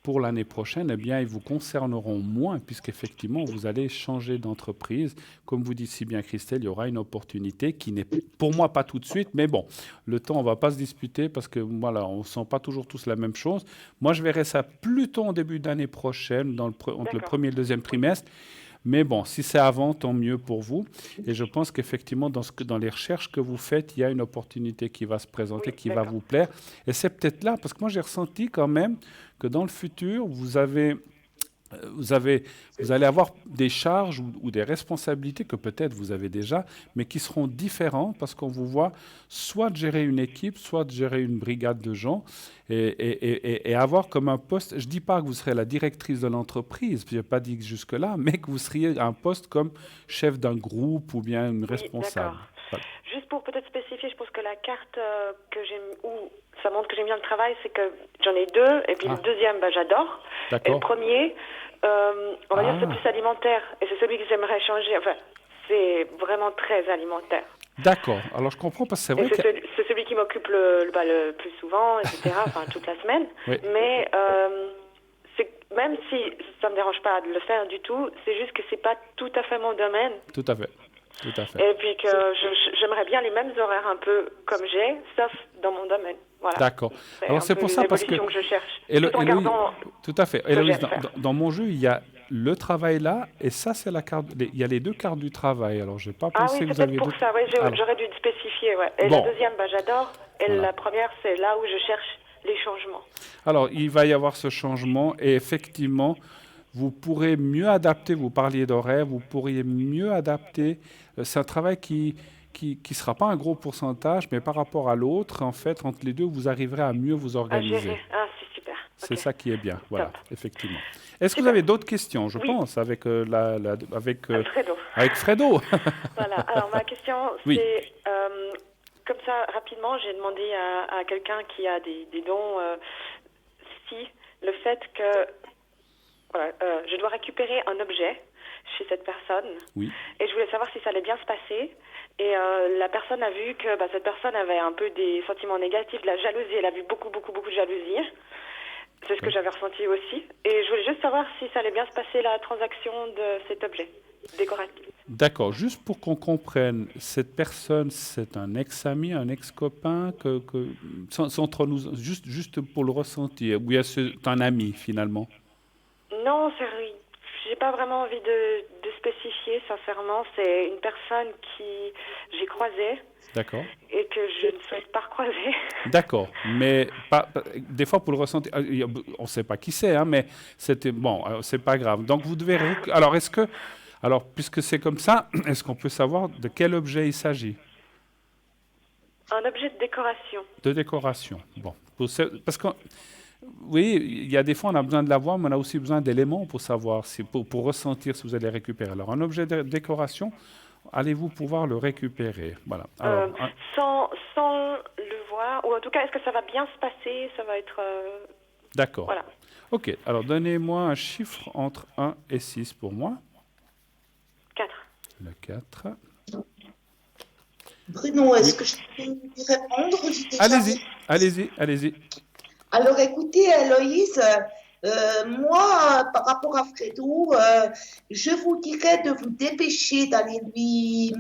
pour l'année prochaine, eh bien, ils vous concerneront moins, puisqu'effectivement, vous allez changer d'entreprise. Comme vous dites si bien, Christelle, il y aura une opportunité qui n'est, pour moi, pas tout de suite, mais bon, le temps, on ne va pas se disputer, parce que, voilà, on ne sent pas toujours tous la même chose. Moi, je verrai ça plutôt en début d'année prochaine, entre le premier et le deuxième trimestre. Mais bon, si c'est avant, tant mieux pour vous. Et je pense qu'effectivement, dans les recherches que vous faites, il y a une opportunité qui va se présenter, qui va vous plaire. Et c'est peut-être là, parce que moi, j'ai ressenti quand même que dans le futur, vous allez avoir des charges ou des responsabilités que peut-être vous avez déjà, mais qui seront différentes parce qu'on vous voit soit de gérer une équipe, soit de gérer une brigade de gens et avoir comme un poste, je ne dis pas que vous serez la directrice de l'entreprise, je n'ai pas dit jusque-là, mais que vous seriez un poste comme chef d'un groupe ou bien une responsable. Voilà. Juste pour peut-être spécifier, je pense que la carte que j'aime, où ça montre que j'aime bien le travail, c'est que j'en ai deux, et puis le deuxième, j'adore. Et le premier, on va dire c'est plus alimentaire, et c'est celui que j'aimerais changer. Enfin, c'est vraiment très alimentaire. D'accord. Alors je comprends parce que c'est vrai que c'est celui qui m'occupe le plus souvent, etc. Enfin toute la semaine. Oui. Mais même si ça me dérange pas de le faire du tout, c'est juste que c'est pas tout à fait mon domaine. Tout à fait. Tout à fait. Et puis que j'aimerais bien les mêmes horaires un peu comme j'ai, sauf dans mon domaine. Voilà. D'accord. Alors c'est pour ça parce que je cherche. Tout à fait. Héloïse, dans mon jeu, il y a le travail là, et ça c'est la carte. Il y a les deux cartes du travail. Alors j'ai pas pensé que vous aviez. Ah oui, c'est pour ça. Ouais, j'aurais dû le spécifier. Ouais. Et la deuxième, j'adore. Et la première, c'est là où je cherche les changements. Alors il va y avoir ce changement, et effectivement, vous pourrez mieux adapter. Vous parliez d'horaire, vous pourriez mieux adapter. C'est un travail qui sera pas un gros pourcentage, mais par rapport à l'autre, en fait, entre les deux, vous arriverez à mieux vous organiser. C'est super. C'est ça qui est bien, voilà, top. Effectivement. Est-ce que vous avez d'autres questions, je pense, avec Fredo. Voilà, alors ma question, c'est, comme ça, rapidement, j'ai demandé à quelqu'un qui a des dons, si le fait que je dois récupérer un objet chez cette personne, et je voulais savoir si ça allait bien se passer. Et la personne a vu que cette personne avait un peu des sentiments négatifs, de la jalousie. Elle a vu beaucoup de jalousie. C'est ce que j'avais ressenti aussi. Et je voulais juste savoir si ça allait bien se passer, la transaction de cet objet décoratif. D'accord. Juste pour qu'on comprenne, cette personne, c'est un ex-ami, un ex-copain, c'est entre nous, juste pour le ressentir, ou c'est un ami finalement? Non, j'ai pas vraiment envie de spécifier, sincèrement. C'est une personne qui j'ai croisée. D'accord. Et que je ne souhaite pas recroiser. D'accord, mais des fois pour le ressentir, on ne sait pas qui c'est, mais c'est pas grave. Donc vous devez. Alors puisque c'est comme ça, est-ce qu'on peut savoir de quel objet il s'agit? Un objet de décoration. De décoration. Bon. Parce que, oui, il y a des fois, on a besoin de l'avoir, mais on a aussi besoin d'éléments pour savoir, pour ressentir si vous allez récupérer. Alors, un objet de décoration, allez-vous pouvoir le récupérer? Voilà. Alors, sans le voir, ou en tout cas, est-ce que ça va bien se passer? Ça va être... d'accord. Voilà. OK. Alors, donnez-moi un chiffre entre 1 et 6 pour moi. 4. Le 4. Bruno, est-ce que je peux y répondre? Allez-y. Alors écoutez, Héloïse, moi, par rapport à Fredo, je vous dirais de vous dépêcher d'aller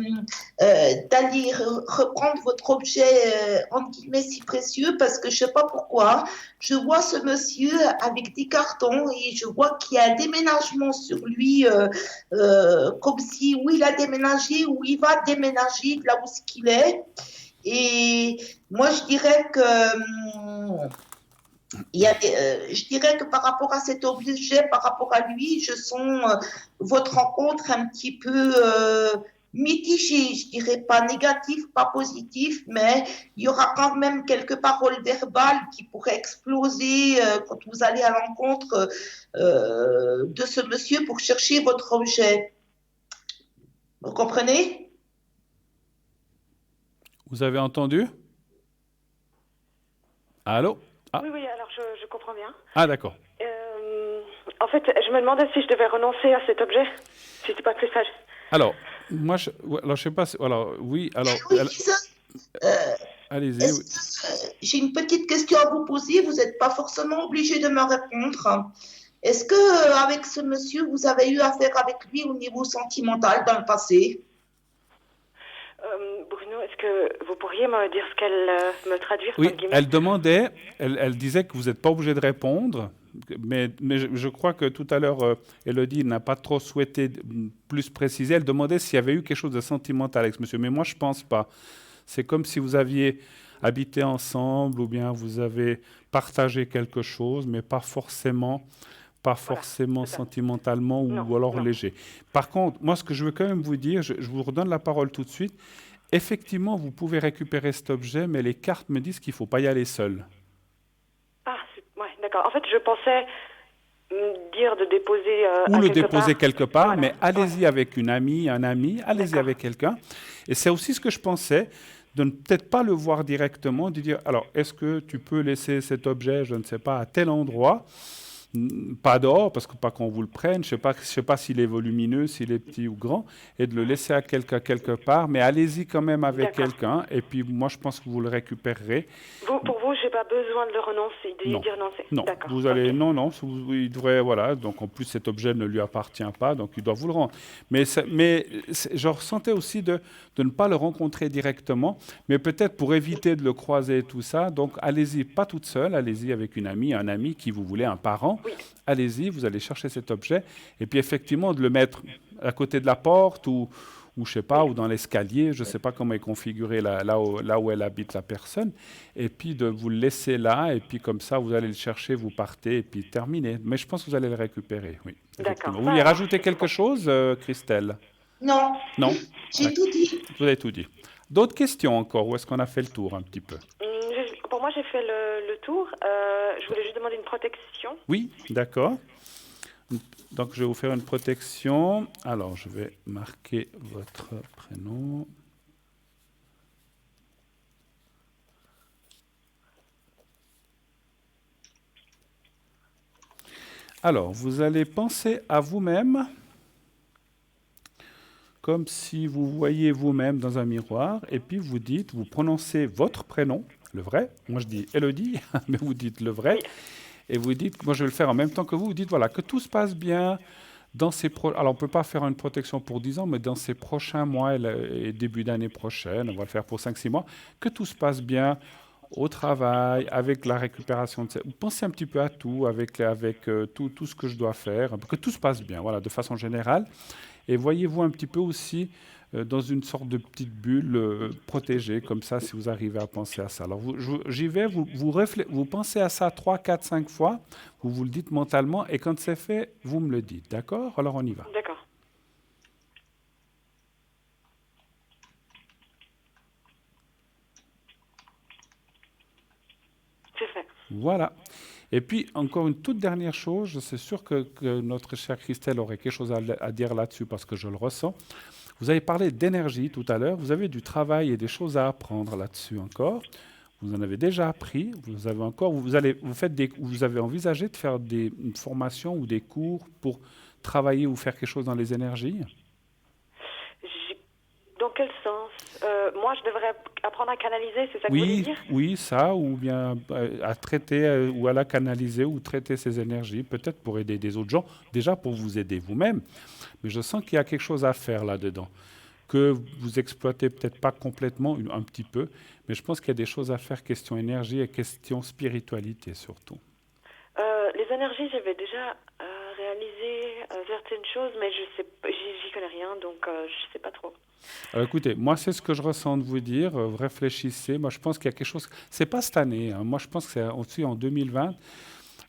reprendre votre objet, entre guillemets, si précieux, parce que je sais pas pourquoi, je vois ce monsieur avec des cartons et je vois qu'il y a un déménagement sur lui, comme si, où il a déménagé, où il va déménager, là où ce qu'il est. Et moi, je dirais que... je dirais que par rapport à cet objet, par rapport à lui, je sens votre rencontre un petit peu mitigée. Je dirais pas négatif, pas positif, mais il y aura quand même quelques paroles verbales qui pourraient exploser quand vous allez à l'encontre de ce monsieur pour chercher votre objet. Vous comprenez? Vous avez entendu? Allô? Ah. Oui, alors je comprends bien. Ah, d'accord. En fait, je me demandais si je devais renoncer à cet objet, si c'était pas plus sage. Alors, moi, je sais pas. Alors, oui, alors. Allez-y. J'ai une petite question à vous poser. Vous n'êtes pas forcément obligé de me répondre. Est-ce que avec ce monsieur, vous avez eu affaire avec lui au niveau sentimental dans le passé? Bruno, est-ce que vous pourriez me dire ce qu'elle me traduire? Oui, elle disait que vous n'êtes pas obligé de répondre, mais je crois que tout à l'heure, Élodie n'a pas trop souhaité plus préciser. Elle demandait s'il y avait eu quelque chose de sentimental avec ce monsieur, mais moi je ne pense pas. C'est comme si vous aviez habité ensemble ou bien vous avez partagé quelque chose, mais pas forcément sentimentalement ou alors léger. Par contre, moi, ce que je veux quand même vous dire, je vous redonne la parole tout de suite. Effectivement, vous pouvez récupérer cet objet, mais les cartes me disent qu'il ne faut pas y aller seul. Ah, ouais, d'accord. En fait, je pensais dire de déposer ou le déposer quelque part, voilà. Mais allez-y avec une amie, un ami, allez-y avec quelqu'un. Et c'est aussi ce que je pensais, de ne peut-être pas le voir directement, de dire, alors, est-ce que tu peux laisser cet objet, je ne sais pas, à tel endroit, pas dehors, parce que pas qu'on vous le prenne, je sais pas s'il est volumineux, s'il est petit ou grand, et de le laisser à quelqu'un quelque part, mais allez-y quand même avec quelqu'un, et puis moi je pense que vous le récupérerez. Pour vous, j'ai pas besoin de le renoncer, d'y renoncer. Non, vous allez, non, il devrait, voilà, donc en plus cet objet ne lui appartient pas, donc il doit vous le rendre. Mais je ressentais aussi de ne pas le rencontrer directement, mais peut-être pour éviter de le croiser et tout ça, donc allez-y, pas toute seule, allez-y avec une amie, un ami qui vous voulez, un parent. Oui. Allez-y, vous allez chercher cet objet, et puis effectivement de le mettre à côté de la porte ou je sais pas, ou dans l'escalier, je sais pas comment est configuré là où elle habite la personne, et puis de vous le laisser là, et puis comme ça vous allez le chercher, vous partez, et puis terminez. Mais je pense que vous allez le récupérer, oui. D'accord. Vous voulez rajouter quelque chose, Christelle? Non. Non. J'ai tout dit. Vous avez tout dit. D'autres questions encore, ou est-ce qu'on a fait le tour un petit peu? Pour moi, j'ai fait le tour. Je voulais juste demander une protection. Oui, d'accord. Donc, je vais vous faire une protection. Alors, je vais marquer votre prénom. Alors, vous allez penser à vous-même comme si vous voyez vous-même dans un miroir, et puis vous prononcez votre prénom, le vrai. Moi, je dis Élodie, mais vous dites le vrai. Et vous dites, moi je vais le faire en même temps que vous dites, voilà, que tout se passe bien dans alors on ne peut pas faire une protection pour 10 ans, mais dans ces prochains mois et début d'année prochaine, on va le faire pour 5-6 mois, que tout se passe bien au travail, avec la récupération. Vous pensez un petit peu à tout, avec tout ce que je dois faire, que tout se passe bien, voilà, de façon générale. Et voyez-vous un petit peu aussi dans une sorte de petite bulle protégée, comme ça, si vous arrivez à penser à ça. Alors, j'y vais, vous pensez à ça 3, 4, 5 fois, vous le dites mentalement, et quand c'est fait, vous me le dites, d'accord? Alors, on y va. D'accord. Voilà. Et puis, encore une toute dernière chose, je suis sûr que notre chère Christelle aurait quelque chose à dire là-dessus parce que je le ressens. Vous avez parlé d'énergie tout à l'heure, vous avez du travail et des choses à apprendre là-dessus encore. Vous en avez déjà appris, vous avez encore, vous avez envisagé de faire une formation ou des cours pour travailler ou faire quelque chose dans les énergies? Dans quel sens? Moi, je devrais apprendre à canaliser, c'est ça que vous voulez dire? Oui, ça, ou bien à traiter ou à la canaliser ou traiter ces énergies, peut-être pour aider des autres gens, déjà pour vous aider vous-même. Mais je sens qu'il y a quelque chose à faire là-dedans, que vous exploitez peut-être pas complètement, un petit peu, mais je pense qu'il y a des choses à faire, question énergie et question spiritualité surtout. Les énergies, j'avais déjà réalisé certaines choses, mais j'y connais rien, donc je sais pas trop. Alors écoutez, moi c'est ce que je ressens de vous dire, réfléchissez, moi je pense qu'il y a quelque chose, c'est pas cette année, hein. Moi je pense que c'est aussi en 2020,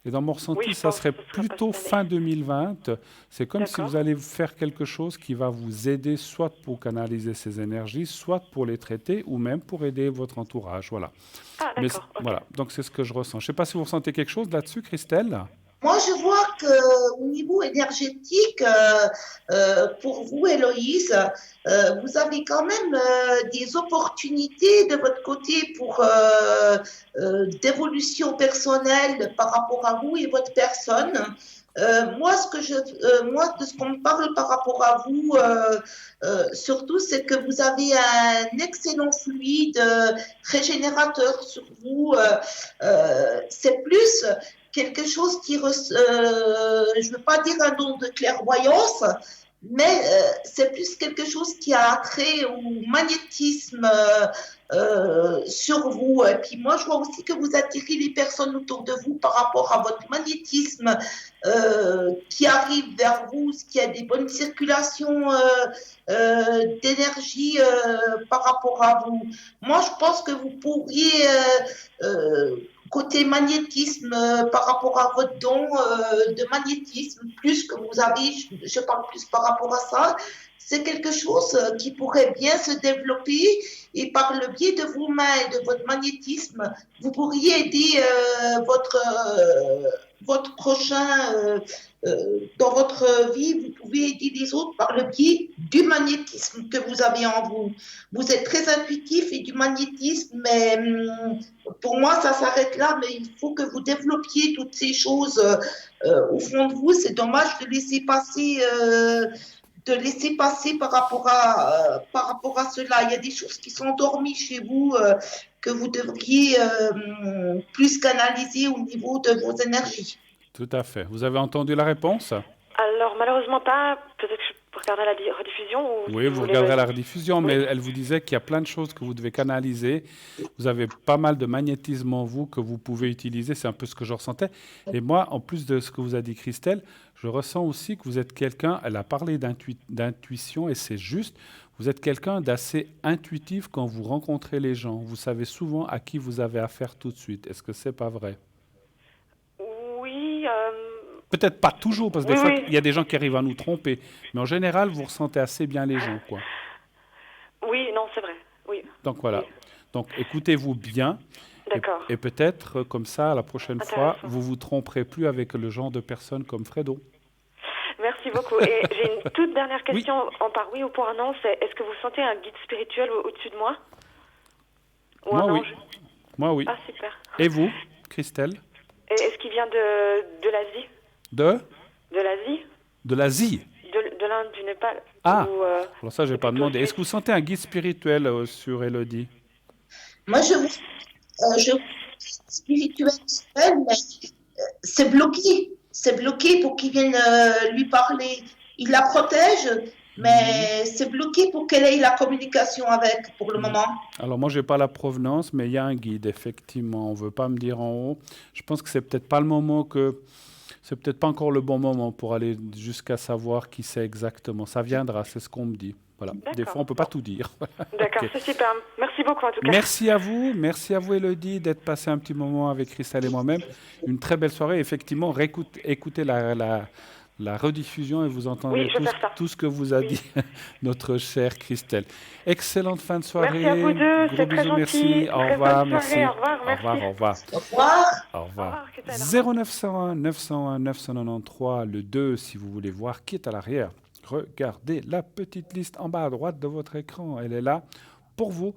et dans mon ressenti Oui, ça serait plutôt fin 2020, c'est comme si vous allez faire quelque chose qui va vous aider soit pour canaliser ces énergies, soit pour les traiter, ou même pour aider votre entourage, voilà. Ah Mais d'accord. Okay. voilà, donc c'est ce que je ressens. Je ne sais pas si vous ressentez quelque chose là-dessus, Christelle? Moi, je vois qu'au niveau énergétique, pour vous, Héloïse, vous avez quand même des opportunités de votre côté pour d'évolution personnelle par rapport à vous et votre personne. Moi, moi, de ce qu'on me parle par rapport à vous, surtout, c'est que vous avez un excellent fluide régénérateur sur vous. C'est plus quelque chose qui, je ne veux pas dire un don de clairvoyance, mais c'est plus quelque chose qui a trait au magnétisme sur vous. Et puis moi, je vois aussi que vous attirez les personnes autour de vous par rapport à votre magnétisme qui arrive vers vous, qui a des bonnes circulations d'énergie par rapport à vous. Moi, je pense que vous pourriez côté magnétisme par rapport à votre don de magnétisme, plus que vous avez, je parle plus par rapport à ça, c'est quelque chose qui pourrait bien se développer et par le biais de vos mains et de votre magnétisme, vous pourriez aider votre prochain dans votre vie, vous pouvez aider les autres par le biais du magnétisme que vous avez en vous. Vous êtes très intuitif et du magnétisme, mais pour moi, ça s'arrête là, mais il faut que vous développiez toutes ces choses au fond de vous. C'est dommage de laisser passer par rapport à cela. Il y a des choses qui sont endormies chez vous que vous devriez plus canaliser au niveau de vos énergies. Tout à fait. Vous avez entendu la réponse? Alors, malheureusement pas. Peut-être que je regarderai la rediffusion ou Oui, vous regarderez la rediffusion, mais elle vous disait qu'il y a plein de choses que vous devez canaliser. Vous avez pas mal de magnétisme en vous que vous pouvez utiliser. C'est un peu ce que je ressentais. Et moi, en plus de ce que vous a dit Christelle, je ressens aussi que vous êtes quelqu'un, elle a parlé d'intuition et c'est juste, vous êtes quelqu'un d'assez intuitif quand vous rencontrez les gens. Vous savez souvent à qui vous avez affaire tout de suite. Est-ce que c'est pas vrai? Oui. Peut-être pas toujours, parce que des fois, il y a des gens qui arrivent à nous tromper. Mais en général, vous ressentez assez bien les gens, quoi. Oui, non, c'est vrai. Oui. Donc voilà. Oui. Donc écoutez-vous bien. D'accord. Et peut-être, comme ça, la prochaine fois, vous vous tromperez plus avec le genre de personnes comme Fredo. Merci beaucoup. Et j'ai une toute dernière question, en par oui ou pour un non, c'est est-ce que vous sentez un guide spirituel au-dessus de moi? Ou moi, un oui. ange? Moi, oui. Ah, super. Et vous, Christelle? Et est-ce qu'il vient de l'Asie? De l'Asie? De l'Asie? De l'Inde, du Népal. Ah, alors ça, je n'ai pas demandé. Est-ce que vous sentez un guide spirituel sur Élodie? Moi, je spirituel, mais c'est bloqué. C'est bloqué pour qu'il vienne lui parler. Il la protège, mais c'est bloqué pour qu'elle ait la communication avec, pour le moment. Alors moi, je n'ai pas la provenance, mais il y a un guide, effectivement. On ne veut pas me dire en haut. Je pense que c'est peut-être pas le moment c'est peut-être pas encore le bon moment pour aller jusqu'à savoir qui c'est exactement. Ça viendra, c'est ce qu'on me dit. Voilà. Des fois, on ne peut pas tout dire. D'accord, okay. C'est super. Merci beaucoup en tout cas. Merci à vous Élodie, d'être passé un petit moment avec Christelle et moi-même. Une très belle soirée. Effectivement, écoutez la la rediffusion et vous entendrez Oui, je vais faire ça. tout ce que vous a dit notre chère Christelle. Excellente fin de soirée. Merci à vous deux, Gros c'est très bisous, gentil. merci. Au Très revoir, bonne merci. soirée, au revoir, merci. Au revoir. Au revoir. Au revoir. Christelle, au revoir. 0901 901 993, le 2, si vous voulez voir qui est à l'arrière. Regardez la petite liste en bas à droite de votre écran. Elle est là pour vous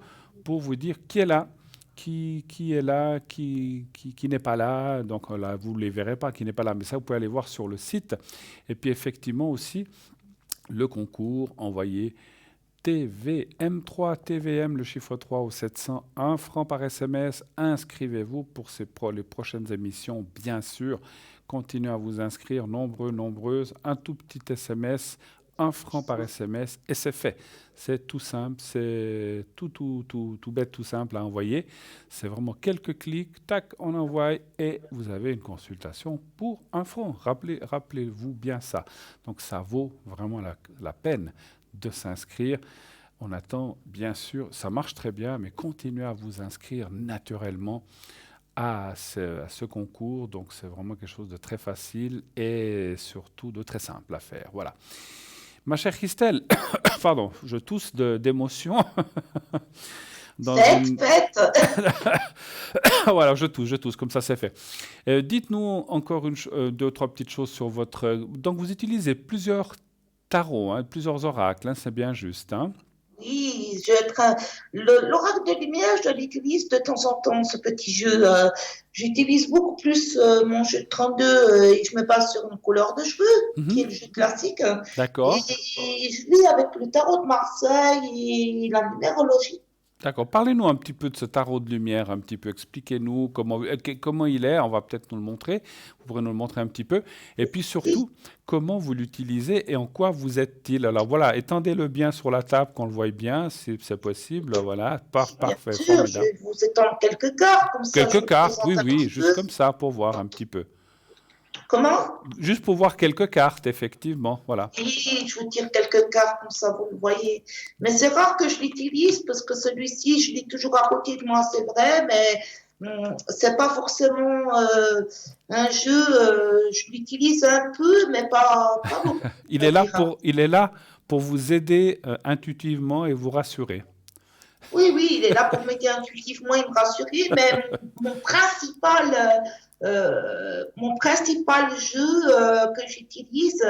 dire qui est là, qui est là, qui n'est pas là. Donc là, vous ne les verrez pas, qui n'est pas là. Mais ça, vous pouvez aller voir sur le site. Et puis effectivement aussi, le concours envoyé TVM3, TVM, le chiffre 3 au 700, 1 franc par SMS. Inscrivez-vous pour les prochaines émissions, bien sûr. Continuez à vous inscrire, nombreuses. Un tout petit SMS, 1 franc par SMS, et c'est fait. C'est tout simple, c'est tout bête, tout simple à envoyer. C'est vraiment quelques clics, tac, on envoie, et vous avez une consultation pour 1 franc. Rappelez-vous bien ça. Donc ça vaut vraiment la peine de s'inscrire. On attend, bien sûr, ça marche très bien, mais continuez à vous inscrire naturellement à ce concours. Donc, c'est vraiment quelque chose de très facile et surtout de très simple à faire. Voilà. Ma chère Christelle, pardon, je tousse d'émotion. Faites. Voilà, je tousse, comme ça c'est fait. Dites-nous encore deux, trois petites choses sur votre... Donc, vous utilisez plusieurs tarots, plusieurs oracles, c'est bien juste. Oui, l'oracle de lumière, je l'utilise de temps en temps, ce petit jeu. J'utilise beaucoup plus mon jeu de 32 et je me base sur une couleur de cheveux, qui est le jeu classique. D'accord. Et je lis avec le tarot de Marseille et la numérologie. D'accord. Parlez-nous un petit peu de ce tarot de lumière, un petit peu. Expliquez-nous comment il est. On va peut-être nous le montrer. Vous pourrez nous le montrer un petit peu. Et puis surtout, comment vous l'utilisez et en quoi vous êtes-il. Alors voilà, étendez-le bien sur la table, qu'on le voie bien, si c'est possible. Voilà, parfait. Bien sûr, je vais vous étendre quelques cartes. Comme ça, quelques cartes, oui, juste comme ça, pour voir un petit peu. Comment? Juste pour voir quelques cartes, effectivement, voilà. Oui, je vous tire quelques cartes, comme ça vous le voyez. Mais c'est rare que je l'utilise, parce que celui-ci, je l'ai toujours à côté de moi, c'est vrai, mais c'est pas forcément un jeu, je l'utilise un peu, mais pas beaucoup. Il est là pour vous aider intuitivement et vous rassurer. Oui, il est là pour m'aider intuitivement et me rassurer, mais mon principal jeu que j'utilise,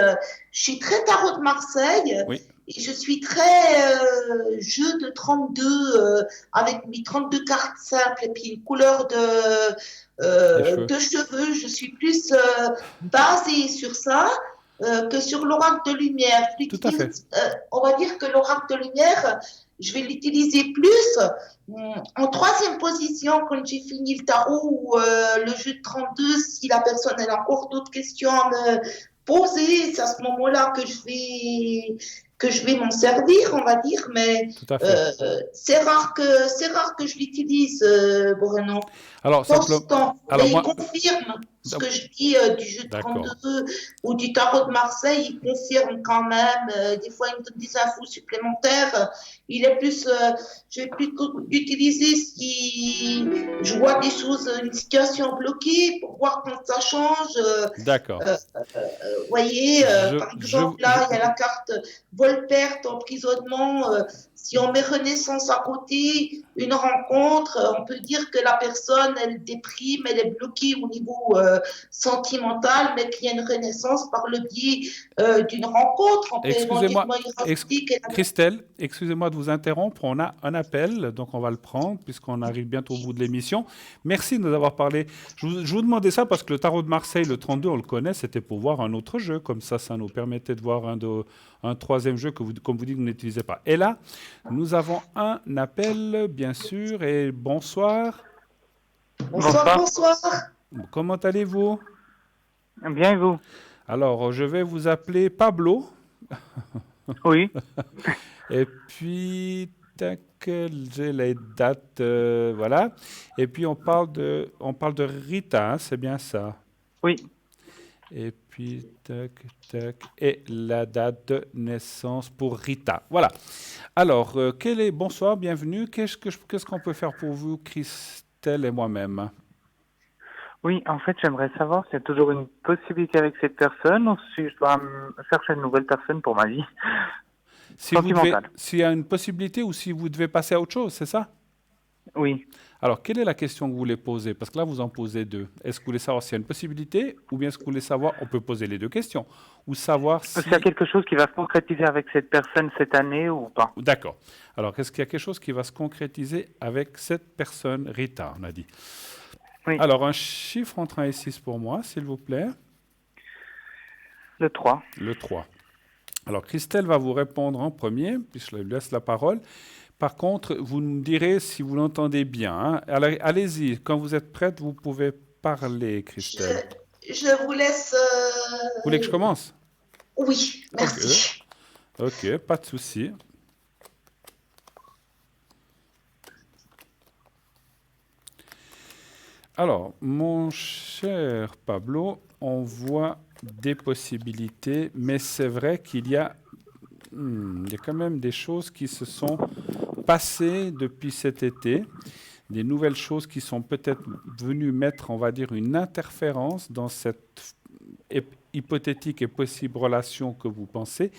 je suis très tarot de Marseille, oui. Et je suis très jeu de 32 avec mes 32 cartes simples et puis une couleur de cheveux. Je suis plus basée sur ça que sur l'oracle de lumière. Tout à fait. On va dire que l'oracle de lumière, je vais l'utiliser plus en troisième position quand j'ai fini le tarot ou le jeu de 32. Si la personne a encore d'autres questions à me poser, c'est à ce moment-là que je vais m'en servir, on va dire, mais c'est rare que je l'utilise, Bruno. Alors, simplement, il confirme ce que je dis du jeu de 32 ou du tarot de Marseille, il confirme quand même. Des fois, il me donne des infos supplémentaires. Je vais plutôt l'utiliser si je vois des choses, une situation bloquée pour voir quand ça change. D'accord. Vous voyez, par exemple, là, il y a la carte vol-perte, emprisonnement. Si on met renaissance à côté, une rencontre, on peut dire que la personne, elle déprime, elle est bloquée au niveau sentimental, mais qu'il y a une renaissance par le biais d'une rencontre. Excusez-moi, Christelle, excusez-moi de vous interrompre. On a un appel, donc on va le prendre puisqu'on arrive bientôt au bout de l'émission. Merci de nous avoir parlé. Je vous demandais ça parce que le tarot de Marseille, le 32, on le connaît, c'était pour voir un autre jeu. Comme ça nous permettait de voir un troisième jeu que comme vous dites, vous n'utilisez pas. Et là, nous avons un appel, bien sûr, et bonsoir. Bonsoir. Comment allez-vous? Bien, et vous? Alors, je vais vous appeler Pablo. Oui. Et puis, tac, j'ai les dates, voilà. Et puis, on parle de Rita, c'est bien ça? Oui. Et puis, tac, et la date de naissance pour Rita. Voilà. Alors, bonsoir, bienvenue. Qu'est-ce qu'on peut faire pour vous, Christelle et moi-même? Oui, en fait, j'aimerais savoir s'il y a toujours une possibilité avec cette personne ou si je dois chercher une nouvelle personne pour ma vie sentimentale. S'il y a une possibilité ou si vous devez passer à autre chose, c'est ça? Oui. Alors, quelle est la question que vous voulez poser? Parce que là, vous en posez deux. Est-ce que vous voulez savoir s'il y a une possibilité ou bien est-ce que vous voulez savoir, on peut poser les deux questions, ou savoir si... Est-ce qu'il y a quelque chose qui va se concrétiser avec cette personne cette année ou pas? D'accord. Alors, est-ce qu'il y a quelque chose qui va se concrétiser avec cette personne, Rita, on a dit? Oui. Alors, un chiffre entre 1 et 6 pour moi, s'il vous plaît. Le 3. Le 3. Alors, Christelle va vous répondre en premier, puis je lui laisse la parole. Par contre, vous me direz si vous l'entendez bien. Hein. Alors, allez-y, quand vous êtes prête, vous pouvez parler, Christelle. Je vous laisse... Vous voulez que je commence? Oui, merci. Ok, pas de souci. Alors, mon cher Pablo, on voit des possibilités, mais c'est vrai qu'il y a quand même des choses qui se sont passées depuis cet été, des nouvelles choses qui sont peut-être venues mettre, on va dire, une interférence dans cette hypothétique et possible relation que vous pensez.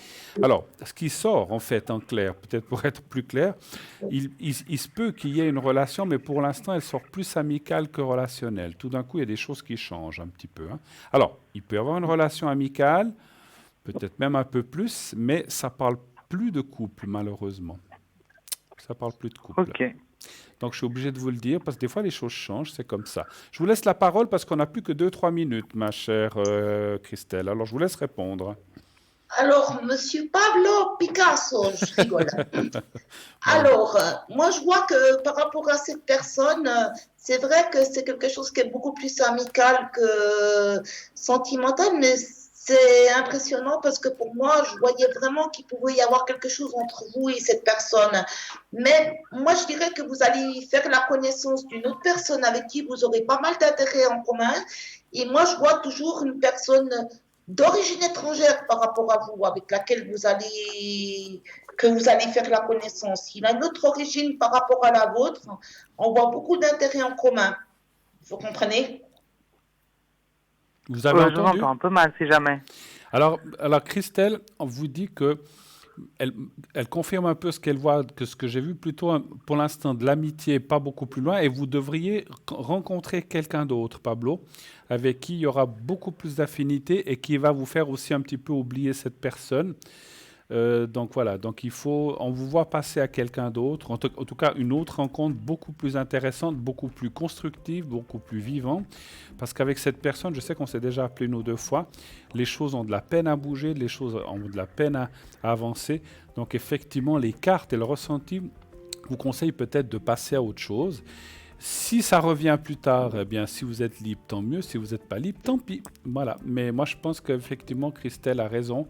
Alors, ce qui sort, en fait, en clair, peut-être pour être plus clair, il se peut qu'il y ait une relation, mais pour l'instant, elle sort plus amicale que relationnelle. Tout d'un coup, il y a des choses qui changent un petit peu. Hein. Alors, il peut y avoir une relation amicale, peut-être même un peu plus, mais ça ne parle plus de couple, malheureusement. Ça ne parle plus de couple. Ok. Donc, je suis obligé de vous le dire, parce que des fois, les choses changent, c'est comme ça. Je vous laisse la parole, parce qu'on n'a plus que 2-3 minutes, ma chère Christelle. Alors, je vous laisse répondre. Alors, Monsieur Pablo Picasso, je rigole. Alors, moi, je vois que par rapport à cette personne, c'est vrai que c'est quelque chose qui est beaucoup plus amical que sentimental, mais c'est impressionnant parce que pour moi, je voyais vraiment qu'il pouvait y avoir quelque chose entre vous et cette personne. Mais moi, je dirais que vous allez faire la connaissance d'une autre personne avec qui vous aurez pas mal d'intérêts en commun. Et moi, je vois toujours une personne d'origine étrangère par rapport à vous, avec laquelle que vous allez faire la connaissance. Il a une autre origine par rapport à la vôtre. On voit beaucoup d'intérêts en commun. Vous comprenez? Vous avez entendu? Je vous entends un peu mal, si jamais. Alors Christelle, on vous dit que elle confirme un peu ce qu'elle voit, que ce que j'ai vu plutôt pour l'instant de l'amitié, pas beaucoup plus loin, et vous devriez rencontrer quelqu'un d'autre, Pablo, avec qui il y aura beaucoup plus d'affinité et qui va vous faire aussi un petit peu oublier cette personne. Donc voilà, donc on vous voit passer à quelqu'un d'autre, en tout cas une autre rencontre beaucoup plus intéressante, beaucoup plus constructive, beaucoup plus vivante, parce qu'avec cette personne, je sais qu'on s'est déjà appelé une ou deux fois, les choses ont de la peine à bouger, les choses ont de la peine à avancer, donc effectivement les cartes et le ressenti vous conseillent peut-être de passer à autre chose. Si ça revient plus tard, eh bien, si vous êtes libre, tant mieux, si vous n'êtes pas libre, tant pis, voilà. Mais moi je pense qu'effectivement Christelle a raison.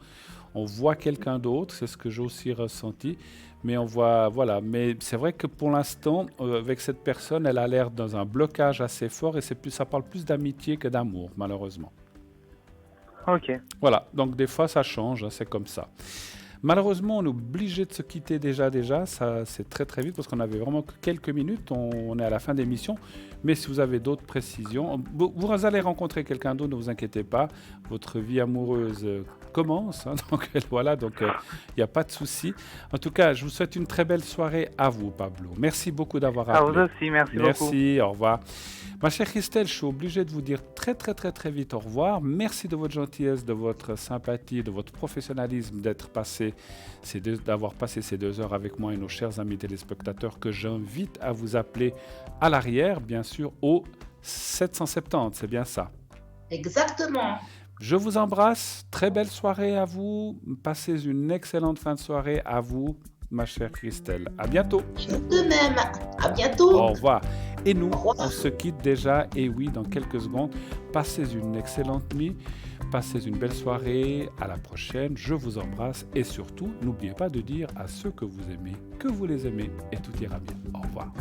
On voit quelqu'un d'autre, c'est ce que j'ai aussi ressenti, mais on voit, voilà. Mais c'est vrai que pour l'instant, avec cette personne, elle a l'air dans un blocage assez fort et ça parle plus d'amitié que d'amour, malheureusement. Ok. Voilà, donc des fois ça change, hein, c'est comme ça. Malheureusement, on est obligé de se quitter déjà, ça c'est très très vite parce qu'on avait vraiment que quelques minutes, on est à la fin d'émission. Mais si vous avez d'autres précisions, vous allez rencontrer quelqu'un d'autre, ne vous inquiétez pas, votre vie amoureuse commence, hein, donc voilà, donc il n'y a pas de souci. En tout cas, je vous souhaite une très belle soirée à vous, Pablo. Merci beaucoup d'avoir appelé. À vous aussi, merci beaucoup. Merci, au revoir. Ma chère Christelle, je suis obligé de vous dire très vite au revoir. Merci de votre gentillesse, de votre sympathie, de votre professionnalisme, d'avoir passé ces 2 heures avec moi et nos chers amis téléspectateurs que j'invite à vous appeler à l'arrière, bien sûr, au 770, c'est bien ça? Exactement. Je vous embrasse, très belle soirée à vous, passez une excellente fin de soirée à vous, ma chère Christelle. À bientôt. De même, à bientôt. Au revoir. Et nous, on se quitte déjà, et oui, dans quelques secondes. Passez une excellente nuit, passez une belle soirée, à la prochaine, je vous embrasse, et surtout, n'oubliez pas de dire à ceux que vous aimez, que vous les aimez, et tout ira bien. Au revoir.